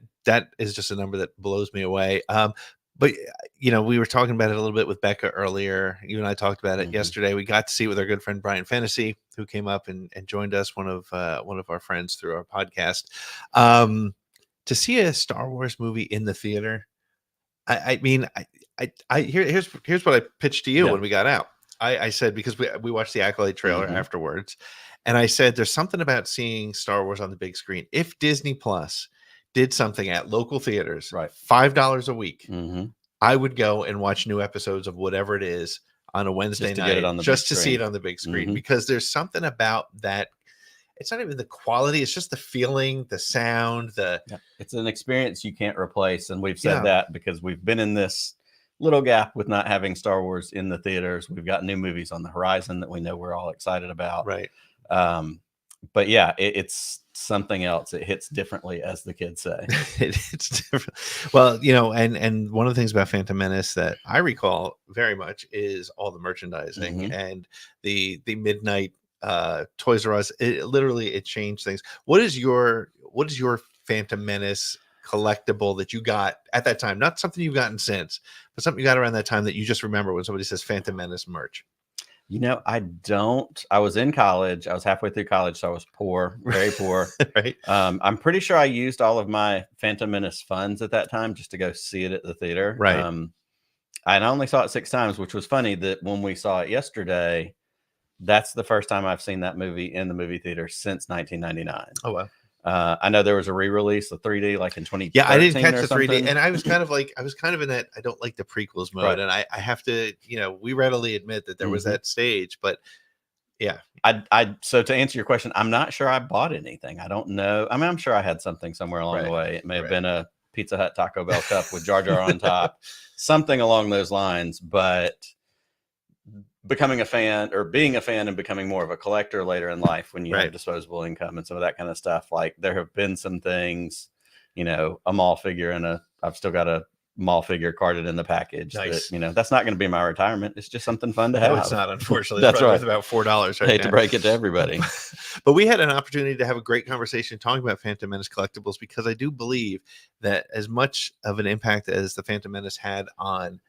is just a number that blows me away. But, you know, we were talking about it a little bit with Becca earlier. You and I talked about it yesterday. We got to see it with our good friend Brian Fantasy, who came up and joined us, one of our friends through our podcast. To see a Star Wars movie in the theater, here's what I pitched to you when we got out. I said, because we watched the Acolyte trailer afterwards, and I said, there's something about seeing Star Wars on the big screen. If Disney Plus did something at local theaters, right, $5 a week, I would go and watch new episodes of whatever it is on a Wednesday night just to see it on the big screen, because there's something about that. It's not even the quality, it's just the feeling, the sound, it's an experience you can't replace. And we've said that because we've been in this little gap with not having Star Wars in the theaters. We've got new movies on the horizon that we know we're all excited about. Right. But yeah, it's something else. It hits differently, as the kids say. It's different. Well, you know, and one of the things about Phantom Menace that I recall very much is all the merchandising and the midnight Toys R Us. It changed things. What is your Phantom Menace collectible that you got at that time? Not something you've gotten since, but something you got around that time that you just remember when somebody says Phantom Menace merch. You know, I was in college. I was halfway through college, so I was poor, very poor. Right. I'm pretty sure I used all of my Phantom Menace funds at that time just to go see it at the theater. Right. And I only saw it 6 times, which was funny that when we saw it yesterday, that's the first time I've seen that movie in the movie theater since 1999. Oh, wow. I know there was a re-release, the 3D, like in 2013. Yeah, I didn't catch the 3D, something. and I was kind of in that I don't like the prequels mode, and I have to, you know, we readily admit that there was that stage, but yeah. So to answer your question, I'm not sure I bought anything. I don't know. I mean, I'm sure I had something somewhere along the way. It may have been a Pizza Hut Taco Bell cup with Jar Jar on top, something along those lines. But becoming a fan, or being a fan and becoming more of a collector later in life, when you have disposable income and some of that kind of stuff, like there have been some things, you know, a mall figure and I've still got a mall figure carded in the package. Nice. That, you know, that's not going to be my retirement. It's just something fun to have. No, it's not, unfortunately. That's right. It's about $4 right Hate now. to break it to everybody. But we had an opportunity to have a great conversation talking about Phantom Menace collectibles, because I do believe that as much of an impact as the Phantom Menace had on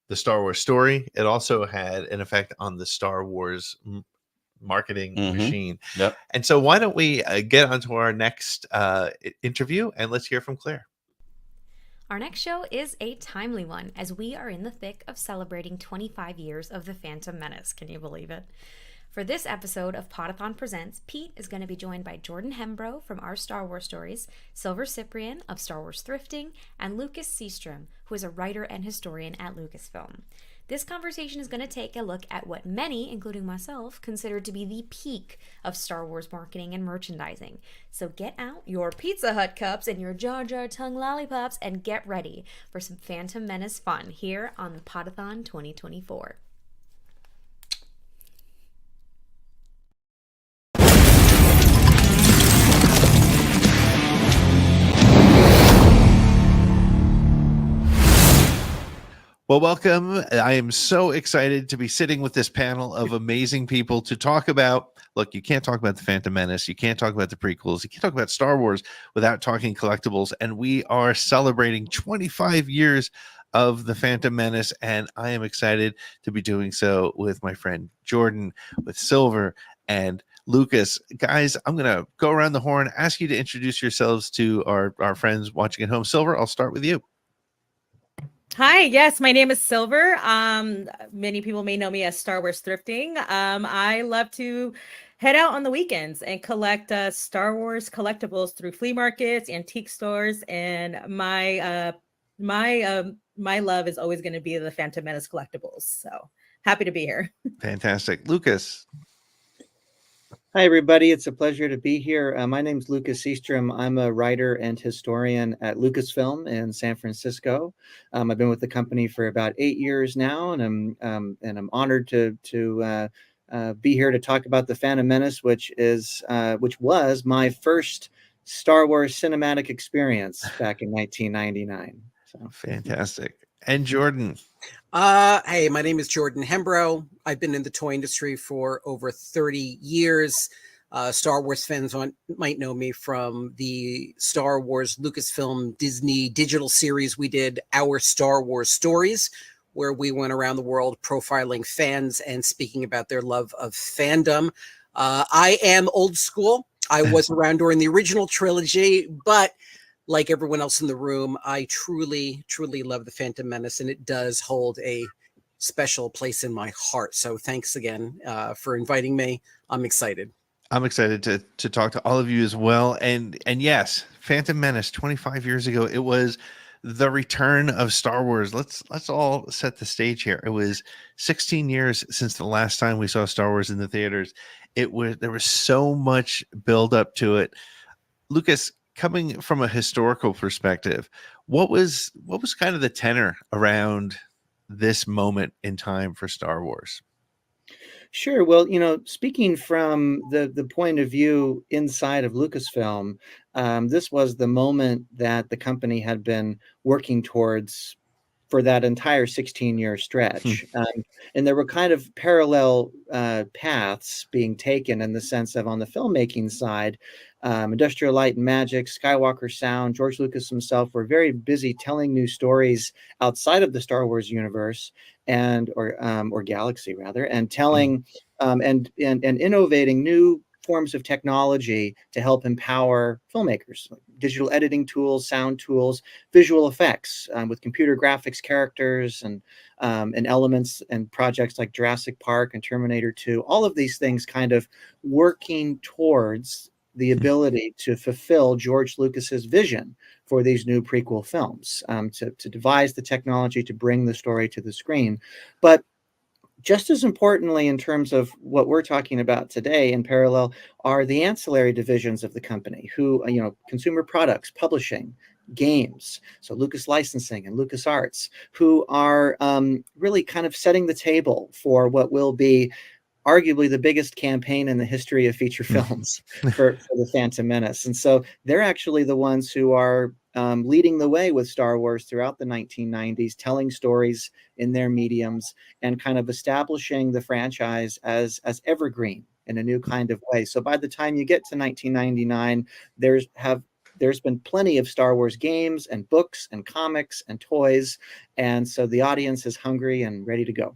the Star Wars story, it also had an effect on the Star Wars marketing machine. Yep. And so why don't we get onto our next interview, and let's hear from Claire. Our next show is a timely one, as we are in the thick of celebrating 25 years of The Phantom Menace. Can you believe it? For this episode of Podathon Presents, Pete is going to be joined by Jordan Hembrow from Our Star Wars Stories, Silver Cyprian of Star Wars Thrifting, and Lucas Seastrom, who is a writer and historian at Lucasfilm. This conversation is going to take a look at what many, including myself, consider to be the peak of Star Wars marketing and merchandising. So get out your Pizza Hut cups and your Jar Jar tongue lollipops and get ready for some Phantom Menace fun here on the Podathon 2024. Well, welcome. I am so excited to be sitting with this panel of amazing people to talk about. Look, you can't talk about the Phantom Menace. You can't talk about the prequels. You can't talk about Star Wars without talking collectibles. And we are celebrating 25 years of the Phantom Menace. And I am excited to be doing so with my friend Jordan, with Silver, and Lucas. Guys, I'm going to go around the horn, ask you to introduce yourselves to our friends watching at home. Silver, I'll start with you. Hi, yes, my name is Silver. Many people may know me as Star Wars Thrifting. I love to head out on the weekends and collect Star Wars collectibles through flea markets, antique stores, and my love is always going to be the Phantom Menace collectibles. So happy to be here. Fantastic. Lucas. Hi, everybody. It's a pleasure to be here. My name is Lucas Seastrom. I'm a writer and historian at Lucasfilm in San Francisco. I've been with the company for about 8 years now, and I'm honored to be here to talk about the Phantom Menace, which was my first Star Wars cinematic experience back in 1999. So fantastic. And Jordan. Hey, my name is Jordan Hembrow. I've been in the toy industry for over 30 years. Star Wars fans might know me from the Star Wars Lucasfilm Disney digital series we did, Our Star Wars Stories, where we went around the world profiling fans and speaking about their love of fandom. I am old school. I was around during the original trilogy, but like everyone else in the room, I truly, truly love the Phantom Menace, and it does hold a special place in my heart. So thanks again for inviting me. I'm excited. I'm excited to talk to all of you as well. And yes, Phantom Menace 25 years ago, it was the return of Star Wars. Let's all set the stage here. It was 16 years since the last time we saw Star Wars in the theaters. There was so much build up to it. Lucas, coming from a historical perspective, what was kind of the tenor around this moment in time for Star Wars? Sure. Well, speaking from the point of view inside of Lucasfilm, this was the moment that the company had been working towards for that entire 16-year stretch. And there were kind of parallel paths being taken in the sense of, on the filmmaking side, Industrial Light and Magic, Skywalker Sound, George Lucas himself were very busy telling new stories outside of the Star Wars universe or galaxy rather, and telling and innovating new forms of technology to help empower filmmakers, like digital editing tools, sound tools, visual effects with computer graphics characters and elements and projects like Jurassic Park and Terminator 2, all of these things kind of working towards the ability to fulfill George Lucas's vision for these new prequel films, to devise the technology to bring the story to the screen. But just as importantly, in terms of what we're talking about today in parallel, are the ancillary divisions of the company, who, consumer products, publishing, games, so Lucas Licensing and LucasArts, who are really kind of setting the table for what will be arguably the biggest campaign in the history of feature films for the Phantom Menace. And so they're actually the ones who are leading the way with Star Wars throughout the 1990s, telling stories in their mediums and kind of establishing the franchise as evergreen in a new kind of way. So by the time you get to 1999, there's been plenty of Star Wars games and books and comics and toys. And so the audience is hungry and ready to go.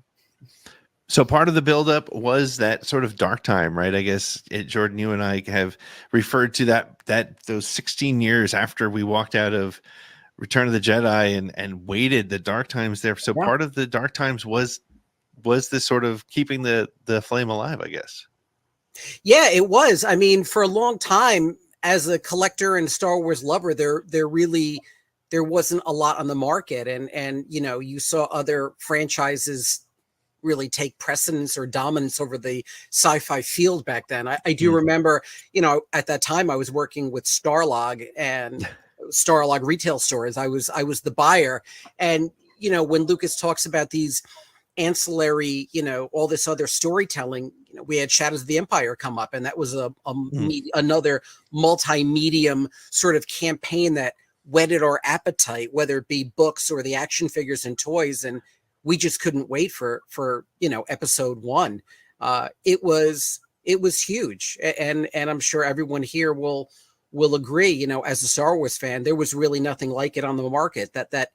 So part of the buildup was that sort of dark time, right? I guess, Jordan, you and I have referred to that those 16 years after we walked out of Return of the Jedi and waited the dark times there. So part of the dark times was was this sort of keeping the flame alive, I guess. Yeah, it was. I mean, for a long time, as a collector and Star Wars lover, there wasn't a lot on the market, and you know, you saw other franchises really take precedence or dominance over the sci-fi field back then. I do remember, you know, at that time I was working with Starlog and Starlog retail stores. I was the buyer, and you know, when Lucas talks about these ancillary, you know, all this other storytelling, you know, we had Shadows of the Empire come up, and that was another multi-medium sort of campaign that whetted our appetite, whether it be books or the action figures and toys, and we just couldn't wait for you know, episode 1. It was huge, and I'm sure everyone here will agree. You know, as a Star Wars fan, there was really nothing like it on the market. That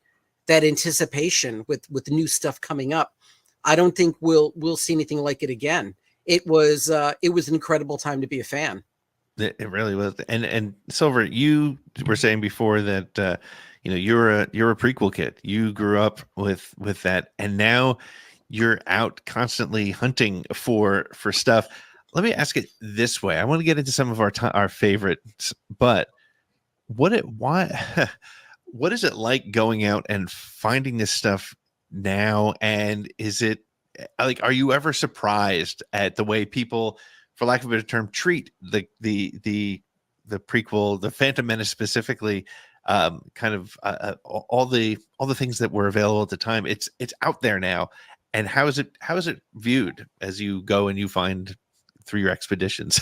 anticipation with new stuff coming up, I don't think we'll see anything like it again. It was an incredible time to be a fan. It really was. And Silver, you were saying before that you know, you're a prequel kid. You grew up with that, and now you're out constantly hunting for stuff. Let me ask it this way. I want to get into some of our favorites, but what is it like going out and finding this stuff now? And is it like, are you ever surprised at the way people, for lack of a better term, treat the prequel, the Phantom Menace specifically, kind of all the things that were available at the time? It's out there now, and how is it viewed as you go and you find through your expeditions?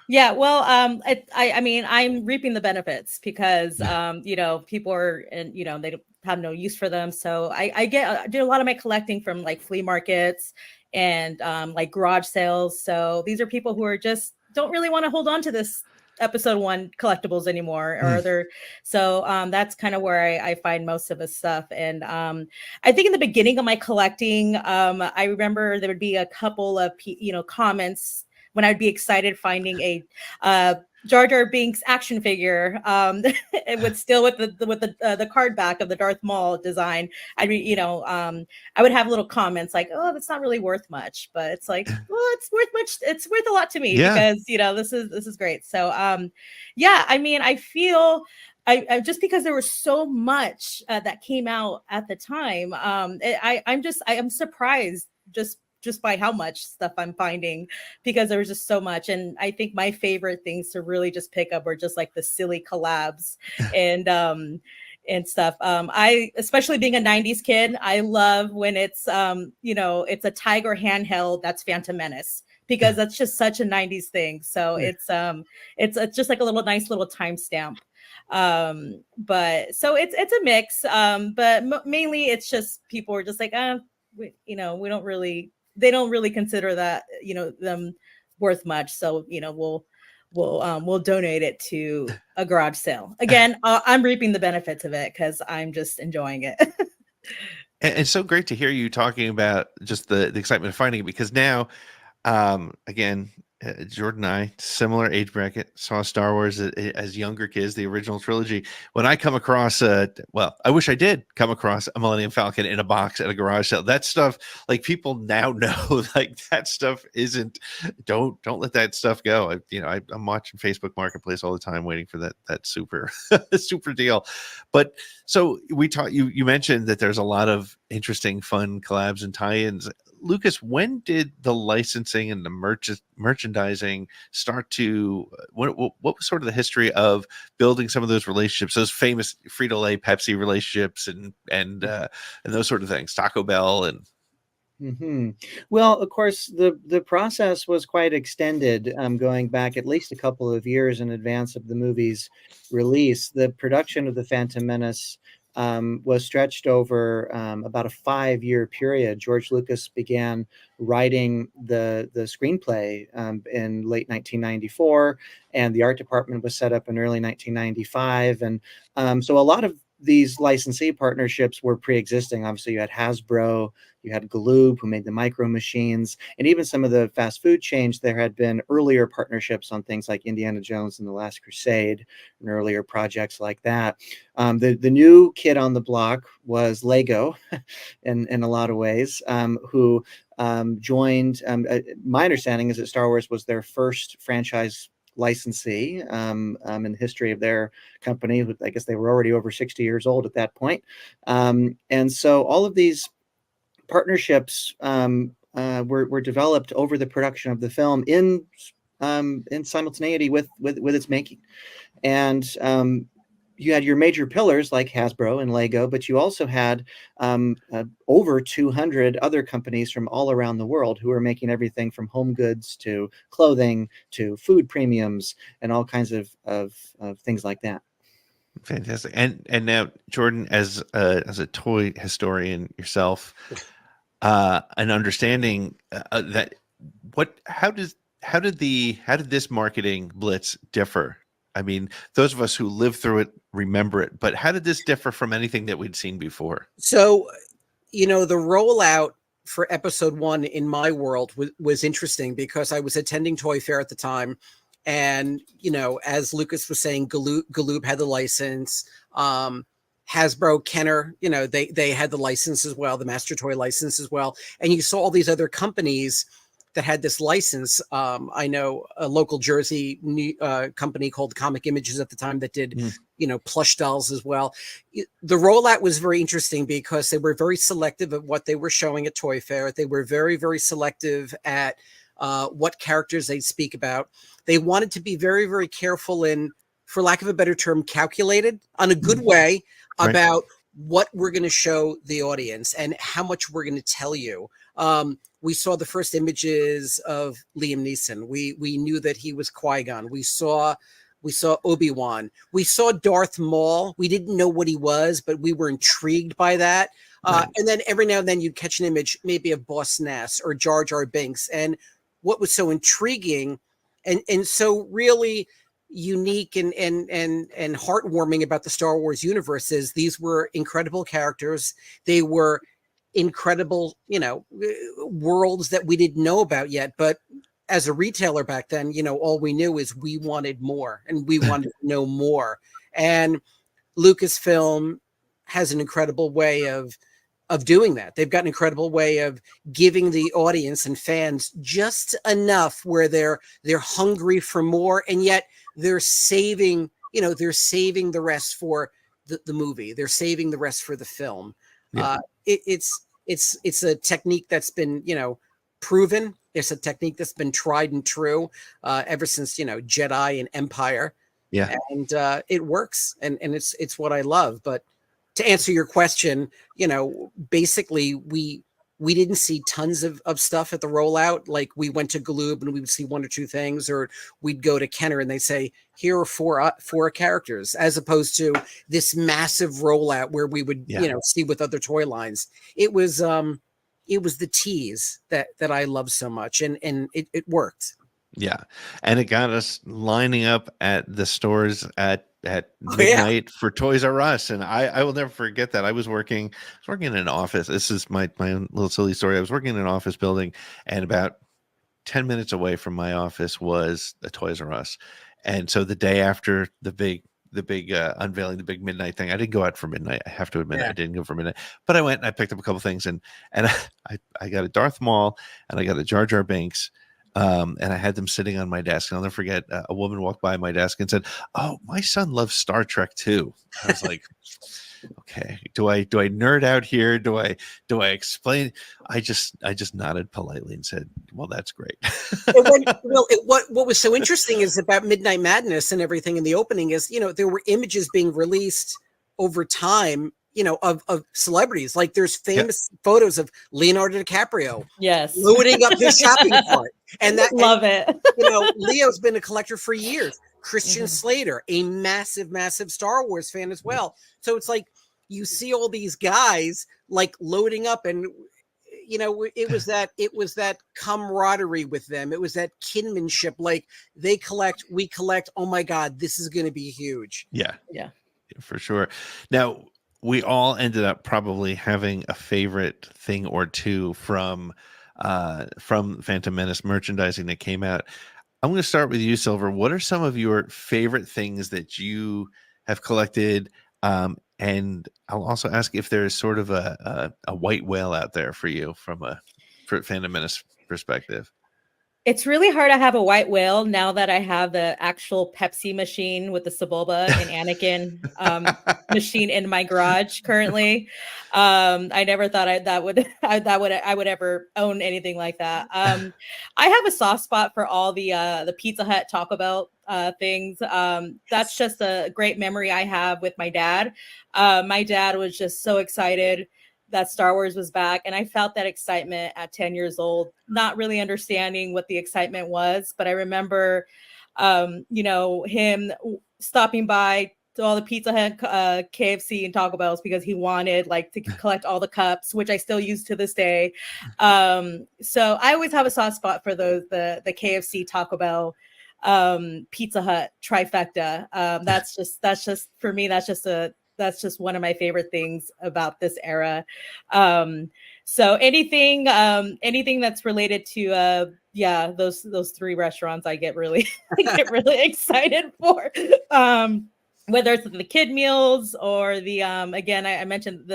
Yeah, well, I mean, I'm reaping the benefits because, you know, people are, and you know, they have no use for them. So I do a lot of my collecting from like flea markets and like garage sales. So these are people who are just don't really want to hold on to this episode 1 collectibles anymore, or so that's kind of where I find most of the stuff. And I think in the beginning of my collecting, I remember there would be a couple of comments when I'd be excited finding a Jar Jar Binks action figure, it would still with the card back of the Darth Maul design. I would have little comments like, "Oh, that's not really worth much," but it's like, well, it's worth much. It's worth a lot to me because this is great. So, yeah, I mean, I feel. I just because there was so much that came out at the time, I'm surprised just by how much stuff I'm finding, because there was just so much. And I think my favorite things to really just pick up are just like the silly collabs and stuff. I, especially being a 90s kid, I love when it's it's a Tiger handheld that's Phantom Menace, because that's just such a 90s thing. So it's just like a nice little timestamp. But so it's a mix. But mainly it's just people are just like, we don't really, they don't really consider that, them worth much. So, we'll donate it to a garage sale. Again, I'm reaping the benefits of it because I'm just enjoying it. And it's so great to hear you talking about just the excitement of finding it, because now, again, Jordan and I, similar age bracket, saw Star Wars as younger kids, the original trilogy. When I come across, I wish I did come across a Millennium Falcon in a box at a garage sale. That stuff, like, people now know, like, that stuff isn't. Don't let that stuff go. I'm watching Facebook Marketplace all the time, waiting for that super super deal. But so you mentioned that there's a lot of interesting, fun collabs and tie-ins. Lucas, when did the licensing and the merchandising start to? What was sort of the history of building some of those relationships, those famous Frito-Lay Pepsi relationships, and those sort of things, Taco Bell and. Well, of course, the process was quite extended, going back at least a couple of years in advance of the movie's release. The production of the Phantom Menace was stretched over about a 5-year period. George Lucas began writing the screenplay in late 1994, and the art department was set up in early 1995. And so a lot of these licensee partnerships were pre-existing. Obviously, you had Hasbro, you had Galoob, who made the Micro Machines, and even some of the fast food chains. There had been earlier partnerships on things like Indiana Jones and the Last Crusade, and earlier projects like that. The new kid on the block was Lego, in a lot of ways, who joined. My understanding is that Star Wars was their first franchise licensee in the history of their company. I guess they were already over 60 years old at that point. And so all of these partnerships were developed over the production of the film in simultaneity with its making. And you had your major pillars like Hasbro and Lego, but you also had over 200 other companies from all around the world who were making everything from home goods to clothing to food premiums and all kinds of things like that. Fantastic. And now, Jordan, as a toy historian yourself, an understanding that how did this marketing blitz differ? I mean, those of us who lived through it remember it, but how did this differ from anything that we'd seen before? So, the rollout for episode 1 in my world was interesting because I was attending Toy Fair at the time. And, as Lucas was saying, Galoob had the license. Hasbro, Kenner, they had the license as well, the Master Toy license as well. And you saw all these other companies that had this license. I know a local Jersey company called Comic Images at the time that did, plush dolls as well. The rollout was very interesting because they were very selective of what they were showing at Toy Fair. They were very, very selective at what characters they'd speak about. They wanted to be very, very careful and, for lack of a better term, calculated on a good way about what we're going to show the audience and how much we're going to tell you. We saw the first images of Liam Neeson. We knew that he was Qui-Gon. We saw Obi-Wan. We saw Darth Maul. We didn't know what he was, but we were intrigued by that. And then every now and then you'd catch an image maybe of Boss Nass or Jar Jar Binks. And what was so intriguing and so really unique and heartwarming about the Star Wars universe is these were incredible characters. They were incredible, worlds that we didn't know about yet. But as a retailer back then, all we knew is we wanted more and we wanted to know more. And Lucasfilm has an incredible way of doing that. They've got an incredible way of giving the audience and fans just enough where they're hungry for more, and yet they're saving the rest for the movie. They're saving the rest for the film. Yeah. It's a technique that's been, proven. It's a technique that's been tried and true ever since, Jedi and Empire. Yeah. And it works. And it's what I love. But to answer your question, basically we didn't see tons of stuff at the rollout. Like we went to Galoob and we would see 1 or 2 things, or we'd go to Kenner and they say, here are four characters, as opposed to this massive rollout where we would, see with other toy lines. It was the tease that I love so much. And it worked. Yeah. And it got us lining up at the stores at midnight for Toys R Us. And I will never forget that. I was working in an office. This is my own little silly story. I was working in an office building, and about 10 minutes away from my office was a Toys R Us. And so the day after the big unveiling, the big midnight thing, I didn't go out for midnight. I have to admit, I didn't go for midnight, but I went and I picked up a couple things, and I got a Darth Maul and I got a Jar Jar Binks. And I had them sitting on my desk. And I'll never forget, a woman walked by my desk and said, "Oh, my son loves Star Trek too." I was like, "Okay, do I nerd out here? Do I explain?" I just nodded politely and said, "Well, that's great." What was so interesting is about Midnight Madness and everything in the opening is, there were images being released over time, of celebrities. Like there's famous photos of Leonardo DiCaprio loading up his shopping cart. And that love it. Leo's been a collector for years. Christian Slater, a massive, massive Star Wars fan as well. So it's like you see all these guys like loading up, and it was that camaraderie with them. It was that kinship. Like they collect, we collect. Oh my God, this is going to be huge. Yeah, for sure. Now, we all ended up probably having a favorite thing or two from Phantom Menace merchandising that came out. I'm going to start with you, Silver. What are some of your favorite things that you have collected? And I'll also ask if there's sort of a white whale out there for you from a Phantom Menace perspective. It's really hard to have a white whale now that I have the actual Pepsi machine with the Sebulba and Anakin machine in my garage currently. I never thought I would ever own anything like that. I have a soft spot for all the Pizza Hut, Taco Bell things. That's just a great memory I have with my dad. My dad was just so excited that Star Wars was back. And I felt that excitement at 10 years old, not really understanding what the excitement was. But I remember, him stopping by to all the Pizza Hut, KFC and Taco Bells because he wanted to collect all the cups, which I still use to this day. So I always have a soft spot for the KFC, Taco Bell, Pizza Hut trifecta. That's just for me, that's just one of my favorite things about this era. So anything that's related to those three restaurants, I get really excited for. Whether it's the kid meals or the again, I mentioned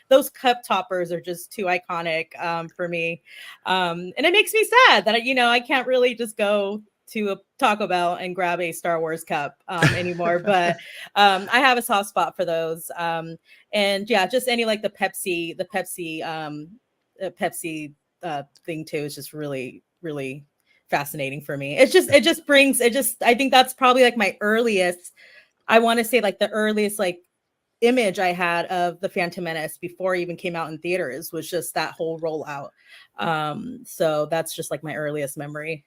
those cup toppers are just too iconic for me. And it makes me sad that I can't really just go to a Taco Bell and grab a Star Wars cup anymore, but I have a soft spot for those. And yeah, just any the Pepsi thing too is just really, really fascinating for me. I think that's probably my earliest, I want to say the earliest image I had of the Phantom Menace before it even came out in theaters was just that whole rollout. So that's just my earliest memory.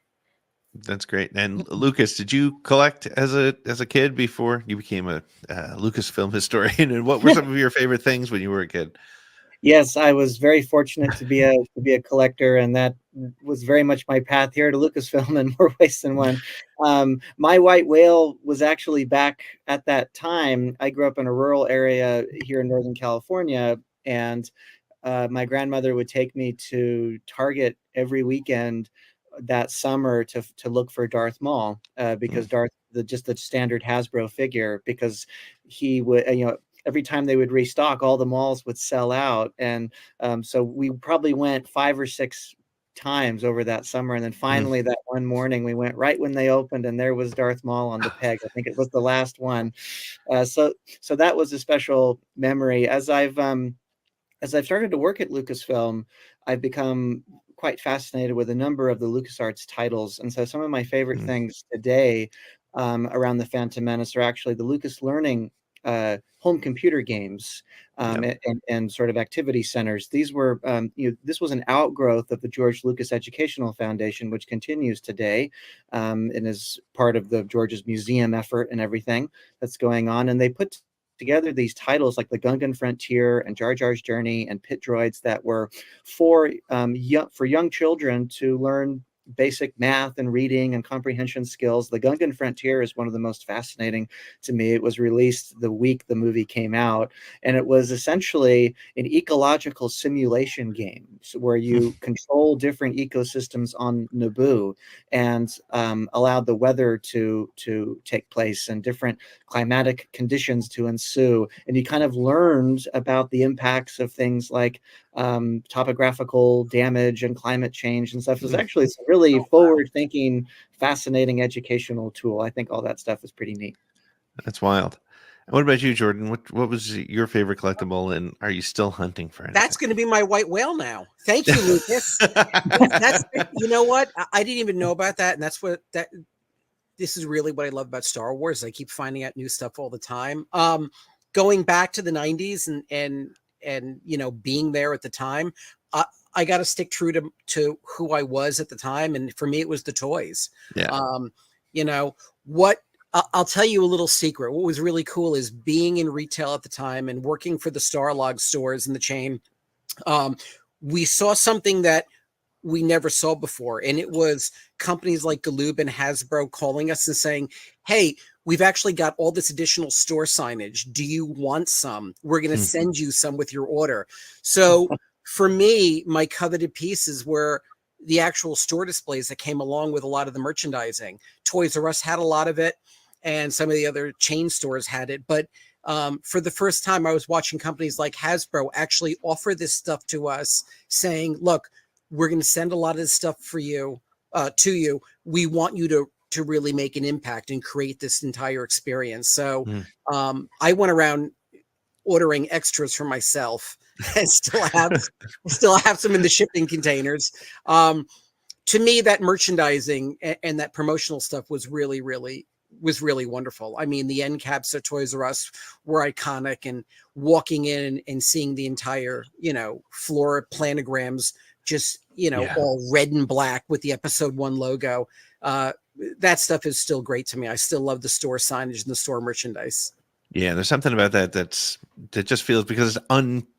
That's great. And Lucas, did you collect as a kid before you became a Lucasfilm historian? And what were some of your favorite things when you were a kid? Yes, I was very fortunate to be a collector, and that was very much my path here to Lucasfilm in more ways than one. My white whale was actually back at that time. I grew up in a rural area here in Northern California, and my grandmother would take me to Target every weekend that summer to look for Darth Maul, because just the standard Hasbro figure, because he would, every time they would restock, all the malls would sell out. And so we probably went 5 or 6 times over that summer. And then finally that one morning we went right when they opened, and there was Darth Maul on the peg. I think it was the last one. So that was a special memory. As I've started to work at Lucasfilm, I've become quite fascinated with a number of the LucasArts titles. And so some of my favorite things today around the Phantom Menace are actually the Lucas Learning home computer games and sort of activity centers. These were, this was an outgrowth of the George Lucas Educational Foundation, which continues today and is part of the George's museum effort and everything that's going on. And they put together these titles like the Gungan Frontier and Jar Jar's Journey and Pit Droids that were for young children to learn basic math and reading and comprehension skills. The Gungan Frontier is one of the most fascinating to me. It was released the week the movie came out, and it was essentially an ecological simulation game where you control different ecosystems on Naboo and allowed the weather to take place and different climatic conditions to ensue. And you kind of learned about the impacts of things like topographical damage and climate change and stuff. It's a really forward-thinking, fascinating educational tool. I think all that stuff is pretty neat. That's wild. And what about you, Jordan? What was your favorite collectible, and are you still hunting for anything? That's going to be my white whale now. Thank you, Lucas. That's you know what? I didn't even know about that, and this is really what I love about Star Wars. I keep finding out new stuff all the time. Going back to the 90s and being there at the time, I got to stick true to who I was at the time, and for me it was the toys. I'll tell you a little secret. What was really cool is being in retail at the time and working for the Starlog stores in the chain. We saw something that we never saw before, and it was companies like Galoob and Hasbro calling us and saying, hey, we've actually got all this additional store signage. Do you want some? We're going to send you some with your order. So for me, my coveted pieces were the actual store displays that came along with a lot of the merchandising. Toys R Us had a lot of it, and some of the other chain stores had it. But for the first time, I was watching companies like Hasbro actually offer this stuff to us, saying, look, we're going to send a lot of this stuff for you, to you. We want you to really make an impact and create this entire experience. So I went around ordering extras for myself and still have some in the shipping containers. To me, that merchandising and that promotional stuff was really wonderful. I mean, the end caps at Toys R Us were iconic, and walking in and seeing the entire, floor planograms, just, all red and black with the episode 1 logo. That stuff is still great to me. I still love the store signage and the store merchandise. Yeah, there's something about that that just feels, because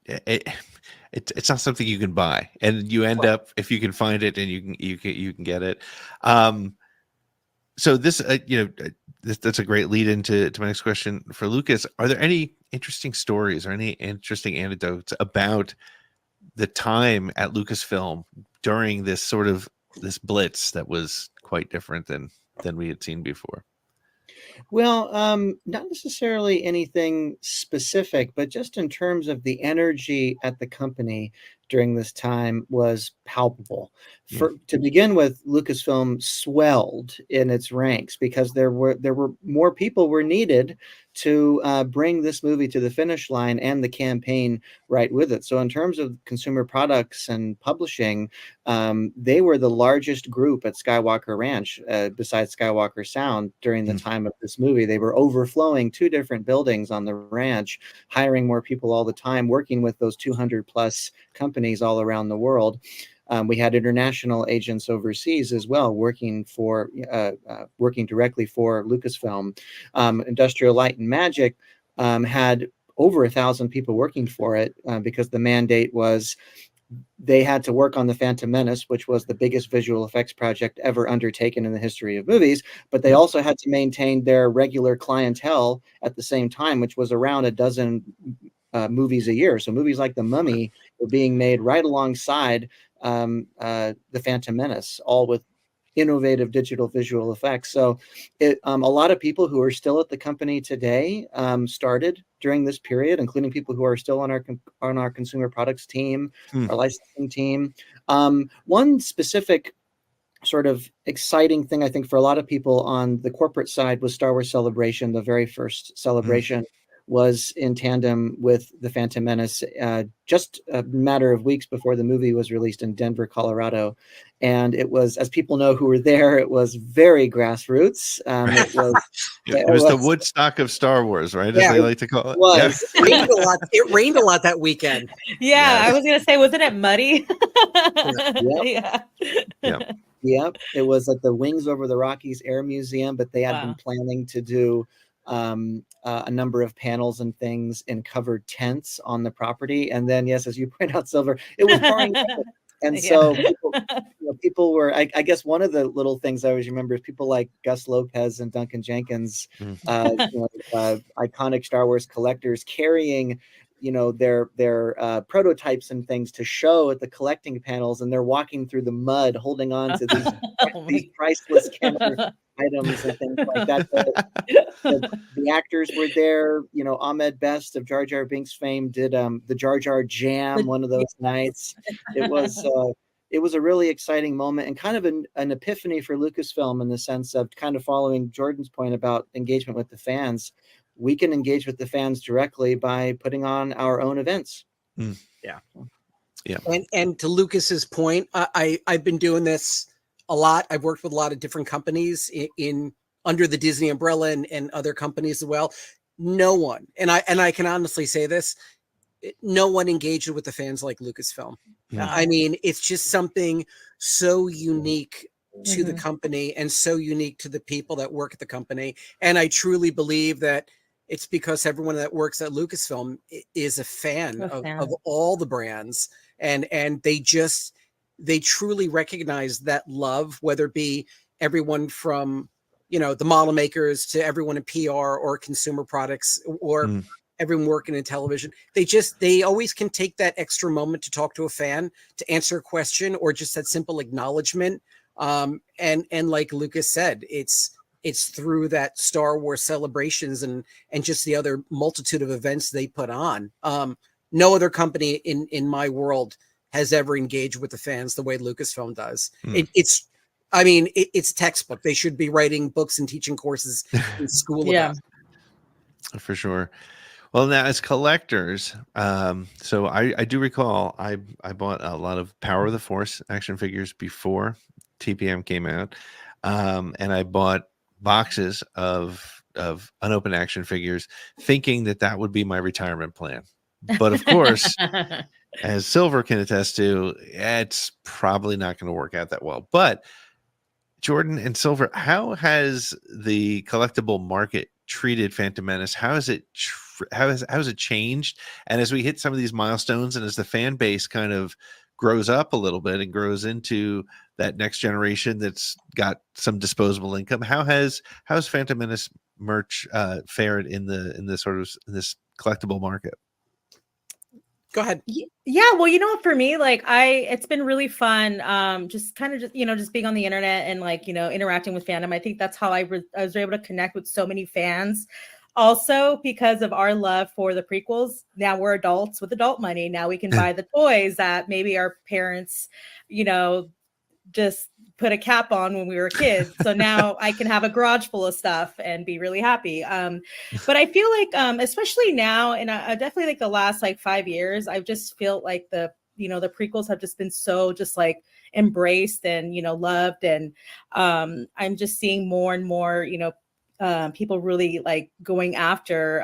it's not something you can buy, and you end up, if you can find it and you can get it. So this that's a great lead into my next question for Lucas. Are there any interesting stories or any interesting anecdotes about the time at Lucasfilm during this blitz that was quite different than we had seen before? Well, not necessarily anything specific, but just in terms of the energy at the company during this time was palpable. To begin with, Lucasfilm swelled in its ranks because there were more people were needed to bring this movie to the finish line, and the campaign right with it. So in terms of consumer products and publishing, they were the largest group at Skywalker Ranch, besides Skywalker Sound, during the time of this movie. They were overflowing 2 different buildings on the ranch, hiring more people all the time, working with those 200 plus companies all around the world. We had international agents overseas as well, working directly for Lucasfilm. Industrial Light and Magic had over 1,000 people working for it, because the mandate was they had to work on The Phantom Menace, which was the biggest visual effects project ever undertaken in the history of movies. But they also had to maintain their regular clientele at the same time, which was around a dozen movies a year. So movies like The Mummy were being made right alongside The Phantom Menace, all with innovative digital visual effects. So a lot of people who are still at the company today started during this period, including people who are still on our consumer products team, our licensing team. One specific sort of exciting thing, I think, for a lot of people on the corporate side was Star Wars Celebration. The very first celebration was in tandem with The Phantom Menace, just a matter of weeks before the movie was released in Denver, Colorado. And it was, as people know who were there, it was very grassroots. It was the Woodstock of Star Wars, right? As they like to call it. It rained a lot that weekend. Yeah, I was going to say, wasn't it muddy? Yep. It was at the Wings Over the Rockies Air Museum, but they had been planning to do a number of panels and things in covered tents on the property. And then, yes, as you point out, Silver, it was pouring. And so people were, I guess one of the little things I always remember is people like Gus Lopez and Duncan Jenkins, iconic Star Wars collectors, carrying their prototypes and things to show at the collecting panels, and they're walking through the mud holding on to these priceless camera items and things like that. The actors were there. Ahmed Best of Jar Jar Binks fame did the Jar Jar Jam one of those nights. It was a really exciting moment, and kind of an epiphany for Lucasfilm, in the sense of kind of following Jordan's point about engagement with the fans. We can engage with the fans directly by putting on our own events. Yeah. And to Lucas's point, I've been doing this a lot. I've worked with a lot of different companies in under the Disney umbrella and other companies as well. No one, and I can honestly say this, no one engaged with the fans like Lucasfilm. I mean, it's just something so unique to the company and so unique to the people that work at the company. And I truly believe that it's because everyone that works at Lucasfilm is a fan of all the brands, and they truly recognize that love, whether it be everyone from the model makers to everyone in PR or consumer products or everyone working in television. They always can take that extra moment to talk to a fan, to answer a question, or just that simple acknowledgement. And like Lucas said, it's through that Star Wars celebrations and just the other multitude of events they put on. No other company in my world has ever engaged with the fans the way Lucasfilm does. It's textbook. They should be writing books and teaching courses in school about it. For sure. Well, now as collectors, so I do recall I bought a lot of Power of the Force action figures before TPM came out, and I bought boxes of unopened action figures, thinking that would be my retirement plan. But of course, as Silver can attest to, it's probably not going to work out that well. But Jordan and Silver, how has the collectible market treated Phantom Menace? How has it changed? And as we hit some of these milestones, and as the fan base kind of grows up a little bit and grows into that next generation that's got some disposable income, how's Phantom Menace merch fared in this collectible market? Go ahead. Yeah, well, for me, it's been really fun. Just being on the internet and interacting with fandom. I think that's how I was able to connect with so many fans. Also, because of our love for the prequels, now we're adults with adult money. Now we can buy the toys that maybe our parents, just put a cap on when we were kids. So now I can have a garage full of stuff and be really happy. But I feel like, especially now, and definitely the last 5 years, I've just felt like the prequels have just been so embraced and, loved. And I'm just seeing more and more, people really going after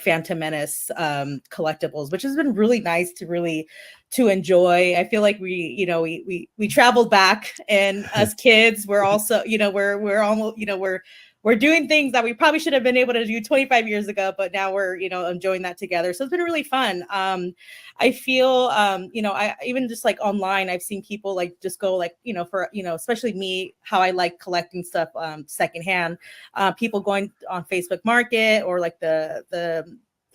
Phantom Menace collectibles, which has been really nice to enjoy. I feel like we traveled back, and us kids, we're also, we're almost, we're doing things that we probably should have been able to do 25 years ago, but now we're, enjoying that together. So it's been really fun. I feel, I even just online, I've seen people just go for, especially me, how I like collecting stuff secondhand. People going on Facebook Market or the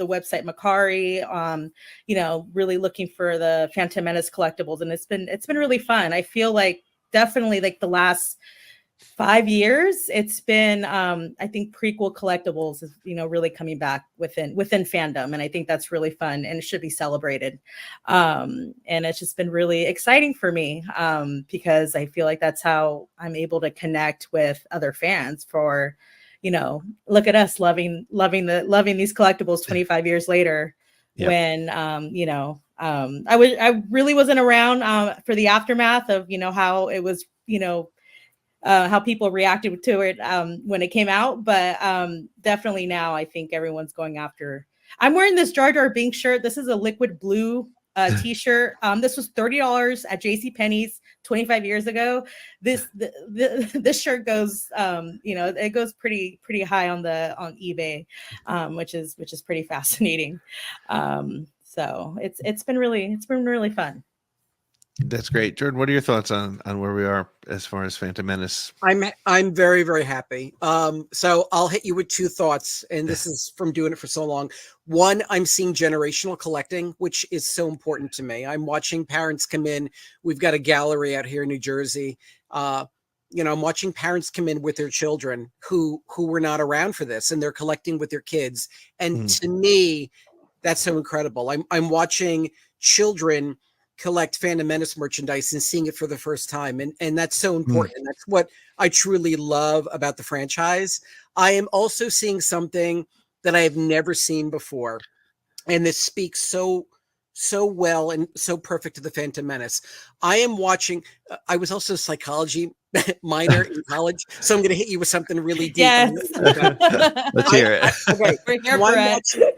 website Macari, really looking for the Phantom Menace collectibles, and it's been really fun. I feel like definitely the last 5 years, it's been I think prequel collectibles is really coming back within fandom, and I think that's really fun and it should be celebrated. And it's just been really exciting for me because I feel like that's how I'm able to connect with other fans for. Look at us loving these collectibles 25 years later. Yep. When I really wasn't around for the aftermath of how it was, how people reacted to it when it came out, but definitely now I think everyone's going after. I'm wearing this Jar Jar Binks shirt. This is a liquid blue t-shirt. This was $30 at JCPenney's 25 years ago. This shirt goes it goes pretty high on eBay, which is pretty fascinating. So it's been really fun. That's great. Jordan, what are your thoughts on where we are as far as Phantom Menace? I'm very, very happy. So I'll hit you with two thoughts, and this is from doing it for so long. One, I'm seeing generational collecting, which is so important to me. I'm watching parents come in. We've got a gallery out here in New Jersey. I'm watching parents come in with their children who were not around for this, and they're collecting with their kids. And to me, that's so incredible. I'm watching children collect Phantom Menace merchandise and seeing it for the first time. And that's so important. That's what I truly love about the franchise. I am also seeing something that I have never seen before. And this speaks so well and so perfect to the Phantom Menace. I am watching, I was also a psychology minor in college, so I'm going to hit you with something really deep. Yes. Let's hear it. Okay.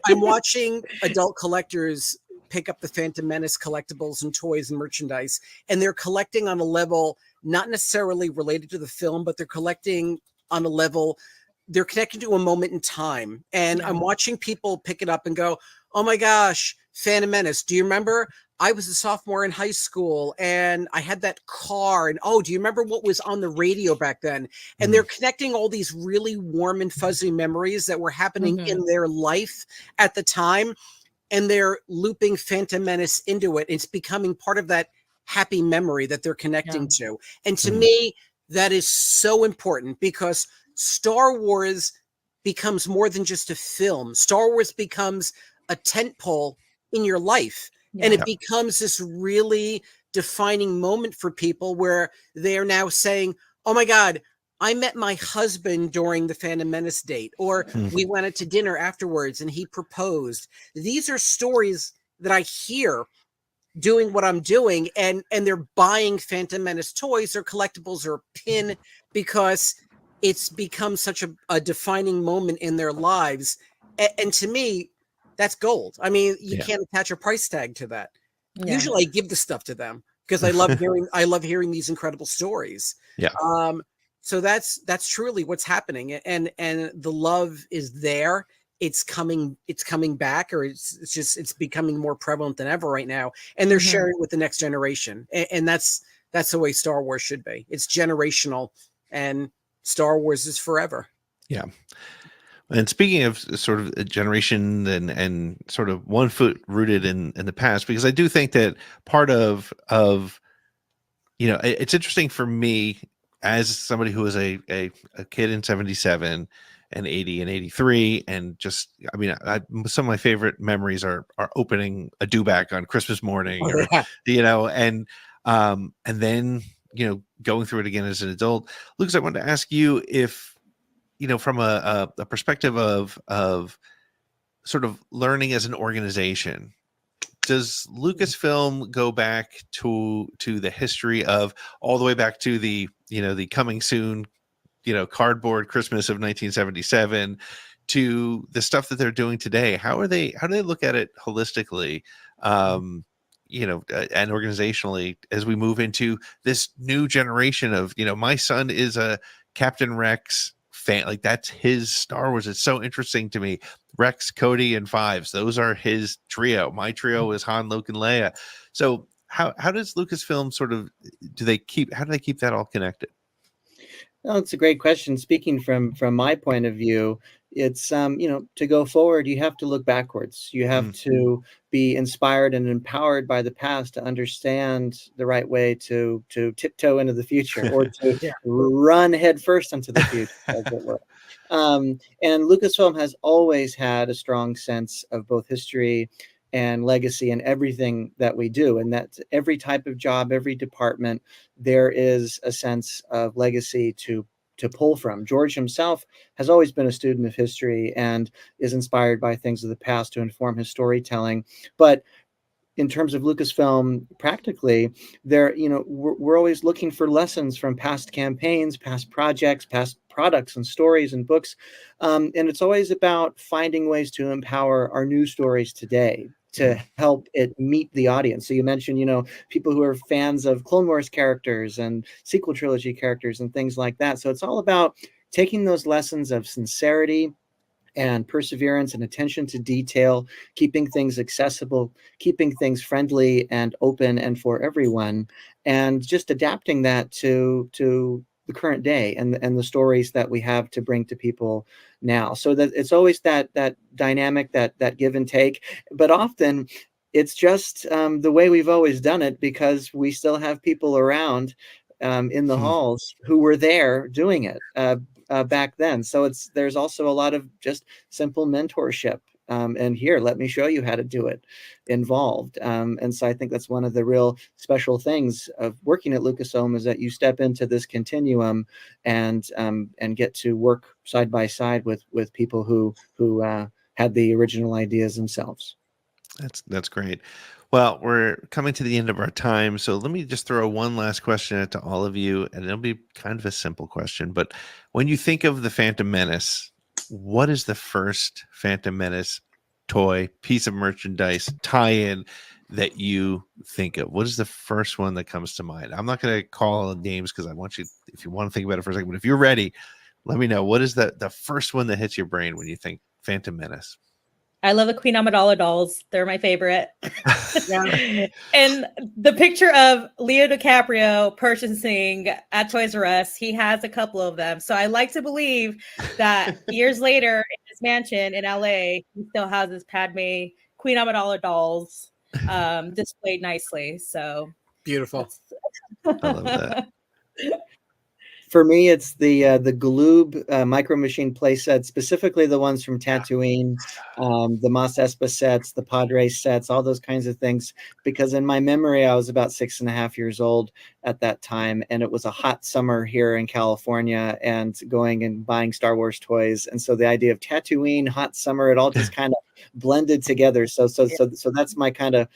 I'm watching adult collectors pick up the Phantom Menace collectibles and toys and merchandise, and they're collecting on a level not necessarily related to the film, but they're collecting on a level, they're connected to a moment in time. And I'm watching people pick it up and go, oh my gosh, Phantom Menace. Do you remember? I was a sophomore in high school and I had that car. And oh, do you remember what was on the radio back then? And they're connecting all these really warm and fuzzy memories that were happening in their life at the time. And they're looping Phantom Menace into it. It's becoming part of that happy memory that they're connecting to. And to me, that is so important because Star Wars becomes more than just a film. Star Wars becomes a tentpole in your life. And it becomes this really defining moment for people where they are now saying, oh my God, I met my husband during the Phantom Menace date, or we went out to dinner afterwards and he proposed. These are stories that I hear doing what I'm doing, and they're buying Phantom Menace toys or collectibles or a pin because it's become such a defining moment in their lives. And to me, that's gold. I mean, you can't attach a price tag to that. Usually I give the stuff to them because I love hearing these incredible stories. So that's truly what's happening. And the love is there. It's coming back, or it's becoming more prevalent than ever right now. And they're sharing it with the next generation. And that's the way Star Wars should be. It's generational, and Star Wars is forever. Yeah. And speaking of sort of a generation and sort of one foot rooted in the past, because I do think that part of it's interesting for me as somebody who was a kid in 77 and 80 and 83, and just, I mean, some of my favorite memories are opening a dewback on Christmas morning, and then, going through it again as an adult. Lucas, I wanted to ask you if, from a perspective of sort of learning as an organization, does Lucasfilm go back to the history of all the way back to the coming soon, cardboard Christmas of 1977 to the stuff that they're doing today? How do they look at it holistically, and organizationally as we move into this new generation of, my son is a Captain Rex fan, like that's his Star Wars. It's so interesting to me. Rex, Cody, and Fives, those are his trio. My trio is Han, Luke, and Leia. So how does Lucasfilm how do they keep that all connected? Well, it's a great question. Speaking from my point of view, it's to go forward, you have to look backwards. You have to be inspired and empowered by the past to understand the right way to tiptoe into the future, or to run headfirst into the future, as it were. And Lucasfilm has always had a strong sense of both history and legacy in everything that we do, and that's every type of job, every department, there is a sense of legacy to pull from. George himself has always been a student of history and is inspired by things of the past to inform his storytelling. But in terms of Lucasfilm, practically, we're always looking for lessons from past campaigns, past projects, past products and stories and books. And it's always about finding ways to empower our new stories today to help it meet the audience. So you mentioned, people who are fans of Clone Wars characters and sequel trilogy characters and things like that. So it's all about taking those lessons of sincerity and perseverance and attention to detail, keeping things accessible, keeping things friendly and open and for everyone, and just adapting that to the current day and the stories that we have to bring to people now. So that it's always that dynamic, that give and take, but often it's just the way we've always done it, because we still have people around in the halls who were there doing it back then. So there's also a lot of just simple mentorship. And here, let me show you how to do it involved. And so I think that's one of the real special things of working at Lucasfilm, is that you step into this continuum and get to work side by side with people who had the original ideas themselves. That's great. Well, we're coming to the end of our time, so let me just throw one last question out to all of you, and it'll be kind of a simple question. But when you think of the Phantom Menace, what is the first Phantom Menace toy, piece of merchandise, tie-in that you think of? What is the first one that comes to mind? I'm not going to call names because I want you, if you want to think about it for a second, but if you're ready, let me know. What is the first one that hits your brain when you think Phantom Menace? I love the Queen Amidala dolls. They're my favorite. Yeah. And the picture of Leo DiCaprio purchasing at Toys R Us, he has a couple of them. So I like to believe that years later in his mansion in LA, he still has his Padme Queen Amidala dolls displayed nicely. So Beautiful. I love that. For me, it's the Galoob Micro Machine playset, specifically the ones from Tatooine, the Mos Espa sets, the Padre sets, all those kinds of things. Because in my memory, I was about 6.5 years old at that time, and it was a hot summer here in California, and going and buying Star Wars toys. And so the idea of Tatooine, hot summer, it all just kind of blended together. So that's my kind of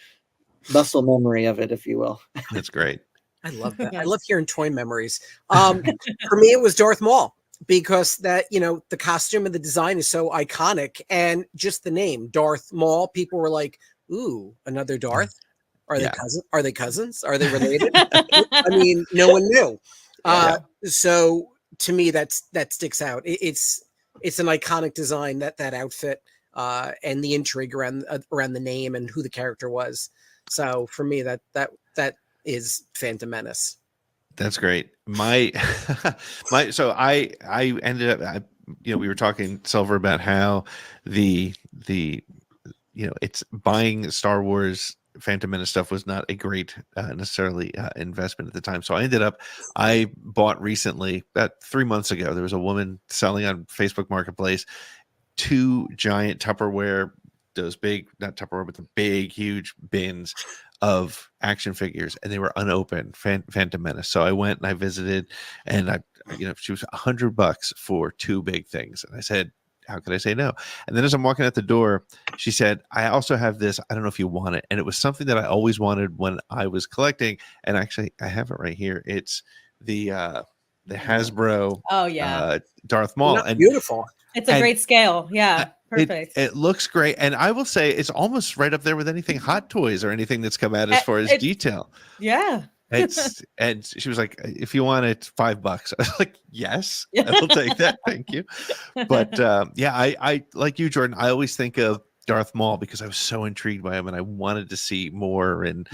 muscle memory of it, if you will. That's great. I love that. I love hearing toy memories. For me, it was Darth Maul, because that, the costume and the design is so iconic, and just the name Darth Maul, people were like, "Ooh, another Darth? Are they cousins? Are they cousins? Are they related?" I mean, no one knew. So to me, that sticks out. It's an iconic design, that outfit, and the intrigue around the name and who the character was. So for me, that is Phantom Menace. That's great. So I ended up, we were talking, Silver, about how the it's buying Star Wars Phantom Menace stuff was not a great necessarily investment at the time. So I bought recently, about 3 months ago, there was a woman selling on Facebook Marketplace 2 giant Tupperware, those big, not Tupperware, but the big, huge bins of action figures, and they were unopened, Phantom Menace. So I went and I visited, and she was $100 for 2 big things. And I said, how could I say no? And then as I'm walking out the door, she said, I also have this, I don't know if you want it. And it was something that I always wanted when I was collecting. And actually I have it right here. It's the Hasbro Darth Maul. And beautiful. It's a great scale. Yeah. Perfect. It looks great. And I will say it's almost right up there with anything Hot Toys or anything that's come out as far as detail. Yeah. And she was like, if you want it, $5. I was like, yes, I'll take that. Thank you. But I like you, Jordan, I always think of Darth Maul because I was so intrigued by him and I wanted to see more. And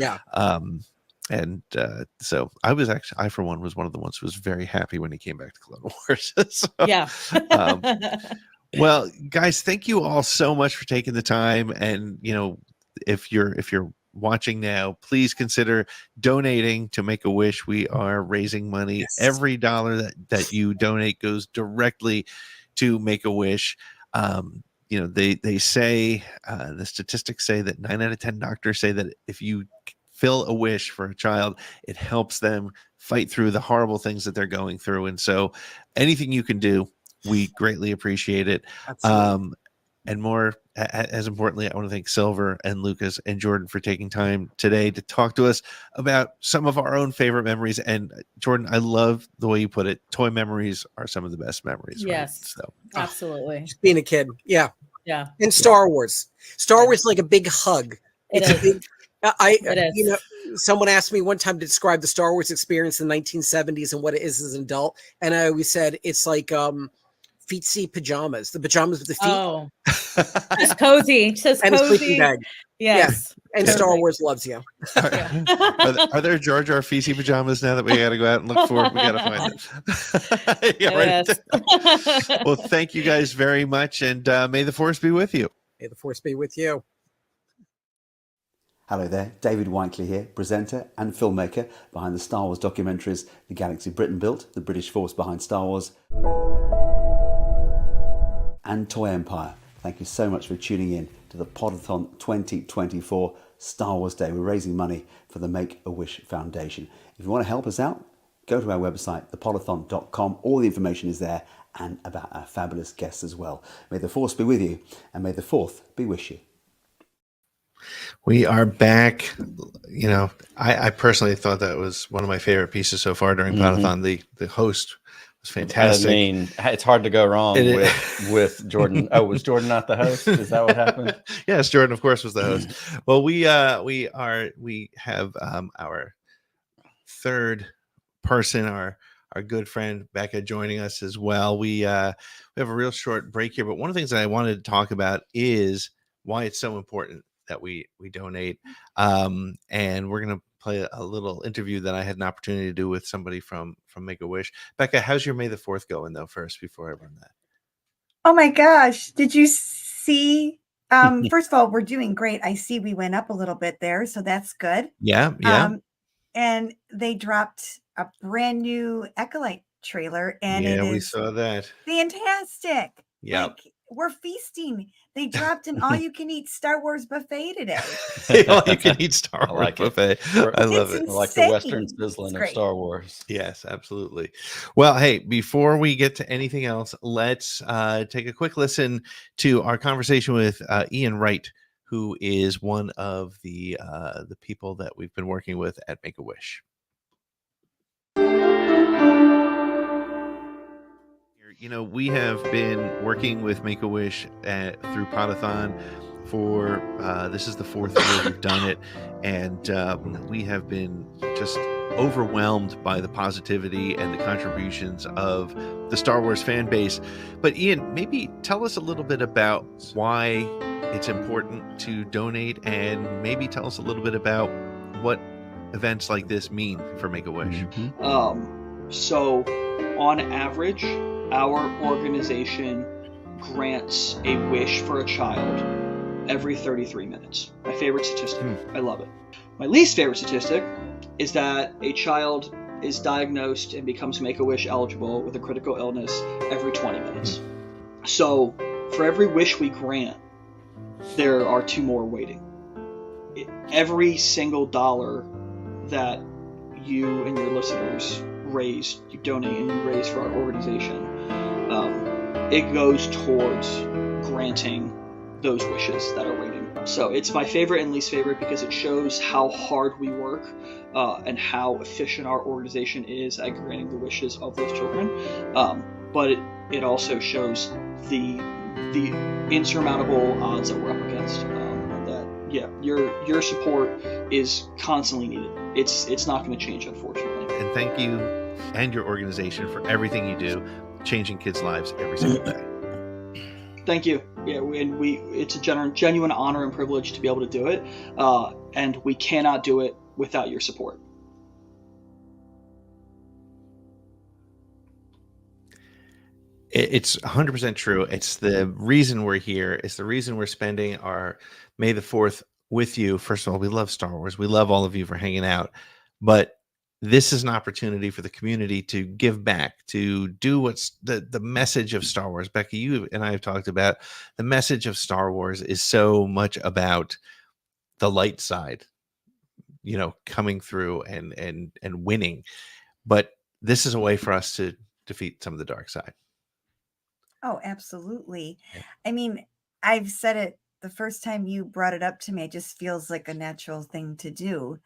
so I for one was one of the ones who was very happy when he came back to Clone Wars. Well, guys, thank you all so much for taking the time. And if you're watching now, please consider donating to Make-A-Wish. We are raising money. Every dollar that you donate goes directly to Make-A-Wish. They say the statistics say that 9 out of 10 doctors say that if you fill a wish for a child, it helps them fight through the horrible things that they're going through. And so anything you can do, we greatly appreciate it. And more, as importantly, I want to thank Silver and Lucas and Jordan for taking time today to talk to us about some of our own favorite memories. And Jordan, I love the way you put it. Toy memories are some of the best memories. Yes, right? So absolutely. Just being a kid. Yeah. Yeah. And Star Wars is like a big hug. It's a big, someone asked me one time to describe the Star Wars experience in the 1970s and what it is as an adult. And I always said, it's like, feetsy pajamas, the pajamas with the feet. Oh, just cozy, just and cozy. A sleeping bag. Yes, and Star Wars loves you. Are there Jar Jar feecy pajamas now that we got to go out and look for? We got to find them. Well, thank you guys very much, and may the Force be with you. May the Force be with you. Hello there, David Whiteley here, presenter and filmmaker behind the Star Wars documentaries The Galaxy Britain Built, The British Force Behind Star Wars, and Toy Empire. Thank you so much for tuning in to the Podathon 2024 Star Wars Day. We're raising money for the Make-A-Wish Foundation. If you want to help us out, go to our website, thepodathon.com. All the information is there, and about our fabulous guests as well. May the Force be with you, and may the Fourth be with you. We are back. I personally thought that was one of my favorite pieces so far during Podathon. The host was fantastic. I mean, it's hard to go wrong with Jordan. Oh, was Jordan not the host? Is that what happened? Yes, Jordan, of course, was the host. Well, we have our third person, our good friend Becca, joining us as well. We have a real short break here, but one of the things that I wanted to talk about is why it's so important that we donate. And we're gonna play a little interview that I had an opportunity to do with somebody from Make-A-Wish. Becca, how's your May the 4th going though? First, before I run that. Oh my gosh. Did you see? First of all, we're doing great. I see we went up a little bit there, so that's good. Yeah. And they dropped a brand new Echolite trailer, and it Yeah, we is saw that. fantastic. Yeah. Like, we're feasting. They dropped an all-you-can-eat Star Wars buffet today. All you can eat Star I Wars like it. buffet. I love It's it. I like the Western insane. sizzling It's of great. Star Wars. Yes, absolutely. Well, hey, before we get to anything else, let's take a quick listen to our conversation with Ian Wright, who is one of the people that we've been working with at Make-A-Wish. You know, we have been working with Make-A-Wish through Podathon for this is the 4th year we've done it, and we have been just overwhelmed by the positivity and the contributions of the Star Wars fan base. But Ian, maybe tell us a little bit about why it's important to donate, and maybe tell us a little bit about what events like this mean for Make-A-Wish. So on average, our organization grants a wish for a child every 33 minutes. My favorite statistic. I love it. My least favorite statistic is that a child is diagnosed and becomes Make-A-Wish eligible with a critical illness every 20 minutes. So for every wish we grant, there are 2 more waiting. Every single dollar that you and your listeners raise, you donate and you raise for our organization, it goes towards granting those wishes that are waiting. So it's my favorite and least favorite because it shows how hard we work and how efficient our organization is at granting the wishes of those children. But it also shows the insurmountable odds that we're up against. Your support is constantly needed. It's not going to change, unfortunately. And thank you and your organization for everything you do, changing kids' lives every single day. Thank you. Yeah, it's a genuine honor and privilege to be able to do it, and we cannot do it without your support. It's 100% true. It's the reason we're here. It's the reason we're spending our May the 4th with you. First of all, we love Star Wars. We love all of you for hanging out. But this is an opportunity for the community to give back, to do what's the message of Star Wars. Becky, you and I have talked about the message of Star Wars is so much about the light side, you know, coming through and winning. But this is a way for us to defeat some of the dark side. Oh, absolutely. I mean, I've said it the first time you brought it up to me. It just feels like a natural thing to do.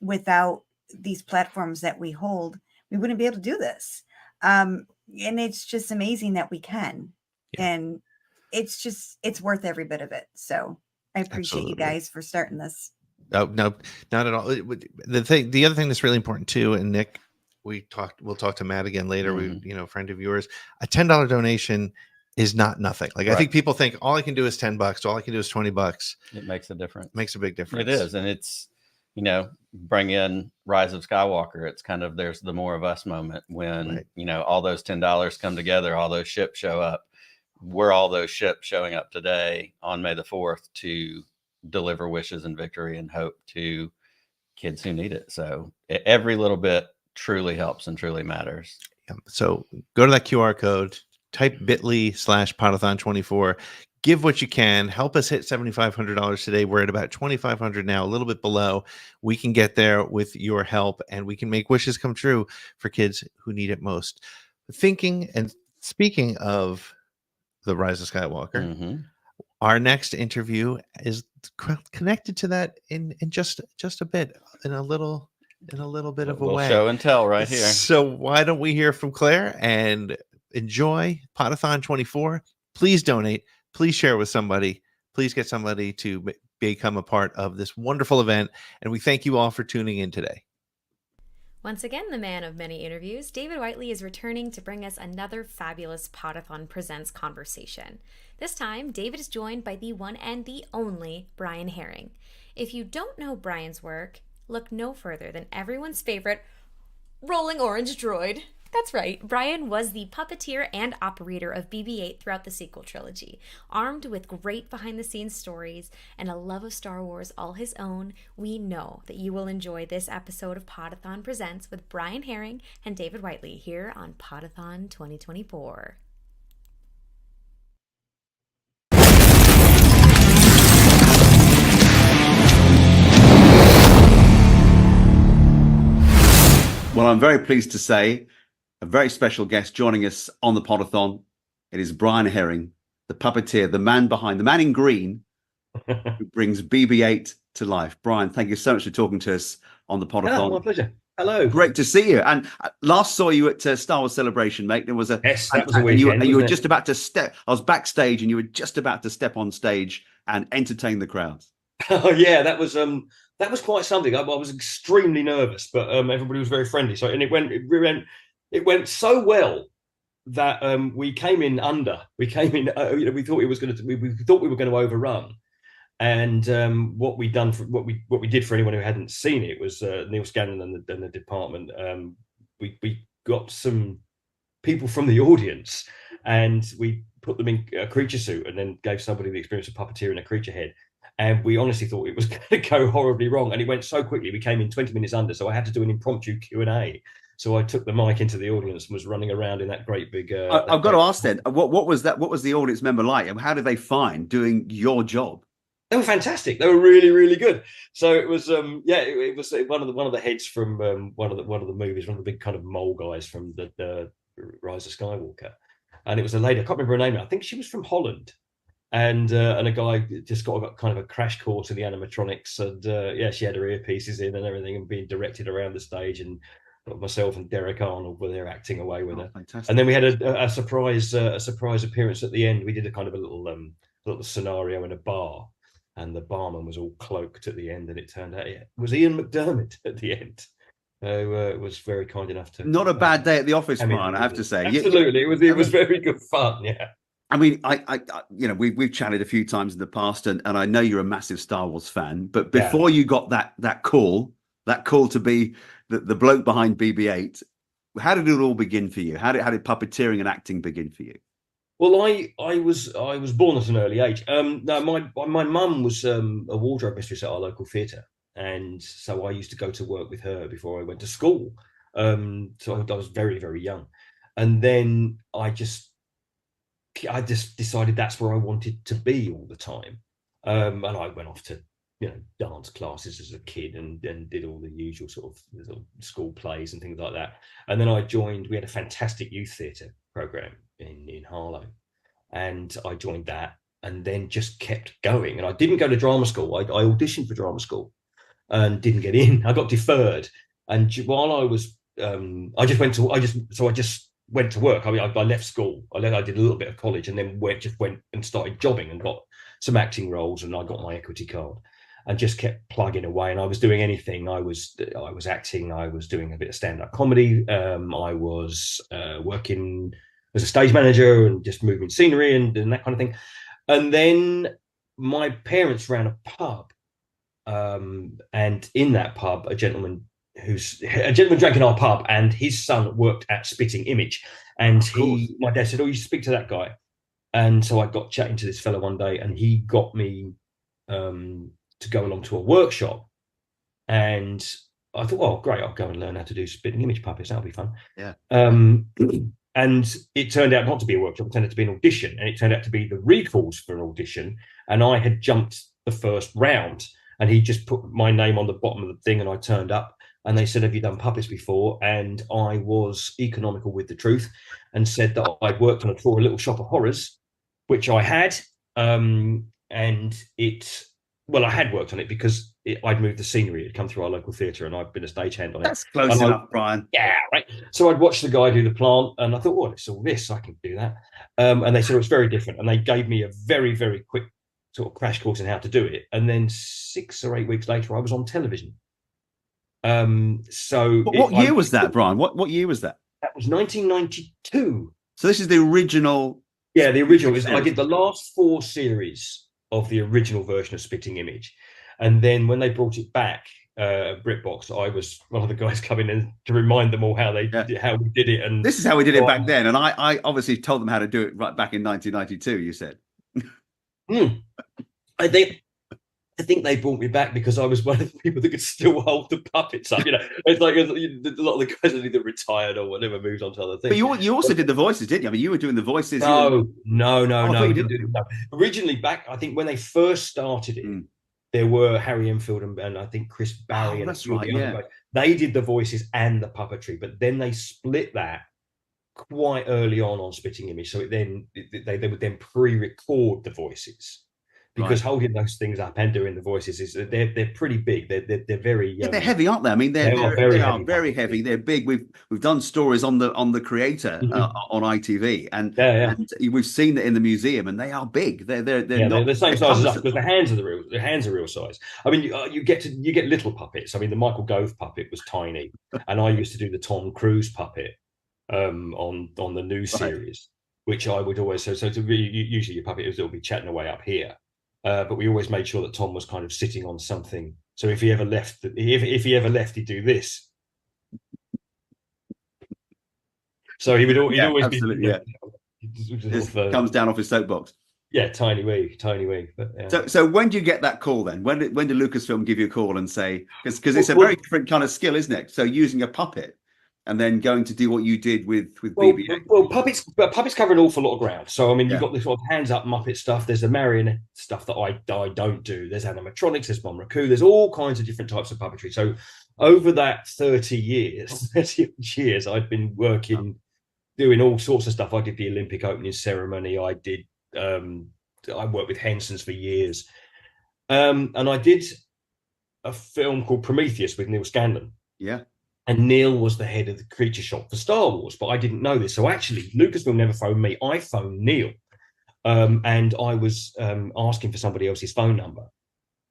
Without these platforms that we hold, we wouldn't be able to do this. And it's just amazing that we can. Yeah. And it's worth every bit of it. So I appreciate you guys for starting this. Oh, no, not at all. The other thing that's really important too, and Nick, we'll talk to Matt again later. We, friend of yours, a $10 donation is not nothing. Like, right. I think people think all I can do is $10. All I can do is $20. It makes a difference. Makes a big difference. It is. And it's, bring in Rise of Skywalker. It's kind of, there's the more of us moment when, all those $10 come together, all those ships show up. We're all those ships showing up today on May the 4th to deliver wishes and victory and hope to kids who need it. So every little bit truly helps and truly matters. Yeah. So go to that QR code, type bit.ly/Podathon24, give what you can, help us hit $7,500 today. We're at about $2,500 now, a little bit below. We can get there with your help, and we can make wishes come true for kids who need it most. Thinking and speaking of the Rise of Skywalker, our next interview is connected to that in just a bit, in a little bit of a way. Show and tell right here. So why don't we hear from Claire and enjoy Podathon 24? Please donate. Please share with somebody. Please get somebody to become a part of this wonderful event. And we thank you all for tuning in today. Once again, the man of many interviews, David Whiteley is returning to bring us another fabulous Podathon Presents conversation. This time, David is joined by the one and the only Brian Herring. If you don't know Brian's work, look no further than everyone's favorite rolling orange droid. That's right, Brian was the puppeteer and operator of BB-8 throughout the sequel trilogy. Armed with great behind-the-scenes stories and a love of Star Wars all his own, we know that you will enjoy this episode of Podathon Presents with Brian Herring and David Whiteley here on Podathon 2024. Well, I'm very pleased to say a very special guest joining us on the Podathon. It is Brian Herring, the puppeteer, the man in green, who brings BB-8 to life. Brian, thank you so much for talking to us on the Podathon. Oh, my pleasure. Hello. Great to see you. And last saw you at Star Wars Celebration, mate. There was a that was a weekend. And you were just about to step. I was backstage, and you were just about to step on stage and entertain the crowds. Oh yeah, that was quite something. I was extremely nervous, but everybody was very friendly. So it went so well that we came in under. We came in. We thought we thought we were going to overrun. And what we did for anyone who hadn't seen it was Neil Scanlon and the department. We got some people from the audience, and we put them in a creature suit, and then gave somebody the experience of puppeteering a creature head. And we honestly thought it was going to go horribly wrong, and it went so quickly. We came in 20 minutes under, so I had to do an impromptu Q&A. So I took the mic into the audience and was running around in that great big. I've got to ask then, what was that? What was the audience member like? And how did they find doing your job? They were fantastic. They were really, really good. So it was, it was one of the heads from one of the movies, one of the big kind of mole guys from the Rise of Skywalker, and it was a lady. I can't remember her name. I think she was from Holland. And a guy just got kind of a crash course in the animatronics, and she had her earpieces in and everything, and being directed around the stage. And myself and Derek Arnold were there acting away with her. Fantastic. And then we had a surprise appearance at the end. We did a kind of a little scenario in a bar, and the barman was all cloaked at the end, and it turned out it was Ian McDermott at the end. So was very kind enough to. Not a bad day at the office, Brian, I have to say. Absolutely, it was very good fun. Yeah. I mean, I we've chatted a few times in the past, and I know you're a massive Star Wars fan. But before you got that call to be the bloke behind BB-8, how did it all begin for you? How did puppeteering and acting begin for you? Well, I was born at an early age. No, my mum was a wardrobe mistress at our local theatre, and so I used to go to work with her before I went to school. So I was very, very young, and then I just decided that's where I wanted to be all the time. And I went off to, dance classes as a kid and did all the usual sort of school plays and things like that. And then we had a fantastic youth theatre program in Harlow. And I joined that and then just kept going. And I didn't go to drama school. I auditioned for drama school and didn't get in. I got deferred. And while I was, I just went to work. I mean, I left school. I did a little bit of college, and then went and started jobbing and got some acting roles, and I got my equity card, and just kept plugging away. And I was doing anything. I was acting. I was doing a bit of stand-up comedy. I was working as a stage manager and just moving scenery and that kind of thing. And then my parents ran a pub, and in that pub, a gentleman drank in our pub, and his son worked at Spitting Image, and my dad said, "Oh, you speak to that guy." And so I got chatting to this fellow one day, and he got me to go along to a workshop, and I thought, "Oh, great, I'll go and learn how to do Spitting Image puppets. That'll be fun." Yeah. And it turned out not to be a workshop; it turned out to be an audition, and it turned out to be the recalls for an audition, and I had jumped the first round, and he just put my name on the bottom of the thing, and I turned up. And they said, "Have you done puppets before?" And I was economical with the truth and said that I'd worked for a little shop of horrors, which I had. I had worked on it because I'd moved the scenery. It had come through our local theatre, and I'd been a stagehand on it. That's close enough, Brian. Yeah, right. So I'd watched the guy do the plant, and I thought, "Oh, it's all this. I can do that." And they said it was very different, and they gave me a very, very quick sort of crash course in how to do it. And then 6 or 8 weeks later, I was on television. So what year was that, Brian? What year was that? That was 1992. So this is the original. Yeah, the original. I did the last 4 series of the original version of Spitting Image, and then when they brought it back, BritBox, I was one of the guys coming in to remind them all how we did it. And this is how we did it back then. And I obviously told them how to do it right back in 1992. You said. I think they brought me back because I was one of the people that could still hold the puppets up. You know, it's like a lot of the guys that either retired or whatever moved on to other things. But you also did the voices, didn't you? I mean, you were doing the voices. No. Originally, back, I think when they first started it, there were Harry Enfield and I think Chris Barry. And that's right. Yeah, they did the voices and the puppetry, but then they split that quite early on Spitting Image. So they would then pre-record the voices. Because holding those things up and doing the voices is they're pretty big. They're very they're heavy, aren't they? I mean, they are very heavy. They're big. We've done stories on the creator on ITV, and we've seen it in the museum, and they are big. They're not the same size as us because the hands are real size. I mean, you get little puppets. I mean, the Michael Gove puppet was tiny, and I used to do the Tom Cruise puppet on the new series, which I would always usually your puppet will be chatting away up here. But we always made sure that Tom was kind of sitting on something. So if he ever left, he'd do this. So he'd always absolutely, comes down off his soapbox. Yeah, tiny wee. But, So when do you get that call then? When did Lucasfilm give you a call and say, because it's a very different kind of skill, isn't it? So using a puppet and then going to do what you did with BB-8. Well, puppets cover an awful lot of ground. So I mean, you've got this sort of hands up Muppet stuff. There's the marionette stuff that I don't do. There's animatronics. There's Mon Raku. There's all kinds of different types of puppetry. So over that 30 years, I've been working, doing all sorts of stuff. I did the Olympic opening ceremony. I worked with Henson's for years, and I did a film called Prometheus with Neil Scanlon. Yeah. And Neil was the head of the creature shop for Star Wars, but I didn't know this. So actually, Lucasfilm never phoned me. I phoned Neil, and I was asking for somebody else's phone number.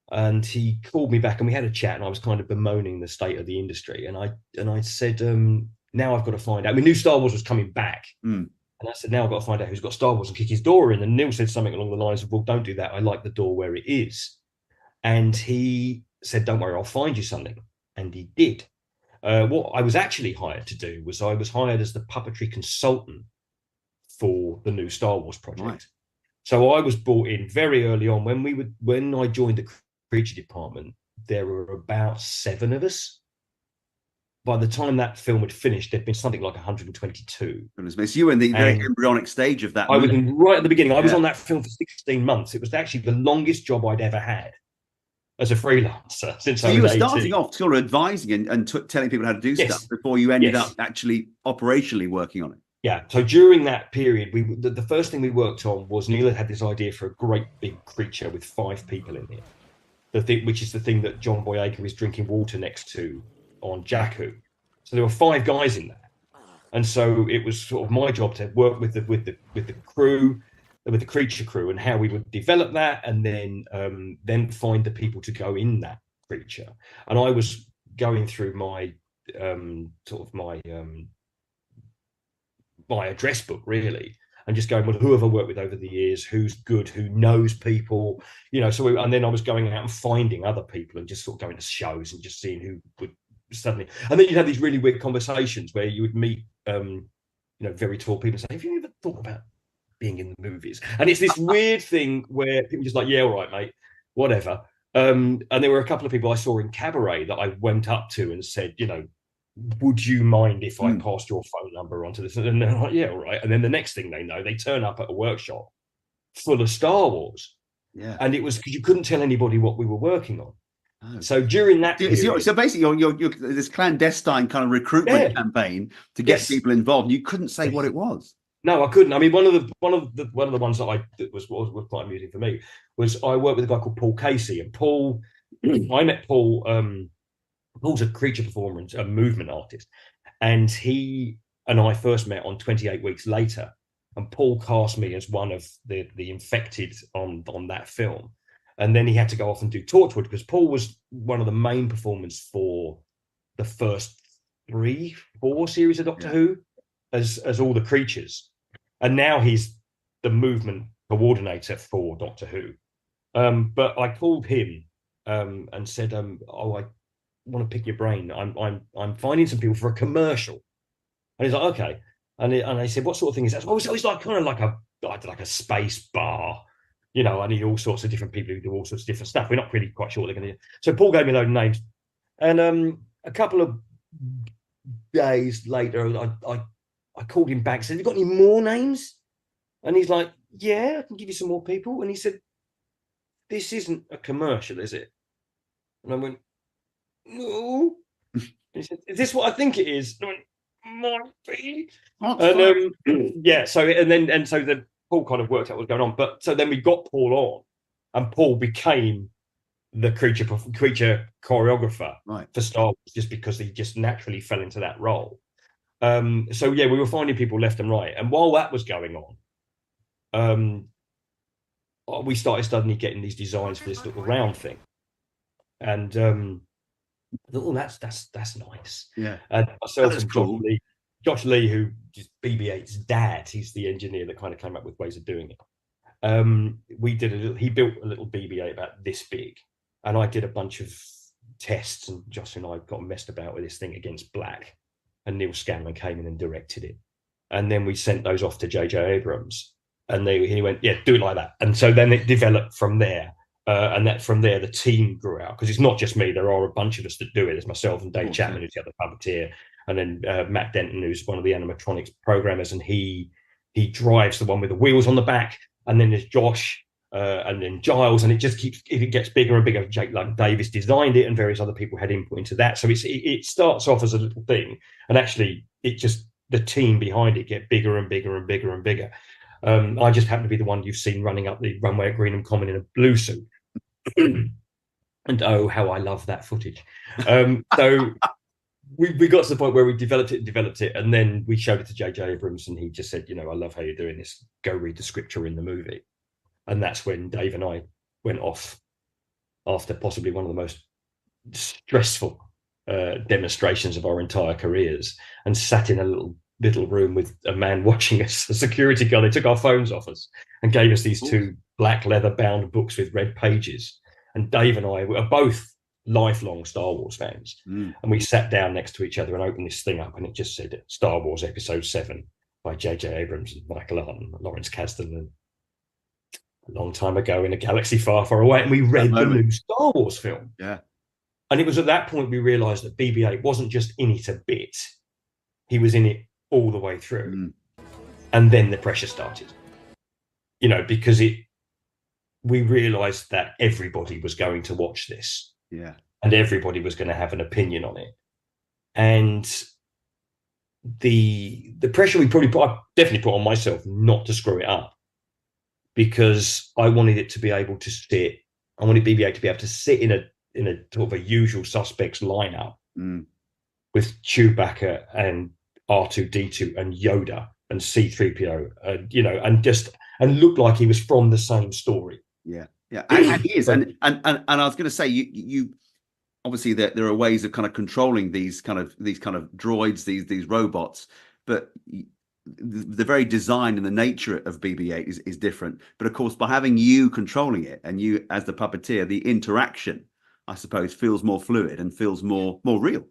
And he called me back, and we had a chat. And I was kind of bemoaning the state of the industry. And I said, now I've got to find out. I mean, new Star Wars was coming back, and I said, now I've got to find out who's got Star Wars and kick his door in. And Neil said something along the lines of, well, don't do that. I like the door where it is. And he said, don't worry, I'll find you something. And he did. What I was actually hired to do was I was hired as the puppetry consultant for the new Star Wars project. Right. So I was brought in very early on when I joined the creature department. There were about 7 of us. By the time that film had finished, there'd been something like 122. So you were in the very embryonic stage of that. I was right at the beginning. I was on that film for 16 months. It was actually the longest job I'd ever had as a freelancer since I was 18. You were starting off sort of advising and telling people how to do stuff before you ended up actually operationally working on it. Yeah. So during that period, the first thing we worked on was Neil had this idea for a great big creature with 5 people in it. Which is the thing that John Boyega is drinking water next to on Jakku. So there were 5 guys in that, and so it was sort of my job to work with the crew. With the creature crew and how we would develop that, and then find the people to go in that creature. And I was going through my my address book really, and just going, well, who have I worked with over the years? Who's good? Who knows people? You know. And then I was going out and finding other people and just sort of going to shows and just seeing who would suddenly. And then you'd have these really weird conversations where you would meet, very tall people and say, "Have you ever thought about being in the movies?" And it's this weird thing where people just like, yeah, all right, mate, whatever. And there were a couple of people I saw in Cabaret that I went up to and said, would you mind if I passed your phone number onto this? And they're like, yeah, all right. And then the next thing they know, they turn up at a workshop full of Star Wars. Yeah. And it was because you couldn't tell anybody what we were working on. Oh. So during that period, so basically you're this clandestine kind of recruitment campaign to get people involved. You couldn't say what it was. No, I couldn't. I mean, one of the ones that was quite amusing for me was I worked with a guy called Paul Casey, and I met Paul. Paul's a creature performer and a movement artist, and he and I first met on 28 Weeks Later, and Paul cast me as one of the infected on that film, and then he had to go off and do Torchwood because Paul was one of the main performers for the first 3-4 series of Doctor Who as all the creatures, and now he's the movement coordinator for Doctor Who. But I called him and said, "Oh, I want to pick your brain. I'm finding some people for a commercial." And he's like, "Okay." And I said, "What sort of thing is that?" Oh, it's like kind of like a space bar. You know, I need all sorts of different people who do all sorts of different stuff. We're not really quite sure what they're going to do. So Paul gave me a load of names. And a couple of days later, I called him back and said, "Have you got any more names?" And he's like, "Yeah, I can give you some more people." And he said, "This isn't a commercial, is it?" And I went, "No." And he said, "Is this what I think it is?" And I went, "Might be." And so then Paul kind of worked out what was going on. But so then we got Paul on, and Paul became the creature choreographer for Star Wars, just because he just naturally fell into that role. So yeah, we were finding people left and right. And while that was going on, we started suddenly getting these designs for this little round thing. And I thought, "Oh, that's nice." Yeah. And myself That's and cool. Josh Lee, who is BB-8's dad, he's the engineer that kind of came up with ways of doing it. He built a little BB-8 about this big, and I did a bunch of tests, and Josh and I got messed about with this thing against black, and Neil Scanlon came in and directed it. And then we sent those off to J.J. Abrams, and he went, "Yeah, do it like that." And so then it developed from there. And that from there, the team grew out, because it's not just me. There are a bunch of us that do it. There's myself and Dave Chapman, who's the other puppeteer, and then Matt Denton, who's one of the animatronics programmers, and he drives the one with the wheels on the back. And then there's Josh, and then Giles, and it gets bigger and bigger. Jake Davis designed it, and various other people had input into that. So it starts off as a little thing, and actually the team behind it get bigger and bigger and bigger and bigger. I just happen to be the one you've seen running up the runway at Greenham Common in a blue suit. And oh, how I love that footage. So we got to the point where we developed it, and then we showed it to J.J. Abrams, and he just said, "I love how you're doing this. Go read the scripture in the movie." And that's when Dave and I went off, after possibly one of the most stressful demonstrations of our entire careers, and sat in a little room with a man watching us, a security guard. They took our phones off us and gave us these two black leather bound books with red pages. And Dave and I were both lifelong Star Wars fans. And we sat down next to each other and opened this thing up, and it just said Star Wars Episode 7 by J.J. Abrams and Michael Arndt and Lawrence Kasdan, and a long time ago in a galaxy far, far away. And we read the new Star Wars film. Yeah. And it was at that point we realized that BB-8 wasn't just in it a bit. He was in it all the way through. And then the pressure started, because we realized that everybody was going to watch this. Yeah. And everybody was going to have an opinion on it. And the pressure I definitely put on myself not to screw it up, because I wanted it to be able to sit. I wanted BB-8 to be able to sit in a sort of a usual suspects lineup with Chewbacca and R2-D2 and Yoda and C-3PO, and look like he was from the same story. Yeah, and he is. And I was going to say, you obviously there are ways of kind of controlling these kind of droids, these robots, but the very design and the nature of BB-8 is different. But of course, by having you controlling it and you as the puppeteer, the interaction, I suppose, feels more fluid and feels more real.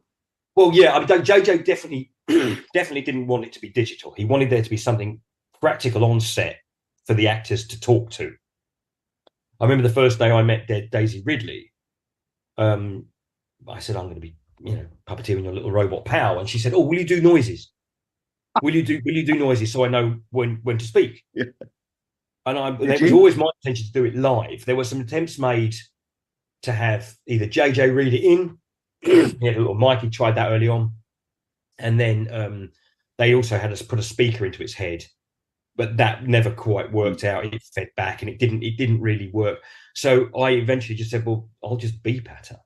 Well, yeah, I mean, JJ definitely didn't want it to be digital. He wanted there to be something practical on set for the actors to talk to. I remember the first day I met Daisy Ridley. I said, "I'm going to be, puppeteering your little robot pal," and she said, "Oh, will you do noises? Will you do noises so I know when to speak?" Yeah. And it was always my intention to do it live. There were some attempts made to have either JJ read it in. He had a little mic. He tried that early on, and then they also had us put a speaker into its head, but that never quite worked out. It fed back, and it didn't really work. So I eventually just said, "Well, I'll just beep at her."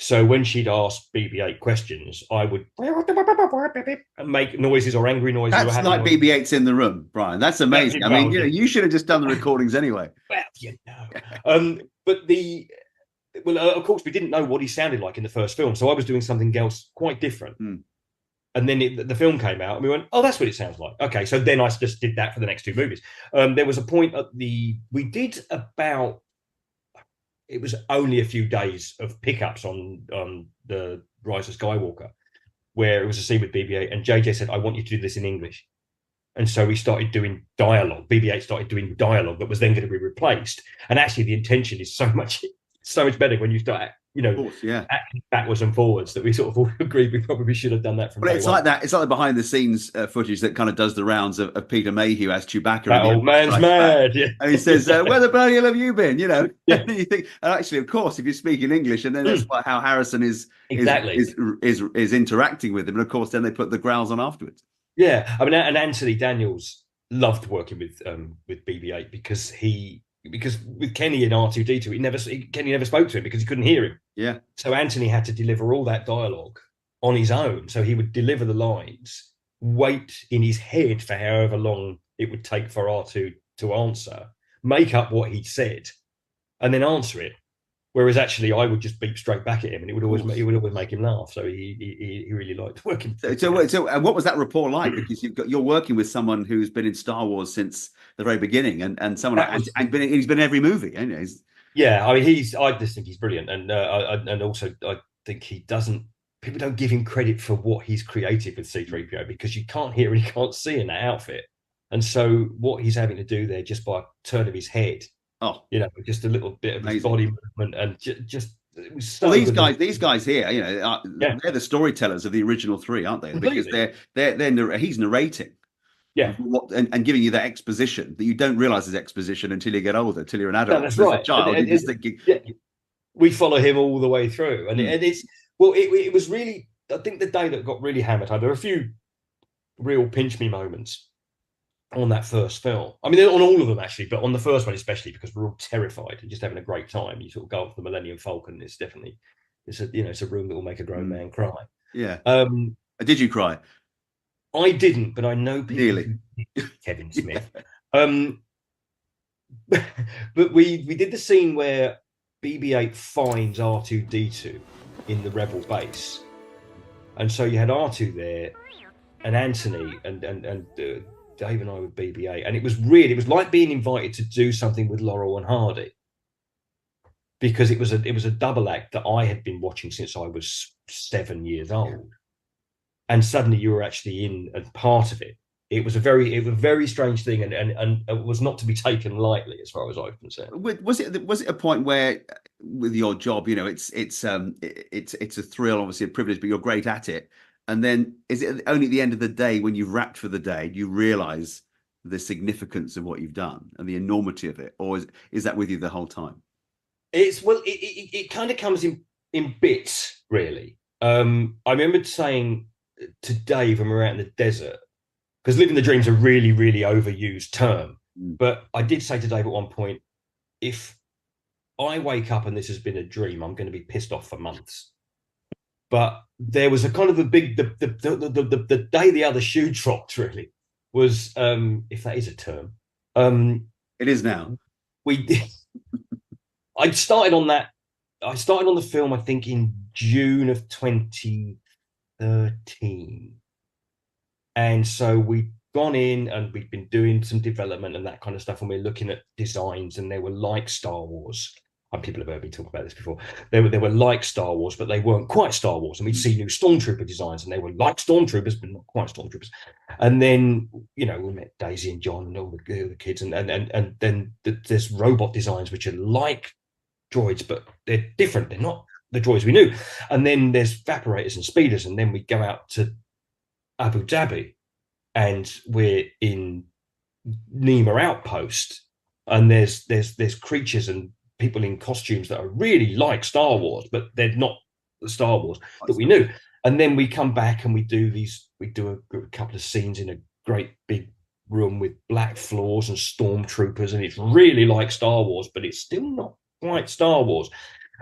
So when she'd ask BB-8 questions, I would make noises or angry noises. That's like BB-8's in the room, Brian. That's amazing. I mean, you should have just done the recordings anyway. Well, but well, of course, we didn't know what he sounded like in the first film, so I was doing something else quite different. And then the film came out, and we went, "Oh, that's what it sounds like." Okay, so then I just did that for the next 2 movies. There was a point we did about. It was only a few days of pickups on the Rise of Skywalker, where it was a scene with BB-8, and JJ said, "I want you to do this in English." And so we started doing dialogue. BB-8 started doing dialogue that was then going to be replaced. And actually, the intention is so much better when you start, acting backwards and forwards, that we sort of all agreed we probably should have done that from But day it's one. like that. It's like the behind the scenes footage that kind of does the rounds of Peter Mayhew as Chewbacca. That old man's mad. Yeah. And he says, "Where the bloody hell have you been?" You know. Yeah. And you think, and actually, of course, if you speak in English, and then that's how Harrison is interacting with him, and of course, then they put the growls on afterwards. Yeah, I mean, and Anthony Daniels loved working with BB-8 because with Kenny and R2-D2, Kenny never spoke to him because he couldn't hear him. Yeah. So Anthony had to deliver all that dialogue on his own. So he would deliver the lines, wait in his head for however long it would take for R2 to answer, make up what he'd said, and then answer it. Whereas actually, I would just beep straight back at him, and it would always make him laugh. So he really liked working. So what was that rapport like? Because you're working with someone who's been in Star Wars since the very beginning, and someone he's been in every movie. Yeah, I mean, I just think he's brilliant, and also I think people don't give him credit for what he's created with C-3PO, because you can't hear and you can't see in that outfit, and so what he's having to do there just by a turn of his head. Just a little bit of his body movement, and just it was so well, good. these guys here, they're the storytellers of the original 3, aren't they? Completely. Because he's narrating, and giving you that exposition that you don't realize is exposition until you get older, until you're an adult. No, that's right. As a child, you're just thinking, we follow him all the way through, and it was really. I think the day that got really hammered home, there were a few real pinch me moments on that first film. I mean, on all of them actually, but on the first one especially, because we're all terrified and just having a great time. You sort of go off the Millennium Falcon. It's a room that will make a grown man cry. Yeah. Did you cry? I didn't, but I know people. Nearly. Kevin Smith. But we did the scene where BB-8 finds R2-D2 in the Rebel base, and so you had R2 there, and Anthony and Dave and I with BB-8, and it was like being invited to do something with Laurel and Hardy, because it was a double act that I had been watching since I was 7 years old, and suddenly you were actually in and part of it. It was a very strange thing, and it was not to be taken lightly as far as I'm concerned. Was it a point where, with your job, it's a thrill, obviously a privilege, but you're great at it. And then is it only at the end of the day, when you've wrapped for the day, you realize the significance of what you've done and the enormity of it? Or is that with you the whole time? It kind of comes in bits, really. I remember saying to Dave when we were out in the desert, because living the dream's a really, really overused term. But I did say to Dave at one point, if I wake up and this has been a dream, I'm going to be pissed off for months. But there was a kind of the day the other shoe dropped, really, was, if that is a term. It is now. I started on the film, I think, in June of 2013. And so we'd gone in and we'd been doing some development and that kind of stuff, and we're looking at designs, and they were like Star Wars. And people have heard me talk about this before. They were like Star Wars, but they weren't quite Star Wars. And we'd see new Stormtrooper designs, and they were like Stormtroopers, but not quite Stormtroopers. And then, we met Daisy and John and all the kids, and then there's robot designs which are like droids, but they're different. They're not the droids we knew. And then there's Vaporators and Speeders, and then we go out to Abu Dhabi, and we're in Nima Outpost, and there's creatures and people in costumes that are really like Star Wars, but they're not the Star Wars that we knew. And then we come back and we do a couple of scenes in a great big room with black floors and stormtroopers, and it's really like Star Wars, but it's still not quite Star Wars.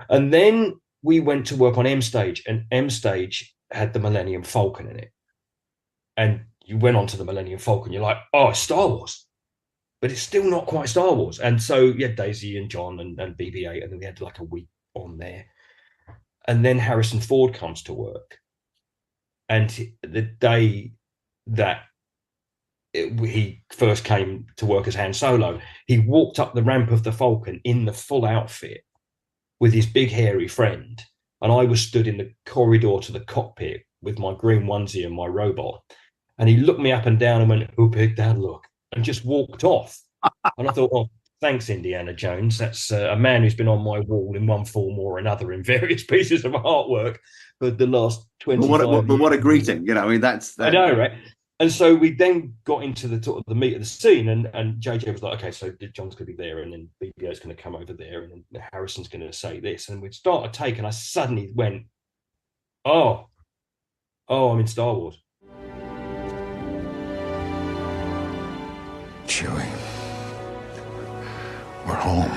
And then we went to work on M Stage, and M Stage had the Millennium Falcon in it. And you went onto the Millennium Falcon, you're like, oh, it's Star Wars. But it's still not quite Star Wars. And so, yeah, Daisy and John and BB-8, and then we had like a week on there. And then Harrison Ford comes to work. And the day that he first came to work as Han Solo, he walked up the ramp of the Falcon in the full outfit with his big hairy friend. And I was stood in the corridor to the cockpit with my green onesie and my robot. And he looked me up and down and went, "Who picked that look?" and just walked off. And I thought, "Oh, thanks, Indiana Jones. That's a man who's been on my wall in one form or another in various pieces of artwork for the last 25 years." But what a greeting. You know, I mean, that's I know, right? And so we then got into the sort of the meat of the scene, and JJ was like, "Okay, so John's going to be there, and then BB-8's going to come over there, and then Harrison's going to say this," and we'd start a take, and I suddenly went, "Oh, I'm in Star Wars." Chewie, we're home.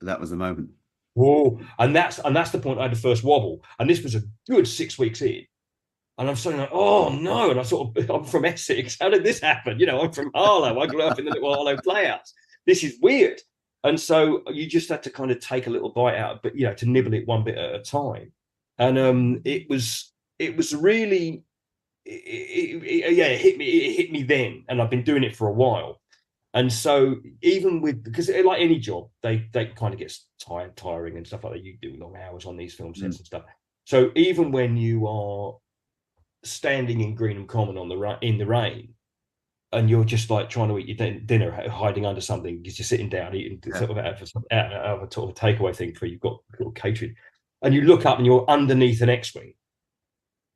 That was the moment. Whoa. And that's the point I had the first wobble. And this was a good 6 weeks in. And I'm suddenly like, "Oh no." And I'm from Essex. How did this happen? You know, I'm from Harlow. I grew up in the little Harlow playhouse. This is weird. And so you just had to kind of take a little bite out, but to nibble it one bit at a time. And it was really, it hit me then. And I've been doing it for a while. And so even because like any job, they kind of get tiring and stuff like that. You do long hours on these film sets and stuff. So even when you are standing in Greenham Common in the rain, and you're just like trying to eat your dinner, hiding under something because you're sitting down eating sort of out of a sort of takeaway thing for you've got little catering, and you look up and you're underneath an X-wing,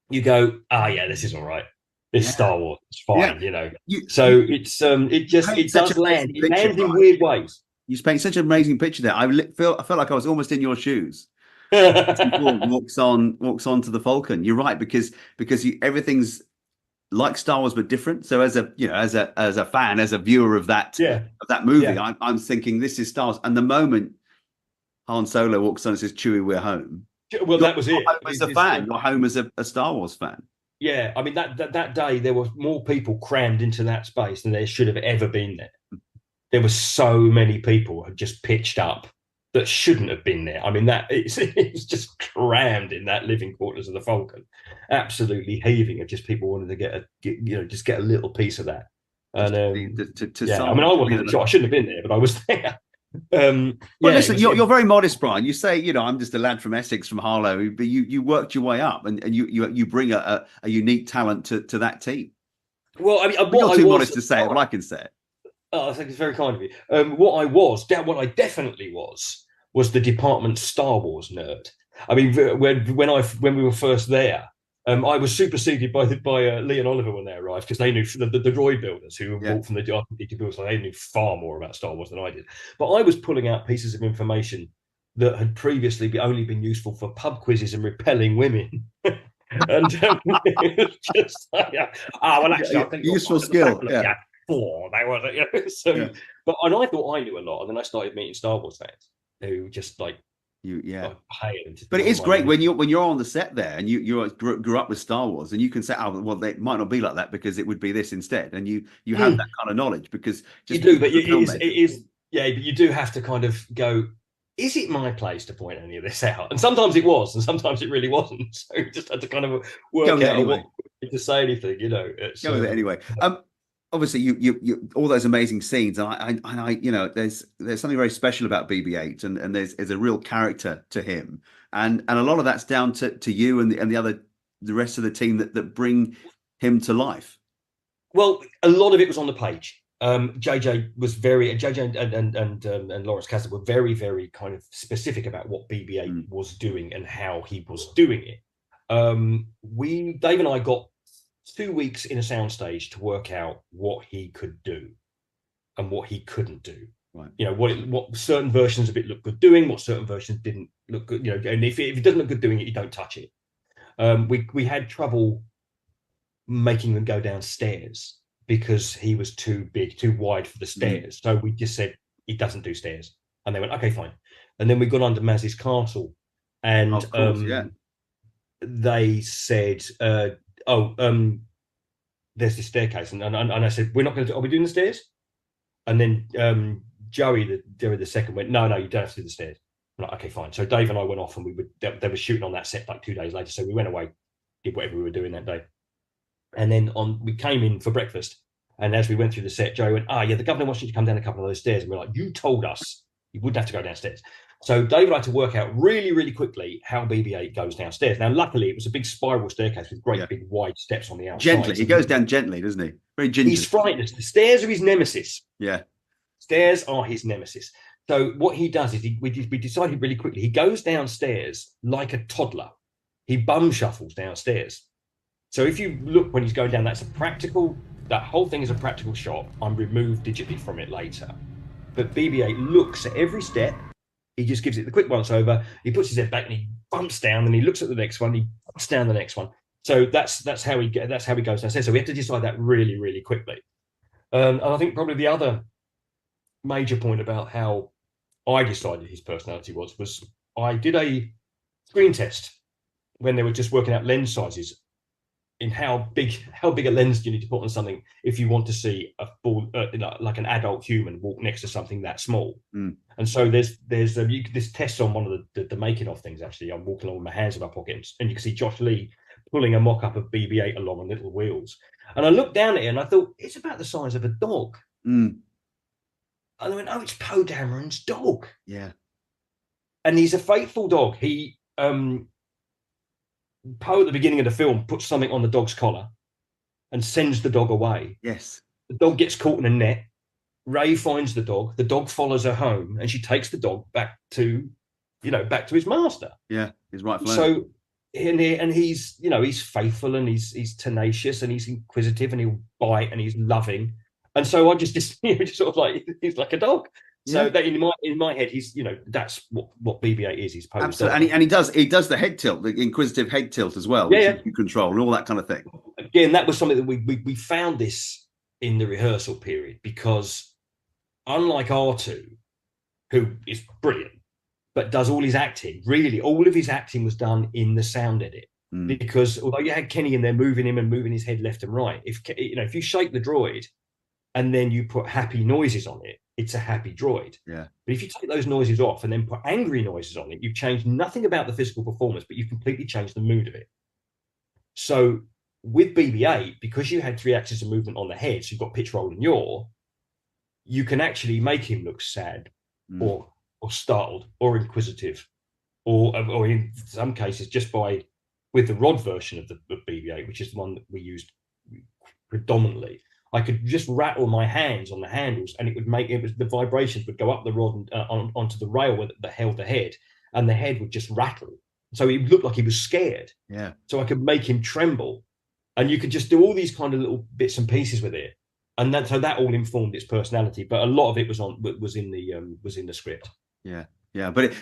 you go, yeah, this is all right. This Star Wars, it's fine, So it does land. It lands in weird ways. You paint such an amazing picture there. I felt like I was almost in your shoes. walks on to the Falcon. You're right, because everything's like Star Wars but different. So as a fan, as a viewer of that movie, I'm thinking this is Star Wars. And the moment Han Solo walks on and says, "Chewie, we're home." Well, that was it. As a fan, you're home as a Star Wars fan. Yeah, I mean that day there were more people crammed into that space than there should have ever been there. There were so many people had just pitched up that shouldn't have been there. I mean it was just crammed in that living quarters of the Falcon, absolutely heaving of just people wanted to get a little piece of that. And I mean I wasn't. I shouldn't have been there, but I was there. Listen, you're very modest, Brian. You say, I'm just a lad from Essex, from Harlow, but you worked your way up, and you bring a unique talent to that team. Well, I mean, you're too modest to say it, but I can say it. Oh, I think it's very kind of you. What I definitely was the department Star Wars nerd. I mean, when we were first there, I was superseded by Lee and Oliver when they arrived, because they knew the droid builders who walked from the RPG builders. They knew far more about Star Wars than I did. But I was pulling out pieces of information that had previously only been useful for pub quizzes and repelling women. And it was just like, well, actually, I think useful skill. Yeah. But I thought I knew a lot, and then I started meeting Star Wars fans who just like. But it is great when you're on the set there and you grew up with Star Wars, and you can say, it might not be like that because it would be this instead, and you have that kind of knowledge because you do. But it is but you do have to kind of go, is it my place to point any of this out? And sometimes it was, and sometimes it really wasn't. So you just had to kind of work out anyway. what to say anything, Go with it anyway. Obviously, you all those amazing scenes, and I there's something very special about BB-8, and there's a real character to him, and a lot of that's down to you and the rest of the team that bring him to life. Well, a lot of it was on the page. JJ and Lawrence Kasdan were very, very kind of specific about what BB-8 was doing and how he was doing it. Dave and I got 2 weeks in a soundstage to work out what he could do and what he couldn't do. Right. What certain versions of it looked good doing, what certain versions didn't look good. And if it doesn't look good doing it, you don't touch it. We had trouble making them go downstairs because he was too big, too wide for the stairs. So we just said he doesn't do stairs, and they went, okay, fine. And then we got under Maz's castle, and of course, they said, there's this staircase, and I said, we're not going to. Are we doing the stairs? And then Joey, the second, went, no, you don't have to do the stairs. I'm like, okay, fine. So Dave and I went off, and they were shooting on that set like 2 days later. So we went away, did whatever we were doing that day. And then we came in for breakfast. And as we went through the set, Joey went, yeah, the governor wants you to come down a couple of those stairs. And we're like, you told us you wouldn't have to go downstairs. So Dave and I had to work out really, really quickly how BB-8 goes downstairs. Now, luckily, it was a big spiral staircase with great big wide steps on the outside. Gently. He goes down gently, doesn't he? Very gingerly. He's frightened. The stairs are his nemesis. Yeah. Stairs are his nemesis. So what he does is we decided really quickly, he goes downstairs like a toddler. He bum shuffles downstairs. So if you look when he's going down, that whole thing is a practical shot. I'm removed digitally from it later. But BB-8 looks at every step. He just gives it the quick once over. He puts his head back and he bumps down, and he looks at the next one. He bumps down the next one. So that's how he goes downstairs. So we have to decide that really, really quickly. And I think probably the other major point about how I decided his personality was I did a screen test when they were just working out lens sizes in how big a lens do you need to put on something if you want to see a full like an adult human walk next to something that small. And so there's this test on one of the making of things. Actually, I'm walking along with my hands in my pockets, and you can see Josh Lee pulling a mock-up of BB-8 along on little wheels. And I looked down at it and I thought, it's about the size of a dog. And I went, oh, it's Poe Dameron's dog. Yeah. And he's a faithful dog. He Poe at the beginning of the film puts something on the dog's collar and sends the dog away. Yes. The dog gets caught in a net. Ray finds the dog follows her home, and she takes the dog back to his master. Yeah, his rightful owner. So and he's faithful, and he's tenacious, and he's inquisitive, and he'll bite, and he's loving. And so I just sort of like, he's like a dog. So that in my head, he's that's what BB-8 is. He's Poe's absolutely, and he does the head tilt, the inquisitive head tilt as well, which you control and all that kind of thing. Again, that was something that we found this in the rehearsal period, because unlike R2, who is brilliant but does all his acting, really all of his acting was done in the sound edit. Because although you had Kenny in there moving him and moving his head left and right, if you shake the droid and then you put happy noises on it, it's a happy droid. Yeah. But if you take those noises off and then put angry noises on it, you've changed nothing about the physical performance, but you've completely changed the mood of it. So with BB-8, because you had 3 axes of movement on the head, so you've got pitch, roll, and yaw, you can actually make him look sad or startled or inquisitive, or in some cases just with the rod version of BB-8, which is the one that we used predominantly, I could just rattle my hands on the handles, and the vibrations would go up the rod and, onto the rail that held the head, and the head would just rattle. So he looked like he was scared. Yeah. So I could make him tremble, and you could just do all these kind of little bits and pieces with it, and so that all informed its personality. But a lot of it was in the script. Yeah, yeah. But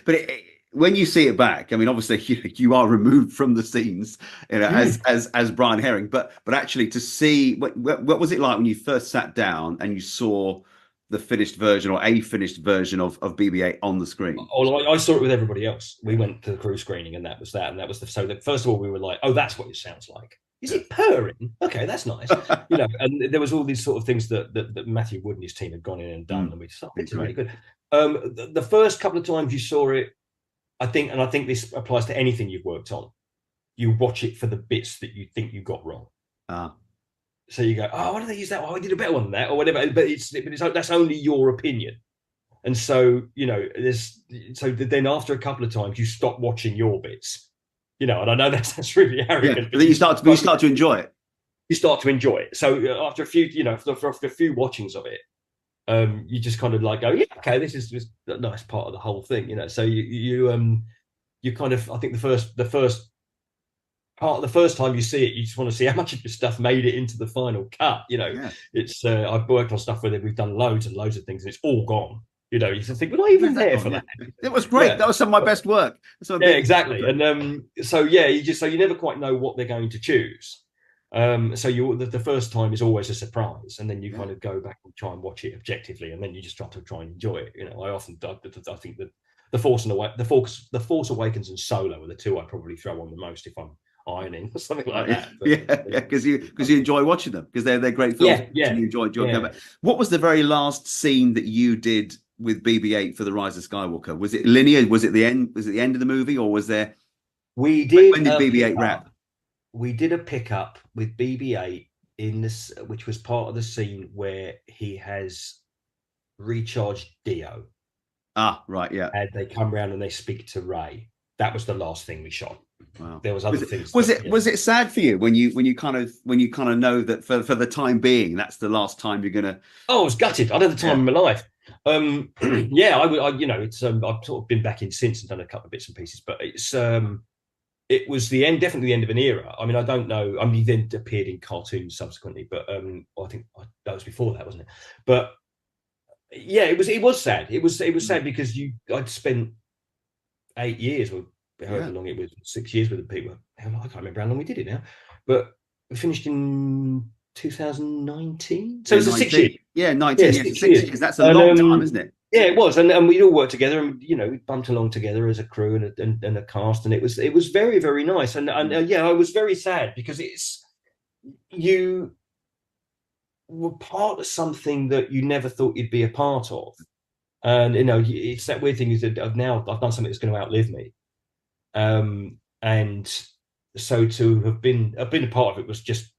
when you see it back, I mean, obviously you are removed from the scenes, as Brian Herring, but actually to see what was it like when you first sat down and you saw the finished version or a finished version of BB-8 on the screen? Oh, I saw it with everybody else. We went to the crew screening, and that was that. And that was so that first of all we were like, oh, that's what it sounds like. Is it purring? Okay, that's nice. And there was all these sort of things that Matthew Wood and his team had gone in and done, and we thought it's really good. The first couple of times you saw it, I think this applies to anything you've worked on, you watch it for the bits that you think you got wrong. So you go, oh, why did they use that? Oh, I did a better one than that, or whatever. But it's that's only your opinion. And so then after a couple of times you stop watching your bits. And I know that's really arrogant. Yeah, but then you start to enjoy it. You start to enjoy it. So after a few, after a few watchings of it, you just kind of like go, yeah, okay, this is just a nice part of the whole thing. So you kind of, I think the first time you see it, you just want to see how much of your stuff made it into the final cut. It's I've worked on stuff where we've done loads and loads of things, and it's all gone. You just think, well, not even there for that. It was great. Yeah. That was some of my best work. Yeah, exactly. And so you never quite know what they're going to choose. So the first time is always a surprise, and then you kind of go back and try and watch it objectively, and then you just try and enjoy it. I think that the Force Awakens and Solo are the two I probably throw on the most if I'm ironing or something like that. But, because you enjoy watching them, because they're great films. Yeah. And you enjoy going back. What was the very last scene that you did with BB-8 for the Rise of Skywalker? Was it linear? Was it the end? Was it the end of the movie, or was there? We did. When did BB-8 wrap? We did a pickup with BB-8 in this, which was part of the scene where he has recharged Dio. Ah, right, yeah. And they come around and they speak to Rey. That was the last thing we shot. Wow. There was other things. Was it sad for you when you kind of know that for the time being that's the last time you're gonna? Oh, I was gutted. I'd had the time of my life. Yeah, it's I've sort of been back in since and done a couple of bits and pieces, but it was definitely the end of an era. I mean, I don't know. I mean, he then appeared in cartoons subsequently, but I think that was before that, wasn't it? But yeah, it was sad. It was sad because I'd spent 8 years or however long it was, 6 years with the people. I can't remember how long we did it now, but we finished in 2019. So it's a 6 years. Yeah, 19 years. 6 years. That's a long time, isn't it? Yeah, it was, and we'd all worked together, and we bumped along together as a crew and a cast, and it was very, very nice, and yeah, I was very sad because you were part of something that you never thought you'd be a part of, and it's that weird thing is that I've done something that's going to outlive me, and so to have been a part of it was just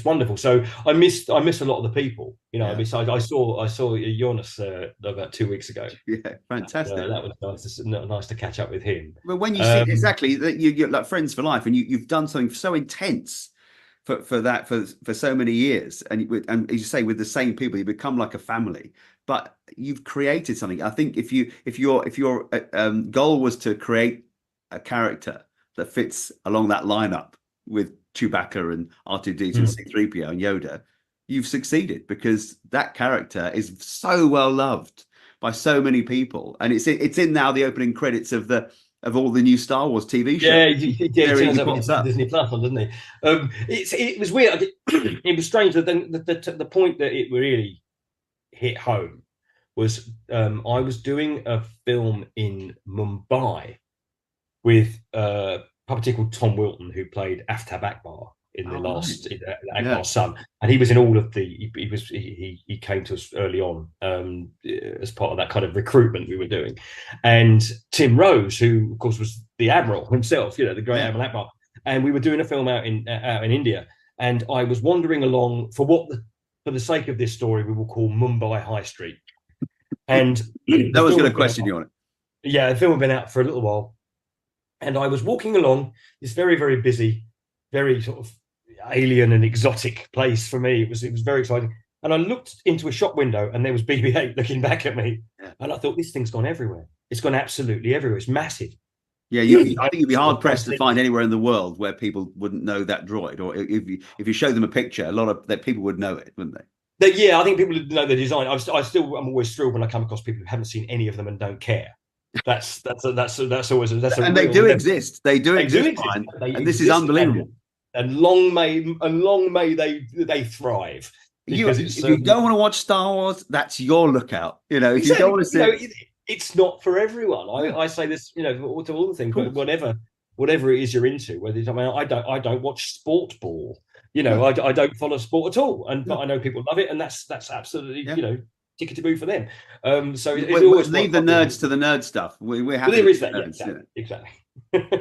wonderful. So I miss a lot of the people. I saw Jonas about 2 weeks ago. Yeah, fantastic. That was nice to catch up with him. But when you see exactly that you're like friends for life, and you've done something so intense for so many years, and as you say, with the same people, you become like a family. But you've created something. I think if your goal was to create a character that fits along that lineup with Chewbacca and R2-D2 and C-3PO and Yoda, you've succeeded, because that character is so well loved by so many people, and it's in now the opening credits of all the new Star Wars TV shows. Yeah, Disney Plus one, doesn't it? It was weird. It was strange that the point that it really hit home was I was doing a film in Mumbai with puppeteer called Tom Wilton, who played Aftab Akbar in the last Akbar's son, and he was in all of the. He came to us early on as part of that kind of recruitment we were doing, and Tim Rose, who of course was the Admiral himself, the great Admiral Akbar, and we were doing a film out in India, and I was wandering along for the sake of this story we will call Mumbai High Street, and that was going to question you on it. Yeah, the film had been out for a little while. And I was walking along this very, very busy, very sort of alien and exotic place for me. It was very exciting. And I looked into a shop window and there was BB-8 looking back at me. And I thought, this thing's gone everywhere. It's gone absolutely everywhere. It's massive. Yeah, I think you'd be hard pressed to find anywhere in the world where people wouldn't know that droid. Or if you showed them a picture, a lot of that people would know it, wouldn't they? Yeah, I think people would know the design. I'm always thrilled when I come across people who haven't seen any of them and don't care. That's always and they do exist. They do exist, and this is unbelievable. And long may they thrive. If you don't want to watch Star Wars, that's your lookout. If you don't want to see, it's not for everyone. I say this, to all the things, but whatever it is you're into. I don't watch sport ball. I don't follow sport at all, but I know people love it, and that's absolutely tickety-boo for them. So it's always leave the nerds to the nerd stuff. We're happy. There is that, exactly.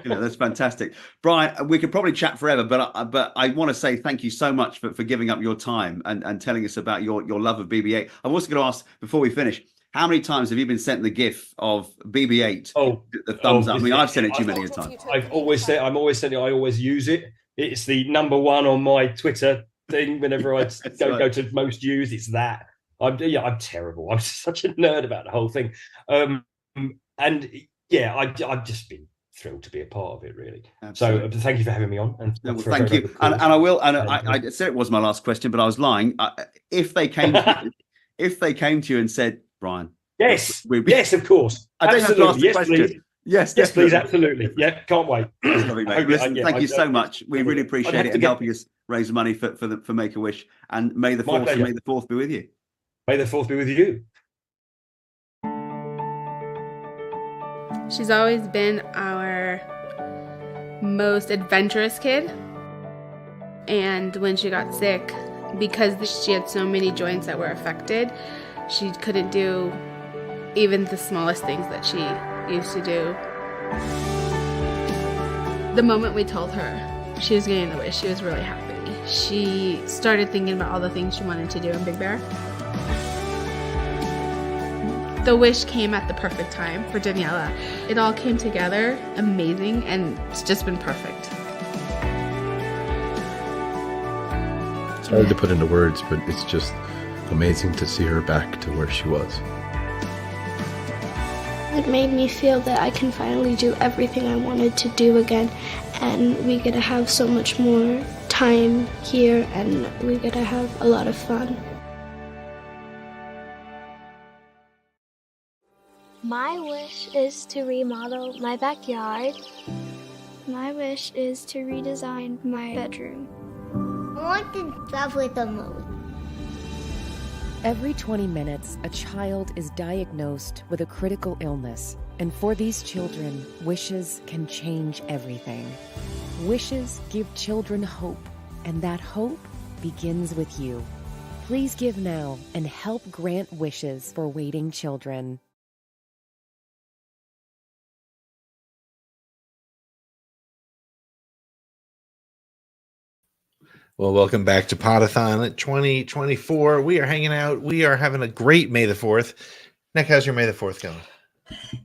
That's fantastic, Brian. We could probably chat forever, but I want to say thank you so much for giving up your time and telling us about your love of BB-8. I'm also going to ask before we finish, how many times have you been sent the GIF of BB-8? The thumbs up. I mean, I've sent it to you many a time. I'm always saying I always use it. It's the number one on my Twitter thing. Whenever I go to most used, it's that. I'm terrible. I'm such a nerd about the whole thing. I've just been thrilled to be a part of it, really. Absolutely. So thank you for having me on. And thank you. And I will. And I said it was my last question, but I was lying. If they came to you and said, Brian, yes, of course, I don't have to ask the question. Please. Yes, please, absolutely. Yeah, can't wait. Listen, thank you so much. We really appreciate it and helping us raise money for Make-A-Wish. And may the fourth be with you. May the fourth be with you. She's always been our most adventurous kid. And when she got sick, because she had so many joints that were affected, she couldn't do even the smallest things that she used to do. The moment we told her she was getting the wish, she was really happy. She started thinking about all the things she wanted to do in Big Bear. The wish came at the perfect time for Daniela. It all came together amazing, and it's just been perfect. It's hard to put into words, but it's just amazing to see her back to where she was. It made me feel that I can finally do everything I wanted to do again, and we get to have so much more time here, and we get to have a lot of fun. My wish is to remodel my backyard. My wish is to redesign my bedroom. I want to travel the moon. Every 20 minutes, a child is diagnosed with a critical illness. And for these children, wishes can change everything. Wishes give children hope, and that hope begins with you. Please give now and help grant wishes for waiting children. Well, welcome back to Podathon 2024. We are hanging out. We are having a great May the 4th. Nick, how's your May the 4th going?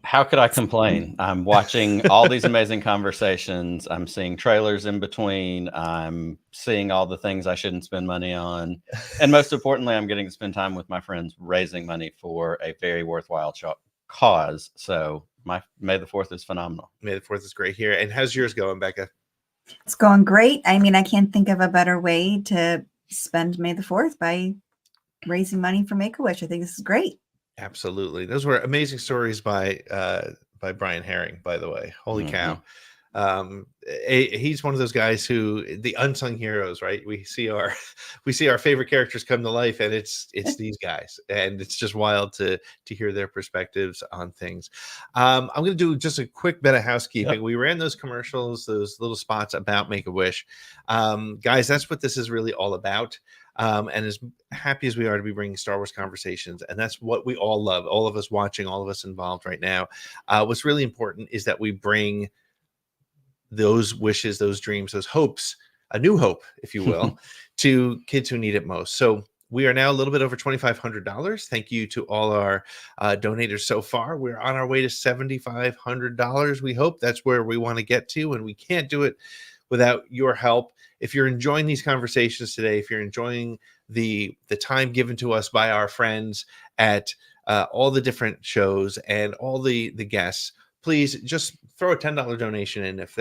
How could I complain? I'm watching all these amazing conversations. I'm seeing trailers in between. I'm seeing all the things I shouldn't spend money on. And most importantly, I'm getting to spend time with my friends raising money for a very worthwhile cause. So my May the 4th is phenomenal. May the 4th is great here. And how's yours going, Becca? It's going great. I mean, I can't think of a better way to spend May the 4th by raising money for Make-A-Wish. I think this is great. Absolutely. Those were amazing stories by Brian Herring, by the way. Holy cow. He's one of those guys who, the unsung heroes, right? We see our favorite characters come to life, and it's these guys, and it's just wild to hear their perspectives on things. I'm going to do just a quick bit of housekeeping. Yep. We ran those commercials, those little spots about Make-A-Wish. Guys, that's what this is really all about. And as happy as we are to be bringing Star Wars conversations, and that's what we all love, all of us watching, all of us involved right now. What's really important is that we bring those wishes, those dreams, those hopes, a new hope, if you will, to kids who need it most. So we are now a little bit over $2,500. Thank you to all our donators so far. We're on our way to $7,500. We hope that's where we want to get to, and we can't do it without your help. If you're enjoying these conversations today, if you're enjoying the time given to us by our friends at all the different shows and all the guests, please just throw a $10 donation in if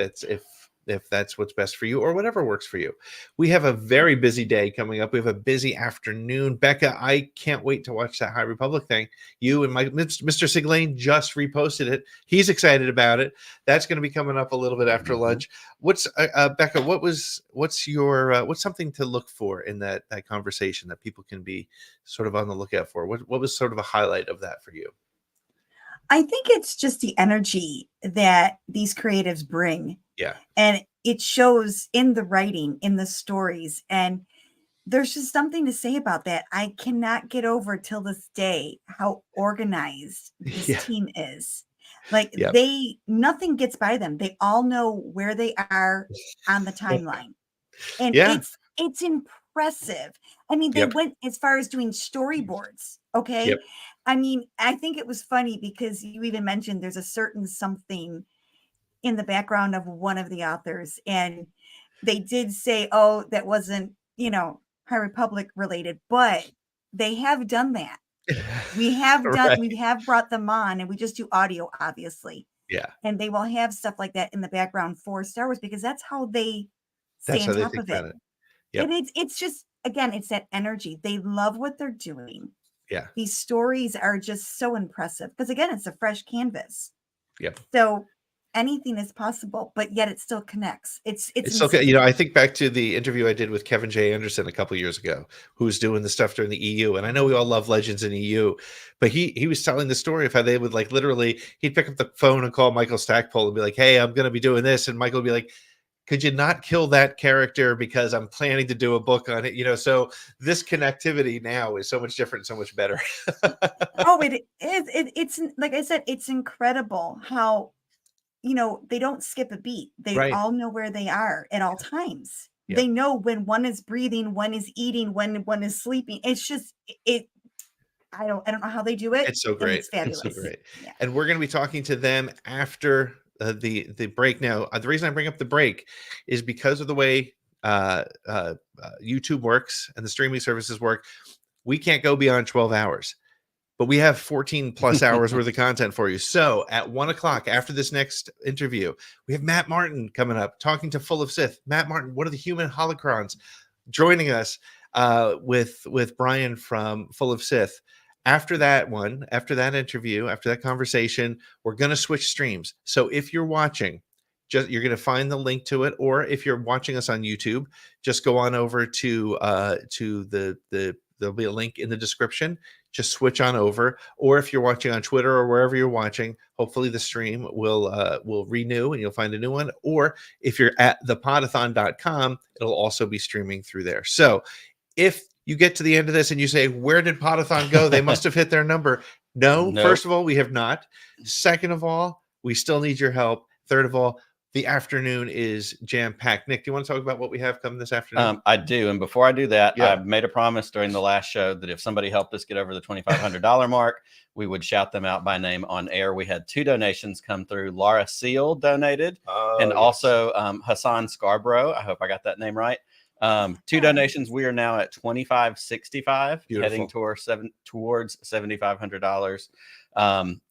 that's what's best for you, or whatever works for you. We have a very busy day coming up. We have a busy afternoon. Becca, I can't wait to watch that High Republic thing. You and Mr. Siglane just reposted it. He's excited about it. That's going to be coming up a little bit after lunch. What's Becca? What's something to look for in that conversation that people can be sort of on the lookout for? What was sort of a highlight of that for you? I think it's just the energy that these creatives bring. Yeah. And it shows in the writing, in the stories. And there's just something to say about that. I cannot get over till this day how organized this team is. Like nothing gets by them. They all know where they are on the timeline. And it's impressive. I mean, they went as far as doing storyboards. Okay. Yep. I mean, I think it was funny because you even mentioned there's a certain something in the background of one of the authors, and they did say, oh, that wasn't, High Republic related, but they have done that. We have done, we have brought them on, and we just do audio, obviously. Yeah. And they will have stuff like that in the background for Star Wars because that's how they stay on top of it. Yep. And it's just, again, it's that energy. They love what they're doing. Yeah. These stories are just so impressive because, again, it's a fresh canvas. Yep. So anything is possible, but yet it still connects. It's okay. I think back to the interview I did with Kevin J. Anderson a couple years ago, who was doing the stuff during the EU. And I know we all love Legends in EU, but he was telling the story of how they would literally, he'd pick up the phone and call Michael Stackpole and be like, hey, I'm going to be doing this. And Michael would be like, could you not kill that character because I'm planning to do a book on it? You know, so this connectivity now is so much different, so much better. Oh, it is. It's like I said, it's incredible how, they don't skip a beat. They Right. all know where they are at all times. Yep. They know when one is breathing, one is eating, when one is sleeping. It's just I don't know how they do it. It's so and great. It's fabulous. It's so great. Yeah. And we're going to be talking to them after the break. Now, the reason I bring up the break is because of the way YouTube works and the streaming services work. We can't go beyond 12 hours, but we have 14 plus hours worth of content for you. So at 1 o'clock after this next interview, we have Matt Martin coming up, talking to Full of Sith. Matt Martin, what are the human holocrons, joining us with Brian from Full of Sith. After that interview, after that conversation, we're going to switch streams. So if you're watching, you're going to find the link to it, or if you're watching us on YouTube, just go on over to there'll be a link in the description. Just switch on over. Or if you're watching on Twitter or wherever you're watching, hopefully the stream will renew and you'll find a new one. Or if you're at thepodathon.com, it'll also be streaming through there. So if you get to the end of this and you say, where did Podathon go? They must have hit their number. No, Nope. First of all, we have not. Second of all, we still need your help. Third of all, the afternoon is jam-packed. Nick, do you want to talk about what we have coming this afternoon? I do. And before I do that, Yeah. I made a promise during the last show that if somebody helped us get over the $2,500 mark, we would shout them out by name on air. We had 2 donations come through. Laura Seal donated, and also Hassan Scarborough. I hope I got that name right. 2 donations. We are now at $2,565, heading towards $7,500.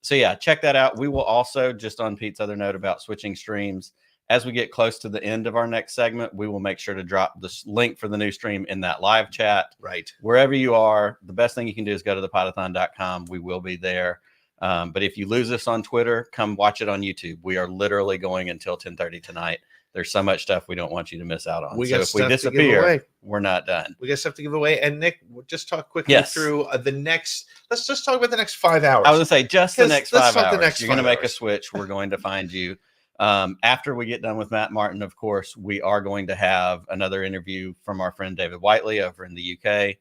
So yeah, check that out. We will also, just on Pete's other note about switching streams, as we get close to the end of our next segment, we will make sure to drop the link for the new stream in that live chat. Right. Wherever you are, the best thing you can do is go to thepodathon.com. We will be there. But if you lose us on Twitter, come watch it on YouTube. We are literally going until 10:30 tonight. There's so much stuff we don't want you to miss out on. So if we disappear, we're not done. We got stuff to give away. And Nick, we'll just talk quickly through the next. Let's just talk about the next 5 hours. I was going to say just the next 5 hours. You're going to make hours. a switch. We're going to find you. After we get done with Matt Martin, of course, we are going to have another interview from our friend David Whiteley over in the UK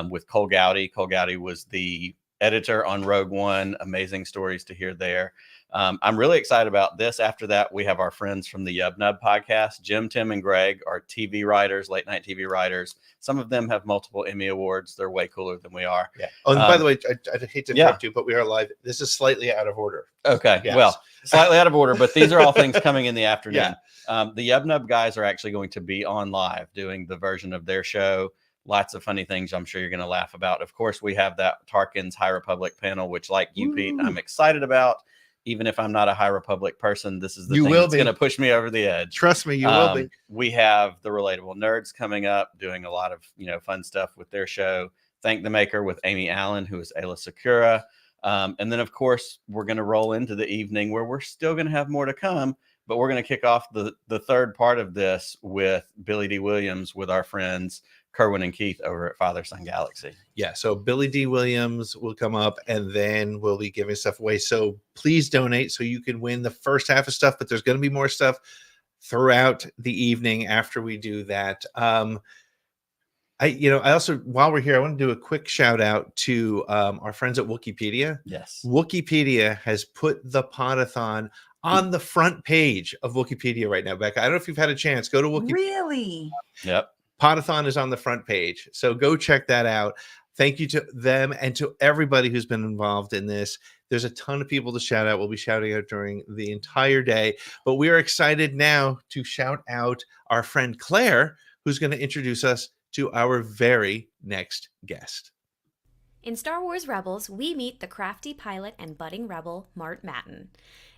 with Cole Gowdy. Cole Gowdy was the editor on Rogue One. Amazing stories to hear there. I'm really excited about this. After that, we have our friends from the Yub Nub podcast. Jim, Tim, and Greg are TV writers, late night TV writers. Some of them have multiple Emmy Awards. They're way cooler than we are. Yeah. Oh, and by the way, I hate to interrupt you, but we are live. This is slightly out of order. Okay. Yes. Well, slightly out of order, but these are all things coming in the afternoon. The Yub Nub guys are actually going to be on live doing the version of their show. Lots of funny things I'm sure you're going to laugh about. Of course, we have that Tarkin's High Republic panel, which, like you, Pete, I'm excited about. Even if I'm not a High Republic person, this is the thing that's going to push me over the edge. Trust me, you will be. We have the Relatable Nerds coming up, doing a lot of fun stuff with their show. Thank the Maker with Amy Allen, who is Ayla Sakura. And then, of course, we're going to roll into the evening where we're still going to have more to come, but we're going to kick off the third part of this with Billy D. Williams with our friends Kerwin and Keith over at Father Son Galaxy. Yeah, so Billy D. Williams will come up, and then we'll be giving stuff away. So please donate so you can win the first half of stuff, but there's going to be more stuff throughout the evening after we do that. I also, while we're here, I want to do a quick shout out to our friends at Wikipedia. Yes. Wikipedia has put the Podathon on the front page of Wikipedia right now, Becca. I don't know if you've had a chance. Go to Wikipedia. Really? Yep. Podathon is on the front page. So go check that out. Thank you to them and to everybody who's been involved in this. There's a ton of people to shout out. We'll be shouting out during the entire day. But we are excited now to shout out our friend Claire, who's going to introduce us to our very next guest. In Star Wars Rebels, we meet the crafty pilot and budding rebel, Mart Matten.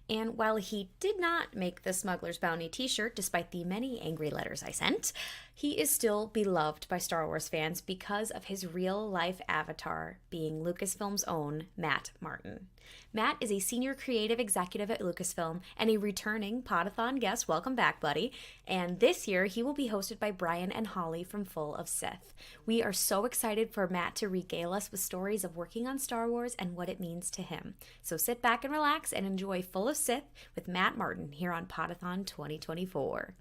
And while he did not make the Smuggler's Bounty t-shirt, despite the many angry letters I sent, he is still beloved by Star Wars fans because of his real-life avatar being Lucasfilm's own Matt Martin. Matt is a senior creative executive at Lucasfilm and a returning Podathon guest. Welcome back, buddy. And this year, he will be hosted by Brian and Holly from Full of Sith. We are so excited for Matt to regale us with stories of working on Star Wars and what it means to him. So sit back and relax and enjoy Full of Sith with Matt Martin here on Podathon 2024.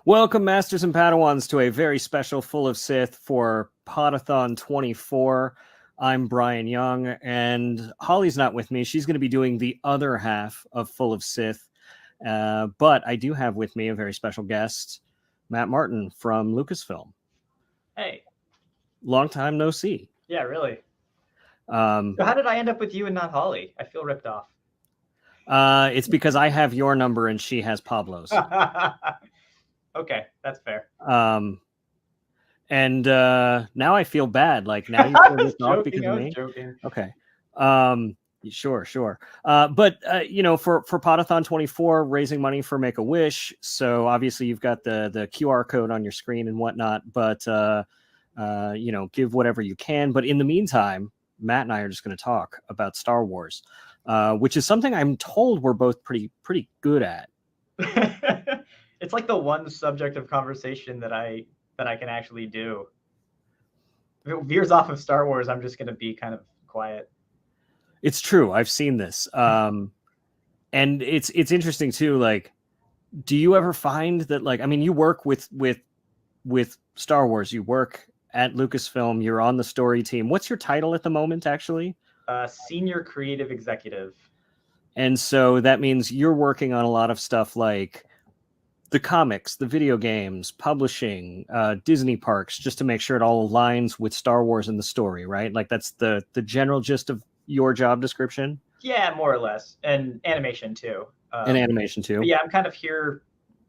Welcome, Masters and Padawans, to a very special Full of Sith for Podathon 24. I'm Brian Young, and Holly's not with me. She's going to be doing the other half of Full of Sith. But I do have with me a very special guest, Matt Martin from Lucasfilm. Hey. Long time no see. Yeah, really. So how did I end up with you and not Holly? I feel ripped off. It's because I have your number and she has Pablo's. Okay, that's fair. And now I feel bad. Like now you feel ripped off because of me. Joking. Okay. Sure. But you know, for Podathon 24, raising money for Make-A-Wish. So obviously you've got the QR code on your screen and whatnot. But you know, give whatever you can. But in the meantime, Matt and I are just going to talk about Star Wars, which is something I'm told we're both pretty good at. It's like the one subject of conversation that I can actually do. If it veers off of Star Wars, I'm just going to be kind of quiet. It's true. I've seen this. And it's interesting too. Like, do you ever find that, like, I mean, you work with Star Wars, you work at Lucasfilm, you're on the story team. What's your title at the moment, actually? Senior Creative Executive. And so that means you're working on a lot of stuff like the comics, the video games, publishing, Disney parks, just to make sure it all aligns with Star Wars and the story, right? Like that's the general gist of your job description. Yeah, more or less, and animation too. And animation too. Yeah, I'm kind of here,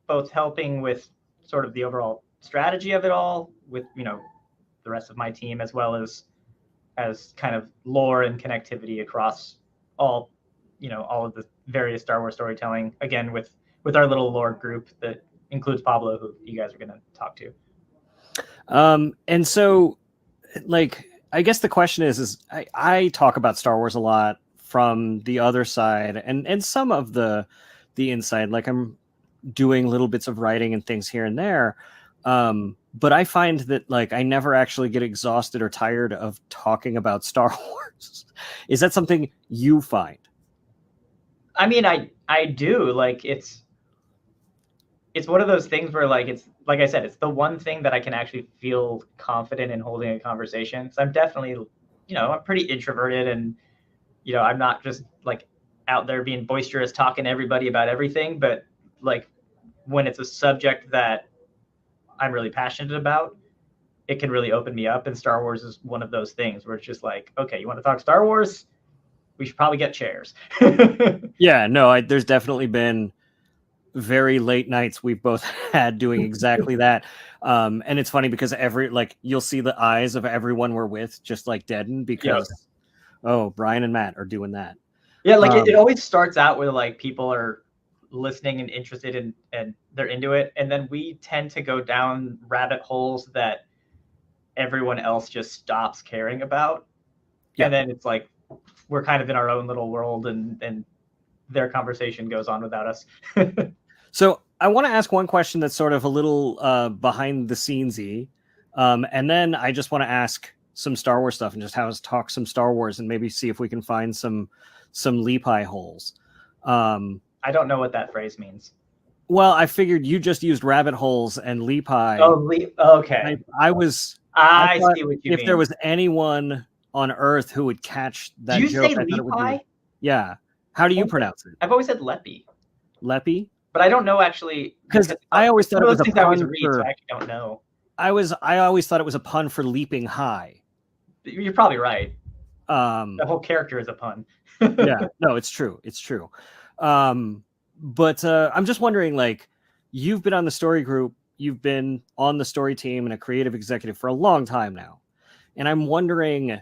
both helping with sort of the overall strategy of it all, with the rest of my team, as well as kind of lore and connectivity across all of the various Star Wars storytelling. Again, with our little lore group that includes Pablo, who you guys are going to talk to. And so, like, I guess the question is I talk about Star Wars a lot from the other side and some of the inside, like I'm doing little bits of writing and things here and there. But I find that, like, I never actually get exhausted or tired of talking about Star Wars. Is that something you find? I mean, I do. Like, it's one of those things where, like, it's like I said, it's the one thing that I can actually feel confident in holding a conversation. So I'm definitely, I'm pretty introverted, and I'm not just like out there being boisterous, talking to everybody about everything. But like when it's a subject that I'm really passionate about, it can really open me up. And Star Wars is one of those things where it's just like, okay, you want to talk Star Wars? We should probably get chairs. Yeah, no, there's definitely been very late nights we've both had doing exactly that. And it's funny because you'll see the eyes of everyone we're with just like deaden because, oh, Brian and Matt are doing that. Yeah, like it always starts out with like people are listening and interested and they're into it. And then we tend to go down rabbit holes that everyone else just stops caring about. Yeah. And then it's like, we're kind of in our own little world and their conversation goes on without us. So I want to ask one question that's sort of a little behind the scenes-y. And then I just want to ask some Star Wars stuff and just have us talk some Star Wars and maybe see if we can find some leap-eye holes. I don't know what that phrase means. Well, I figured you just used rabbit holes and leap-eye. Oh, okay. I see what you mean. If there was anyone on Earth who would catch that joke. Do you say leap-eye? Yeah. How do you pronounce it? I've always said leppy. Leppy? But I don't know actually. Because I always thought it was a pun so I actually don't know. I always thought it was a pun for leaping high. You're probably right. The whole character is a pun. Yeah, no, it's true. It's true. But I'm just wondering, like, you've been on the story group, you've been on the story team and a creative executive for a long time now. And I'm wondering,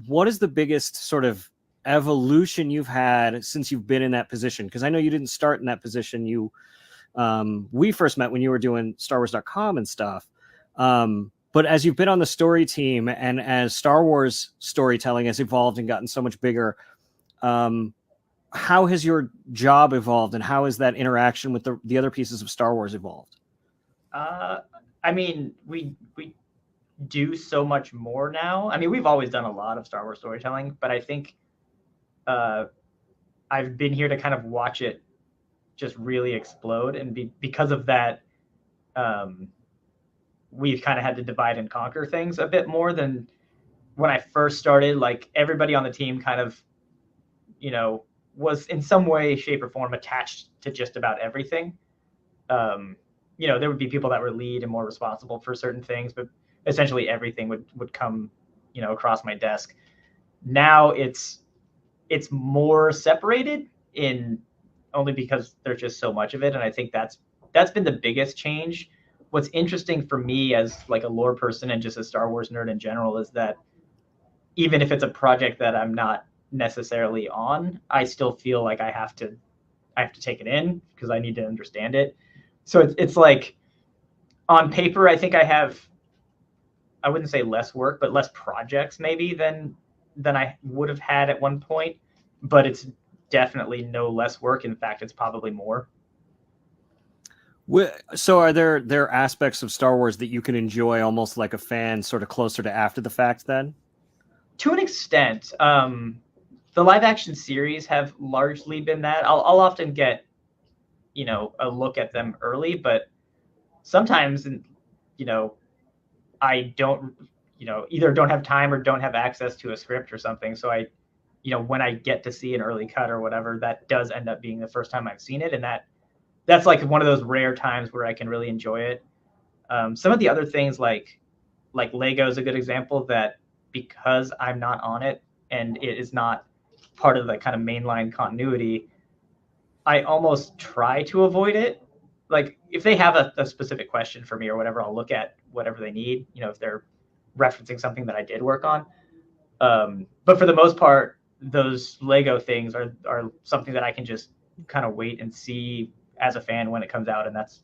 what is the biggest sort of evolution you've had since you've been in that position? Because I know you didn't start in that position. We first met when you were doing StarWars.com and stuff. But as you've been on the story team and as Star Wars storytelling has evolved and gotten so much bigger, how has your job evolved and how has that interaction with the other pieces of Star Wars evolved? I mean, we do so much more now. I mean, we've always done a lot of Star Wars storytelling, but I think I've been here to kind of watch it just really explode. And because of that, we've kind of had to divide and conquer things a bit more than when I first started. Like everybody on the team kind of, you know, was in some way, shape, or form attached to just about everything. You know, there would be people that were lead and more responsible for certain things, but essentially everything would come, you know, across my desk. Now it's more separated in only because there's just so much of it. And I think that's been the biggest change. What's interesting for me as like a lore person and just a Star Wars nerd in general is that even if it's a project that I'm not necessarily on, I still feel like I have to take it in because I need to understand it. So it's like on paper, I think I have, I wouldn't say less work, but less projects maybe than I would have had at one point, but it's definitely no less work. In fact, it's probably more. So are there aspects of Star Wars that you can enjoy almost like a fan sort of closer to after the fact then? To an extent. The live action series have largely been that. I'll often get, you know, a look at them early, but sometimes, you know, I don't, you know, either don't have time or don't have access to a script or something. So I, you know, when I get to see an early cut or whatever, that does end up being the first time I've seen it. And that's like one of those rare times where I can really enjoy it. Some of the other things like Lego is a good example that because I'm not on it and it is not part of the kind of mainline continuity, I almost try to avoid it. Like if they have a specific question for me or whatever, I'll look at whatever they need, you know, if they're referencing something that I did work on. But for the most part, those Lego things are something that I can just kind of wait and see as a fan when it comes out. And that's,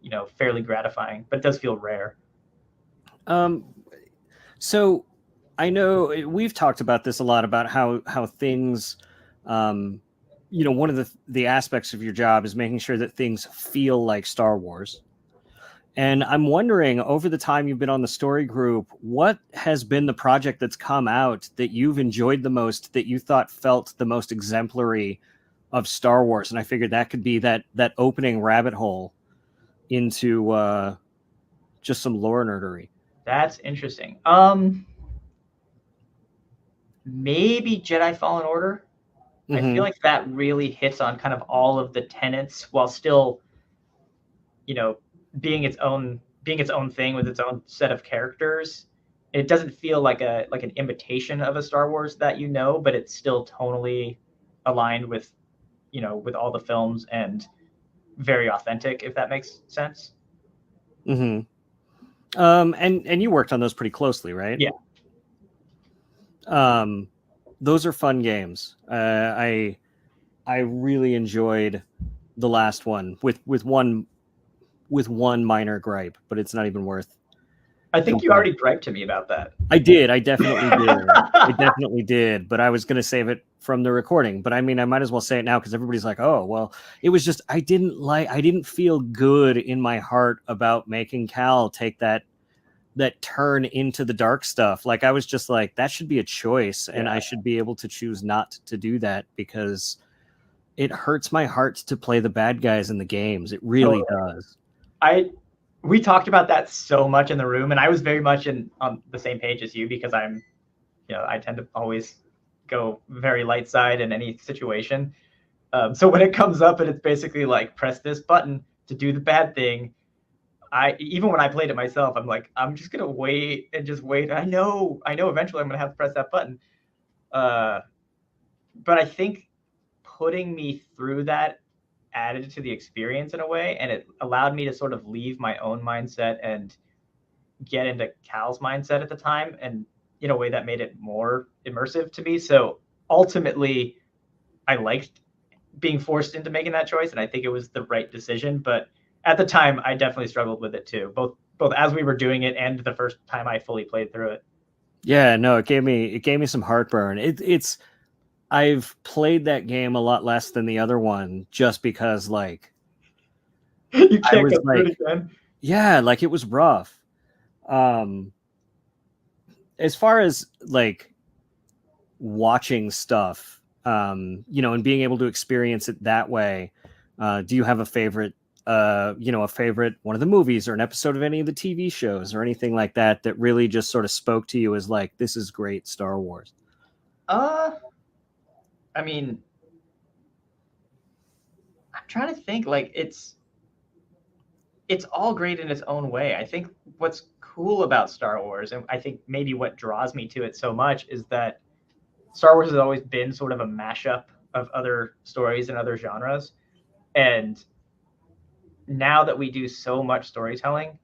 you know, fairly gratifying, but it does feel rare. So I know we've talked about this a lot about how things, you know, one of the aspects of your job is making sure that things feel like Star Wars. And I'm wondering, over the time you've been on the story group, what has been the project that's come out that you've enjoyed the most, that you thought felt the most exemplary of Star Wars? And I figured that could be that opening rabbit hole into just some lore nerdery. That's interesting. Maybe Jedi Fallen Order. I feel like that really hits on kind of all of the tenets while still, you know, being its own thing with its own set of characters. It doesn't feel like an imitation of a Star Wars that, you know, but it's still tonally aligned with, you know, with all the films and very authentic, if that makes sense. And you worked on those pretty closely, right? Yeah. Those are fun games. I really enjoyed the last one with one minor gripe, but it's not even worth. I think you already griped to me about that. I did. I definitely did. I definitely did. But I was going to save it from the recording. But I mean, I might as well say it now because everybody's like, "Oh, well." It was just I didn't feel good in my heart about making Cal take that turn into the dark stuff. Like I was just like, that should be a choice, and I should be able to choose not to do that because it hurts my heart to play the bad guys in the games. It really does. We talked about that so much in the room, and I was very much on the same page as you because I'm, you know, I tend to always go very light side in any situation. So when it comes up and it's basically like press this button to do the bad thing, even when I played it myself, I'm like, I'm just gonna wait and just wait. I know eventually I'm gonna have to press that button. But I think putting me through that added to the experience in a way, and it allowed me to sort of leave my own mindset and get into Cal's mindset at the time, and in a way that made it more immersive to me. So ultimately, I liked being forced into making that choice, and I think it was the right decision. But at the time, I definitely struggled with it too, both as we were doing it and the first time I fully played through it. Yeah, no, it gave me some heartburn. It's I've played that game a lot less than the other one just because, like, you can't get through it again. Yeah, like it was rough. As far as like watching stuff, you know, and being able to experience it that way, do you have a favorite a favorite one of the movies or an episode of any of the TV shows or anything like that that really just sort of spoke to you as like, this is great Star Wars? I mean, I'm trying to think. Like, it's all great in its own way. I think what's cool about Star Wars, and I think maybe what draws me to it so much, is that Star Wars has always been sort of a mashup of other stories and other genres. And now that we do so much storytelling,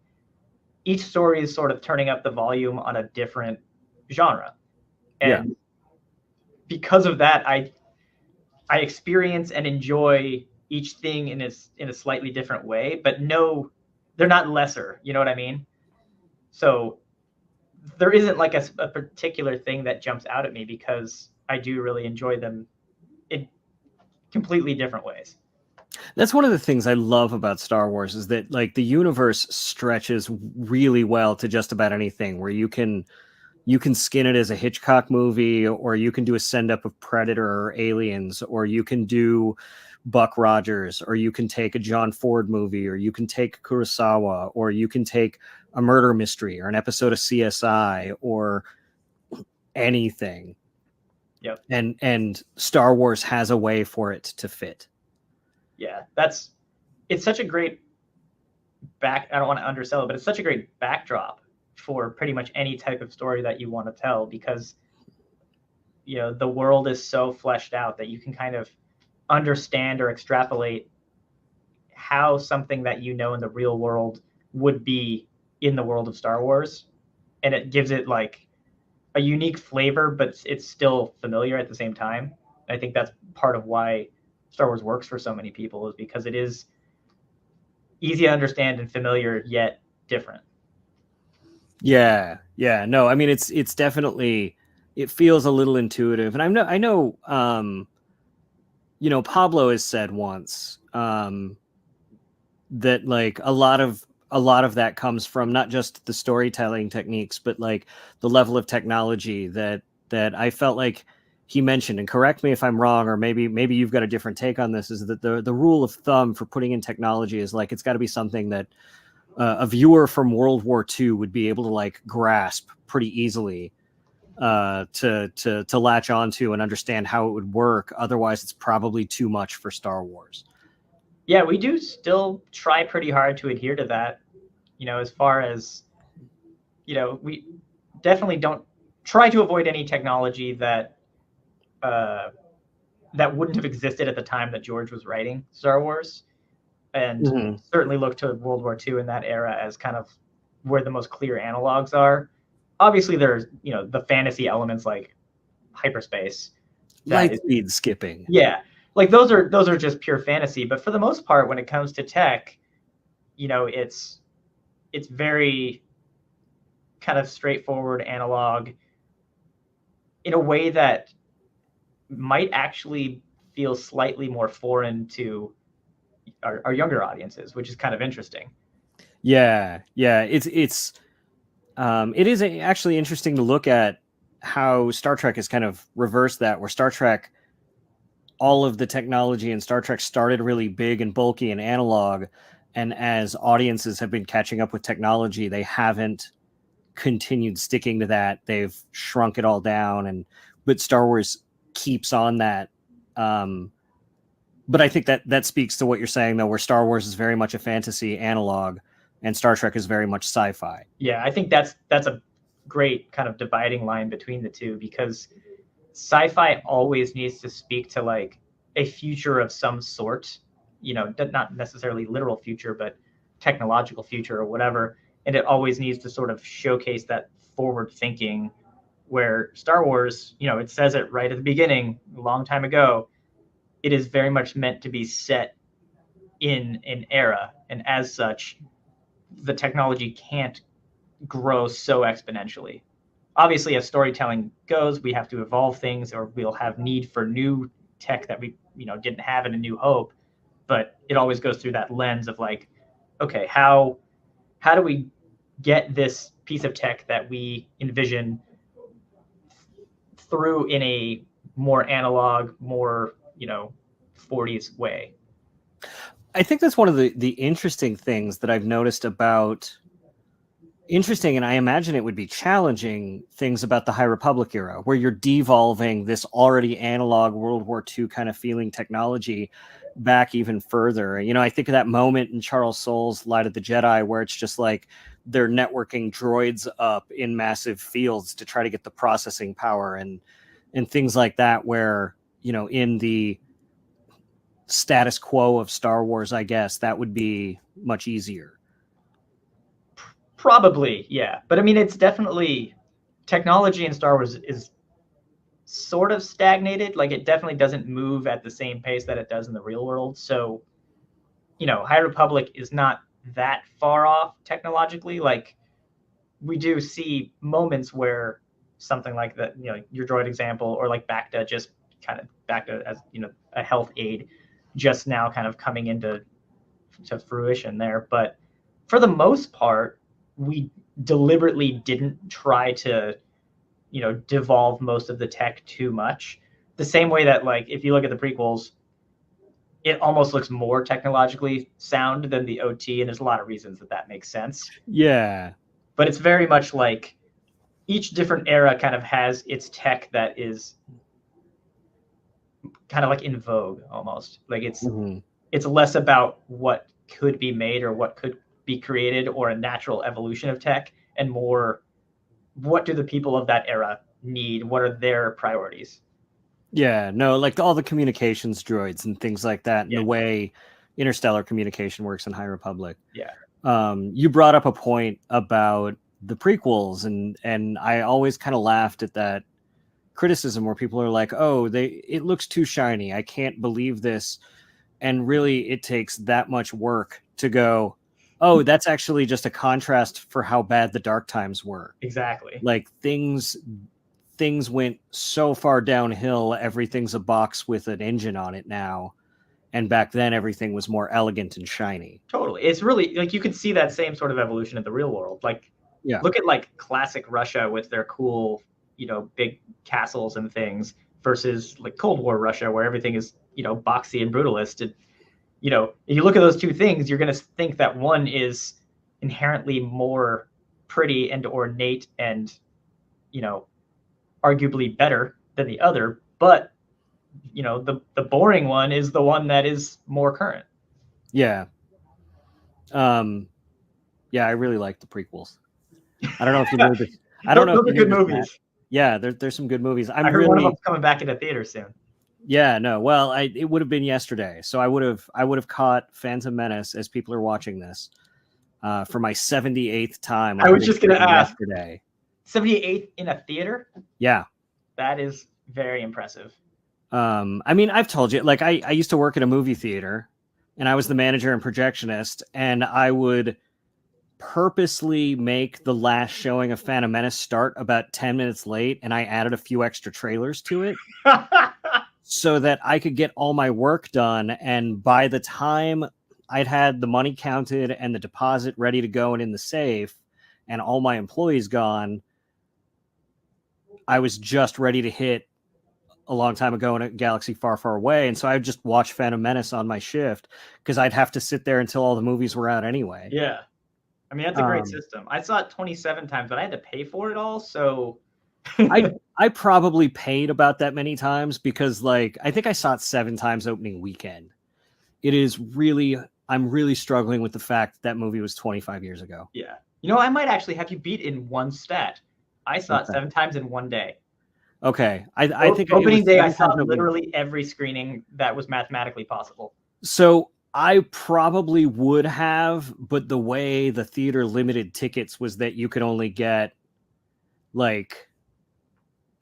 each story is sort of turning up the volume on a different genre. And because of that, I experience and enjoy each thing in a slightly different way, but no, they're not lesser. You know what I mean? So there isn't like a particular thing that jumps out at me, because I do really enjoy them in completely different ways. That's one of the things I love about Star Wars, is that like the universe stretches really well to just about anything, where you can skin it as a Hitchcock movie, or you can do a send up of Predator or Aliens, or you can do Buck Rogers, or you can take a John Ford movie, or you can take Kurosawa, or you can take a murder mystery or an episode of CSI or anything. Yep. And Star Wars has a way for it to fit. Yeah, it's such a great I don't want to undersell it, but it's such a great backdrop for pretty much any type of story that you want to tell, because the world is so fleshed out that you can kind of understand or extrapolate how something that in the real world would be in the world of Star Wars, and it gives it like a unique flavor, but it's still familiar at the same time. I think that's part of why Star Wars works for so many people, is because it is easy to understand and familiar, yet different. Yeah. No, I mean, it's definitely, it feels a little intuitive. And I know, Pablo has said once, that like a lot of that comes from not just the storytelling techniques, but like the level of technology that I felt like he mentioned, and correct me if I'm wrong, or maybe you've got a different take on this, is that the rule of thumb for putting in technology is like, it's got to be something that a viewer from World War II would be able to like grasp pretty easily, to latch onto and understand how it would work. Otherwise, it's probably too much for Star Wars. Yeah, we do still try pretty hard to adhere to that. As far as, we definitely don't try to avoid any technology that wouldn't have existed at the time that George was writing Star Wars, and certainly look to World War II in that era as kind of where the most clear analogs are. Obviously, there's the fantasy elements like hyperspace, light speed skipping. Yeah, like those are just pure fantasy. But for the most part, when it comes to tech, it's very kind of straightforward analog in a way that might actually feel slightly more foreign to our younger audiences, which is kind of interesting. Yeah. It is actually interesting to look at how Star Trek has kind of reversed that, where Star Trek, all of the technology in Star Trek started really big and bulky and analog, and as audiences have been catching up with technology, they haven't continued sticking to that. They've shrunk it all down, but Star Wars keeps on that. But I think that speaks to what you're saying, though, where Star Wars is very much a fantasy analog and Star Trek is very much sci-fi. Yeah, I think that's a great kind of dividing line between the two, because sci-fi always needs to speak to like a future of some sort, not necessarily literal future, but technological future or whatever. And it always needs to sort of showcase that forward thinking, where Star Wars, it says it right at the beginning, a long time ago, it is very much meant to be set in an era. And as such, the technology can't grow so exponentially. Obviously, as storytelling goes, we have to evolve things, or we'll have need for new tech that we, didn't have in A New Hope. But it always goes through that lens of like, okay, how do we get this piece of tech that we envision through in a more analog, more 40s way? I think that's one of the interesting things that I've noticed about interesting, and I imagine it would be challenging things about the High Republic era, where you're devolving this already analog World War II kind of feeling technology back even further. You know, I think of that moment in Charles Soule's Light of the Jedi where it's just like they're networking droids up in massive fields to try to get the processing power and things like that, where, you know, in the status quo of Star Wars, I guess that would be much easier. Probably, yeah. But I mean, it's definitely technology in Star Wars is sort of stagnated. Like, it definitely doesn't move at the same pace that it does in the real world. So, you know, High Republic is not that far off technologically. Like, we do see moments where something like that, you know, your droid example, or like Bacta, just kind of Bacta as, you know, a health aid, just now kind of coming into fruition there. But for the most part, we deliberately didn't try to, you know, devolve most of the tech too much. The same way that, like, if you look at the prequels, it almost looks more technologically sound than the OT, and there's a lot of reasons that makes sense. Yeah. But it's very much like each different era kind of has its tech that is kind of like in vogue almost. Like, it's less about what could be made or what could be created or a natural evolution of tech, and more what do the people of that era need? What are their priorities? Yeah, no, like all the communications droids and things like that, and the way interstellar communication works in High Republic. Yeah. You brought up a point about the prequels, and I always kind of laughed at that criticism where people are like, oh, it looks too shiny, I can't believe this. And really, it takes that much work to go, oh, that's actually just a contrast for how bad the dark times were. Exactly. Like, things went so far downhill. Everything's a box with an engine on it now, and back then everything was more elegant and shiny. Totally. It's really like you could see that same sort of evolution in the real world. Like, yeah, look at like classic Russia with their cool, you know, big castles and things, versus like Cold War Russia where everything is, you know, boxy and brutalist. And, you know, if you look at those two things, you're going to think that one is inherently more pretty and ornate and, you know, arguably better than the other. But, you know, the boring one is the one that is more current. Yeah. Yeah, I really like the prequels. I don't know if you know this. I don't know. Those are good movies. Yeah, there's some good movies. I heard one of them's coming back into theater soon. Yeah, no. Well, it would have been yesterday, so I would have caught Phantom Menace as people are watching this for my 78th time. I was just going to ask. Yesterday. 78th in a theater? Yeah. That is very impressive. I mean, I've told you, like, I used to work at a movie theater, and I was the manager and projectionist, and I would purposely make the last showing of Phantom Menace start about 10 minutes late, and I added a few extra trailers to it so that I could get all my work done. And by the time I'd had the money counted and the deposit ready to go and in the safe and all my employees gone, I was just ready to hit a long time ago in a galaxy far, far away. And so I would just watch Phantom Menace on my shift because I'd have to sit there until all the movies were out anyway. Yeah. I mean, that's a great system. I saw it 27 times, but I had to pay for it all. So I probably paid about that many times because, like, I think I saw it 7 times opening weekend. It is really, I'm really struggling with the fact that movie was 25 years ago. Yeah. You know, I might actually have you beat in one stat. I saw it 7 times in one day. Okay. I think opening day, I saw literally every screening that was mathematically possible. So I probably would have, but the way the theater limited tickets was that you could only get like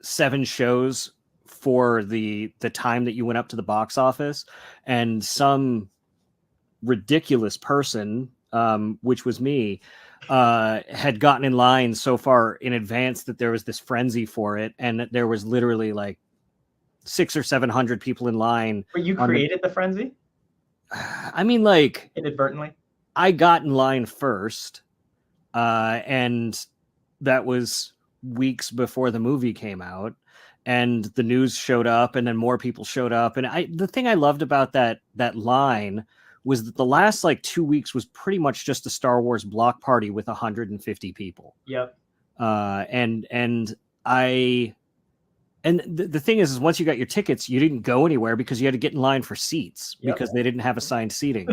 7 shows for the time that you went up to the box office, and some ridiculous person, which was me, had gotten in line so far in advance that there was this frenzy for it, and there was literally like 600 or 700 people in line. But you created the frenzy? I mean, like, inadvertently. I got in line first, and that was weeks before the movie came out, and the news showed up, and then more people showed up. And the thing I loved about that line was that the last like 2 weeks was pretty much just a Star Wars block party with 150 people. Yep. The thing is once you got your tickets, you didn't go anywhere because you had to get in line for seats Yep. because they didn't have assigned seating.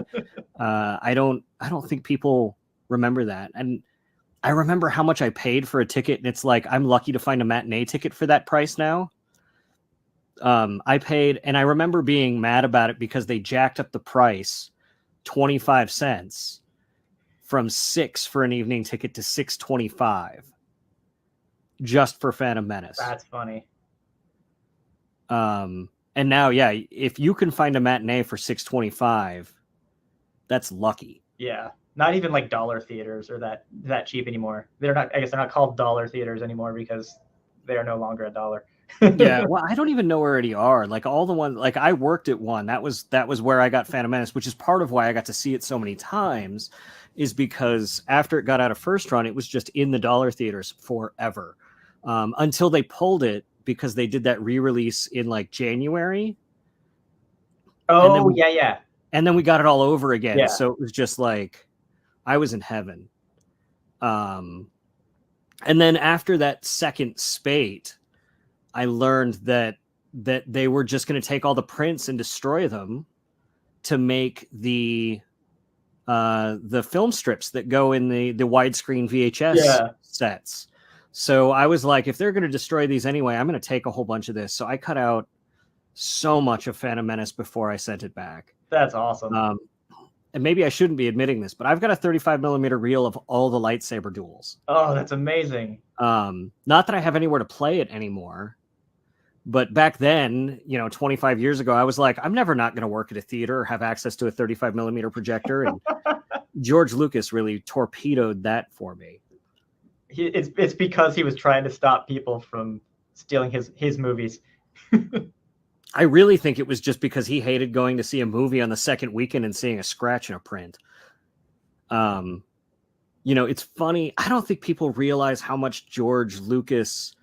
I don't think people remember that. And I remember how much I paid for a ticket, and it's like I'm lucky to find a matinee ticket for that price now. I paid, and I remember being mad about it because they jacked up the price 25 cents from $6 for an evening ticket to $6.25 just for Phantom Menace. That's funny. And now, yeah, if you can find a matinee for $6.25, that's lucky. Yeah. Not even like dollar theaters are that cheap anymore. They're not, I guess they're not called dollar theaters anymore because they are no longer $1. Yeah, well, I don't even know where any are. Like all the ones, like I worked at one. That was where I got Phantom Menace, which is part of why I got to see it so many times, is because after it got out of first run, it was just in the dollar theaters forever, until they pulled it because they did that re-release in like January. Oh, yeah. And then we got it all over again. Yeah. So it was just like I was in heaven. And then after that second spate, I learned that they were just going to take all the prints and destroy them to make the film strips that go in the widescreen VHS sets. So I was like, if they're going to destroy these anyway, I'm going to take a whole bunch of this. So I cut out so much of Phantom Menace before I sent it back. That's awesome. And maybe I shouldn't be admitting this, but I've got a 35mm reel of all the lightsaber duels. Oh, that's amazing. Not that I have anywhere to play it anymore, but back then, 25 years ago, I was like, I'm never not going to work at a theater or have access to a 35mm projector. And George Lucas really torpedoed that for me. It's because he was trying to stop people from stealing his movies. I really think it was just because he hated going to see a movie on the second weekend and seeing a scratch in a print. It's funny. I don't think people realize how much George Lucas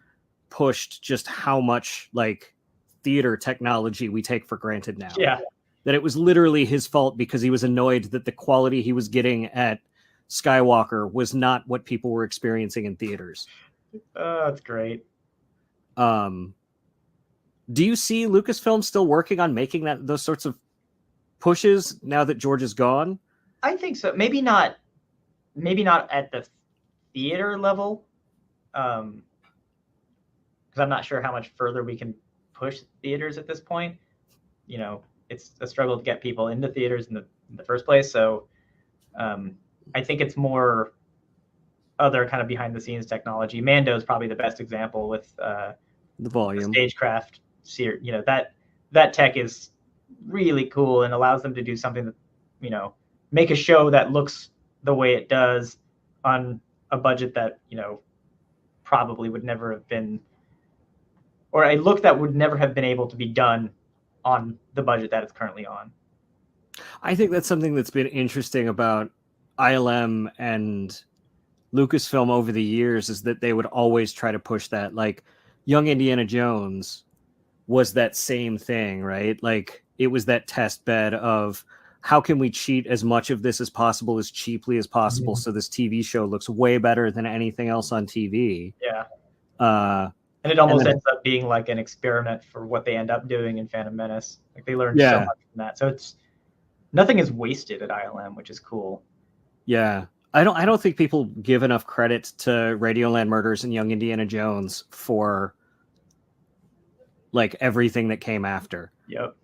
pushed just how much like theater technology we take for granted now. Yeah. That it was literally his fault because he was annoyed that the quality he was getting at Skywalker was not what people were experiencing in theaters. That's great. Do you see Lucasfilm still working on making those sorts of pushes now that George is gone? I think so. Maybe not at the theater level. Because I'm not sure how much further we can push theaters at this point. It's a struggle to get people into theaters in the first place. So I think it's more other kind of behind the scenes technology. Mando is probably the best example with the volume, the stagecraft. That tech is really cool and allows them to do something that, make a show that looks the way it does on a budget that, probably would never have been, or a look that would never have been able to be done on the budget that it's currently on. I think that's something that's been interesting about ILM and Lucasfilm over the years, is that they would always try to push that. Like Young Indiana Jones was that same thing, right? Like it was that test bed of how can we cheat as much of this as possible, as cheaply as possible, so this TV show looks way better than anything else on TV. Yeah. And it almost ends up being like an experiment for what they end up doing in Phantom Menace. Like they learned so much from that. So nothing is wasted at ILM, which is cool. Yeah. I don't think people give enough credit to Radioland Murders and Young Indiana Jones for like everything that came after. Yep.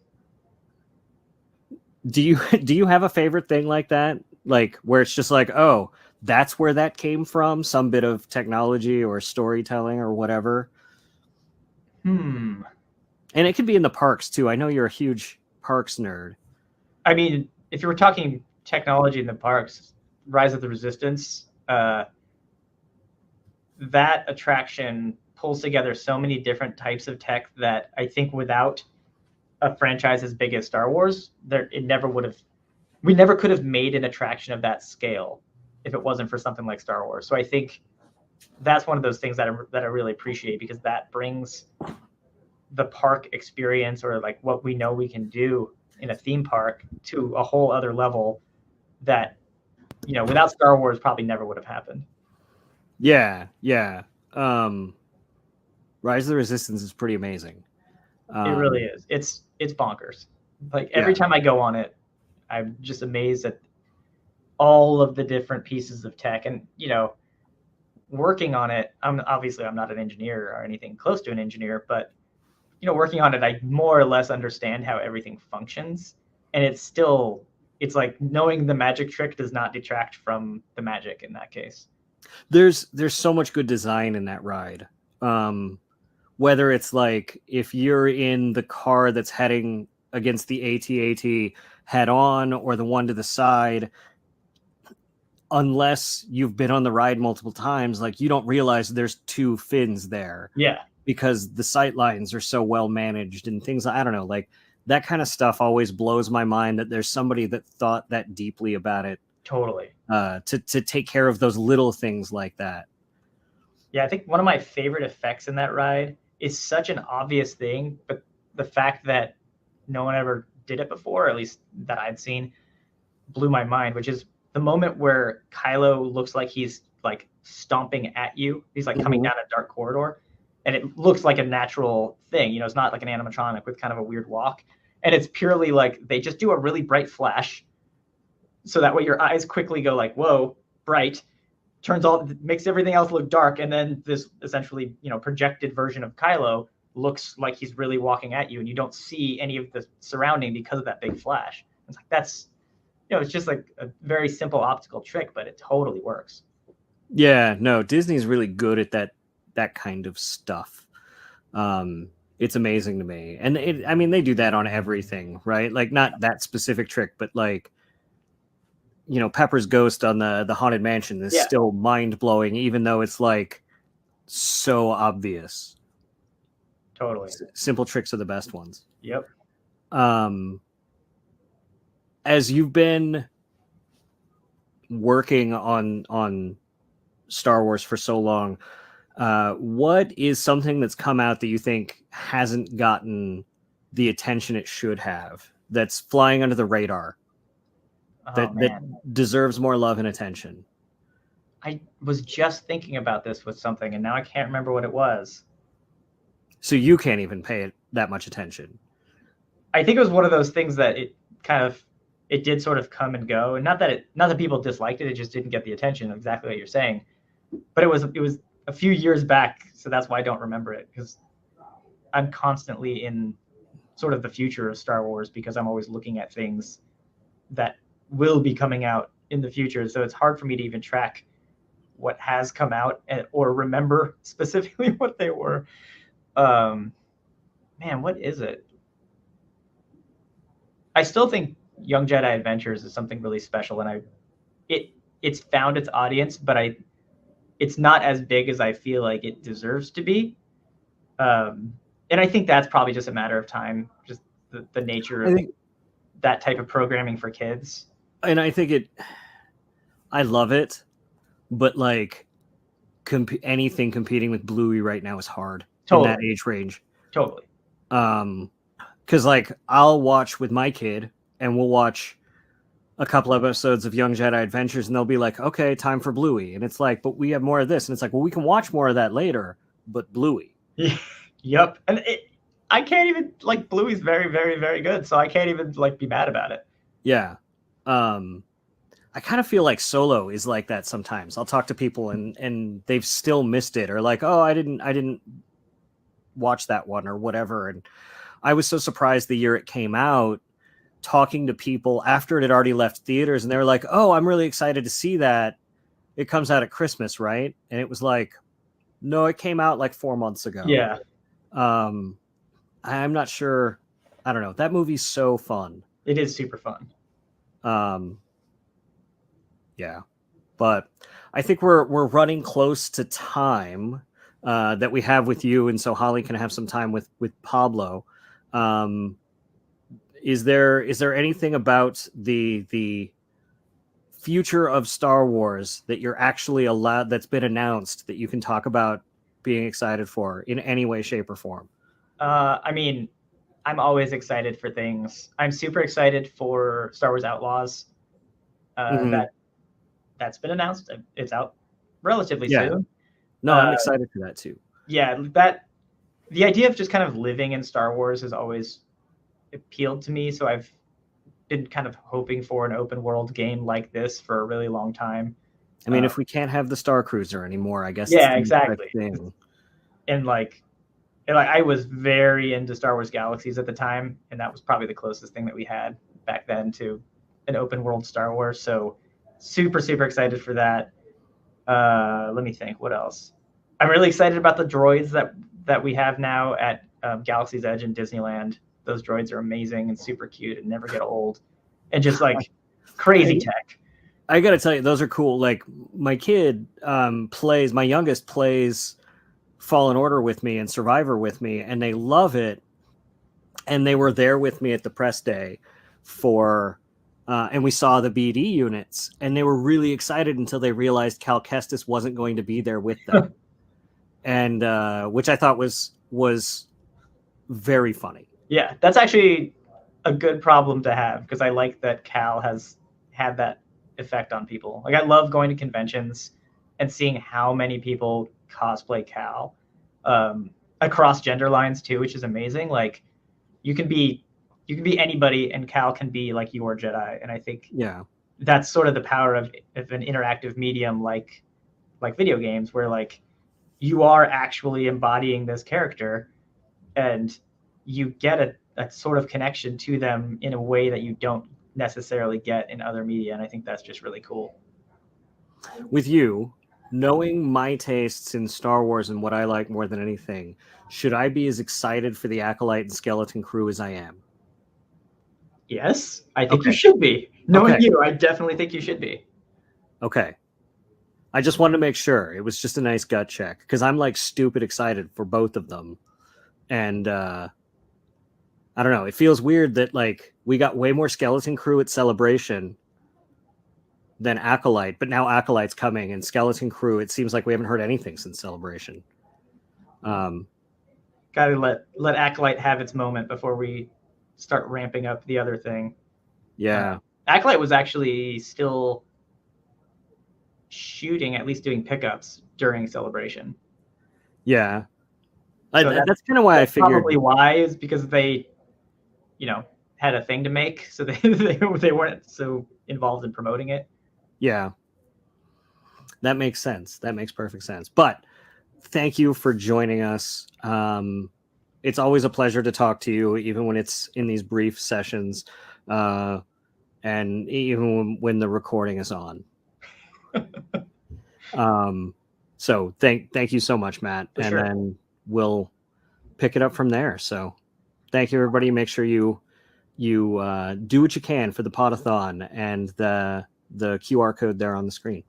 Do you have a favorite thing like that? Like where it's just like, oh, that's where that came from, some bit of technology or storytelling or whatever. And it could be in the parks too. I know you're a huge parks nerd. I mean, if you were talking technology in the parks, Rise of the Resistance, that attraction pulls together so many different types of tech that I think without a franchise as big as Star Wars, we never could have made an attraction of that scale if it wasn't for something like Star Wars. So I think that's one of those things that I really appreciate, because that brings the park experience, or like what we know we can do in a theme park to a whole other level that, you know, without Star Wars probably never would have happened. Yeah, yeah. Rise of the Resistance is pretty amazing. It really is. It's bonkers. Like every time I go on it, I'm just amazed at all of the different pieces of tech. And, you know, working on it, I'm not an engineer or anything close to an engineer, but, you know, working on it, I more or less understand how everything functions. And it's like knowing the magic trick does not detract from the magic in that case. There's so much good design in that ride. Whether it's like if you're in the car that's heading against the AT-AT head on or the one to the side, unless you've been on the ride multiple times, like you don't realize there's two fins there. Yeah. Because the sight lines are so well managed and things. I don't know, like that kind of stuff always blows my mind that there's somebody that thought that deeply about it. Totally. To take care of those little things like that. Yeah, I think one of my favorite effects in that ride is such an obvious thing, but the fact that no one ever did it before, or at least that I'd seen, blew my mind, which is the moment where Kylo looks like he's like stomping at you. He's like coming down a dark corridor, and it looks like a natural thing. You know, it's not like an animatronic with kind of a weird walk. And it's purely like they just do a really bright flash. So that way your eyes quickly go like, whoa, bright, makes everything else look dark. And then this essentially, you know, projected version of Kylo looks like he's really walking at you, and you don't see any of the surrounding because of that big flash. It's like, that's, you know, it's just like a very simple optical trick, but it totally works. Yeah, no, Disney's really good at that kind of stuff. It's amazing to me. And I mean, they do that on everything, right? Like not that specific trick, but like, you know, Pepper's ghost on the Haunted Mansion is still mind blowing, even though it's like so obvious. Totally. Simple tricks are the best ones. Yep. As you've been working on Star Wars for so long, what is something that's come out that you think hasn't gotten the attention it should have, that's flying under the radar, that deserves more love and attention? I was just thinking about this with something, and now I can't remember what it was. So you can't even pay it that much attention. I think it was one of those things that it did sort of come and go, and not that people disliked it, it just didn't get the attention, exactly what you're saying. But it was a few years back, so that's why I don't remember it, because I'm constantly in sort of the future of Star Wars, because I'm always looking at things that will be coming out in the future. So it's hard for me to even track what has come out or remember specifically what they were. Man, what is it? I still think Young Jedi Adventures is something really special, and it's found its audience, but it's not as big as I feel like it deserves to be. And I think that's probably just a matter of time, just the nature of that type of programming for kids. And I think I love it, but like anything competing with Bluey right now is hard in that age range. Totally. Because like I'll watch with my kid, and we'll watch a couple episodes of Young Jedi Adventures, and they'll be like, okay, time for Bluey. And it's like, but we have more of this. And it's like, well, we can watch more of that later, but Bluey. Yep. And I can't even, like, Bluey's very, very, very good. So I can't even like be mad about it. Yeah. I kind of feel like Solo is like that sometimes. I'll talk to people and they've still missed it, or like, oh, I didn't watch that one or whatever. And I was so surprised the year it came out, talking to people after it had already left theaters, and they were like, oh, I'm really excited to see that. It comes out at Christmas, right? And it was like, no, it came out like 4 months ago. Yeah. I'm not sure. I don't know. That movie's so fun. It is super fun. Yeah. But I think we're running close to time that we have with you, and so Holly can have some time with Pablo. Is there anything about the future of Star Wars that you're actually allowed, that's been announced, that you can talk about being excited for in any way, shape, or form? I mean, I'm always excited for things. I'm super excited for Star Wars Outlaws. That's been announced. It's out relatively soon. No, I'm excited for that too. Yeah, the idea of just kind of living in Star Wars has always appealed to me. So I've been kind of hoping for an open world game like this for a really long time. I mean, if we can't have the Star Cruiser anymore, I guess. Yeah, it's the exactly. thing. And I was very into Star Wars Galaxies at the time, and that was probably the closest thing that we had back then to an open world Star Wars. So super, super excited for that. Let me think. What else? I'm really excited about the droids that we have now at Galaxy's Edge in Disneyland. Those droids are amazing and super cute and never get old, and just like crazy tech. I gotta tell you, those are cool. Like my kid my youngest plays Fallen Order with me and Survivor with me, and they love it. And they were there with me at the press day and we saw the BD units, and they were really excited until they realized Cal Kestis wasn't going to be there with them. And which I thought was very funny. Yeah, that's actually a good problem to have, because I like that Cal has had that effect on people. Like I love going to conventions and seeing how many people cosplay Cal across gender lines too, which is amazing. Like you can be anybody, and Cal can be like your Jedi. And I think that's sort of the power of an interactive medium like video games, where like you are actually embodying this character and you get a sort of connection to them in a way that you don't necessarily get in other media. And I think that's just really cool. With you, knowing my tastes in Star Wars and what I like more than anything, should I be as excited for the Acolyte and Skeleton Crew as I am? Yes, I think you should be. Knowing you, I definitely think you should be. Okay. I just wanted to make sure. It was just a nice gut check, because I'm like stupid excited for both of them. And I don't know. It feels weird that like we got way more Skeleton Crew at Celebration than Acolyte, but now Acolyte's coming, and Skeleton Crew, it seems like we haven't heard anything since Celebration. Gotta let Acolyte have its moment before we start ramping up the other thing. Yeah. Acolyte was actually still shooting, at least doing pickups during Celebration. Yeah. So that's kind of why I figured. Probably why is because they, had a thing to make, so they weren't so involved in promoting it. Yeah. That makes sense. That makes perfect sense. But thank you for joining us. It's always a pleasure to talk to you, even when it's in these brief sessions, and even when the recording is on. So thank you so much, Matt. For and sure. Then we'll pick it up from there. So thank you, everybody. Make sure you do what you can for the Podathon and the QR code there on the screen.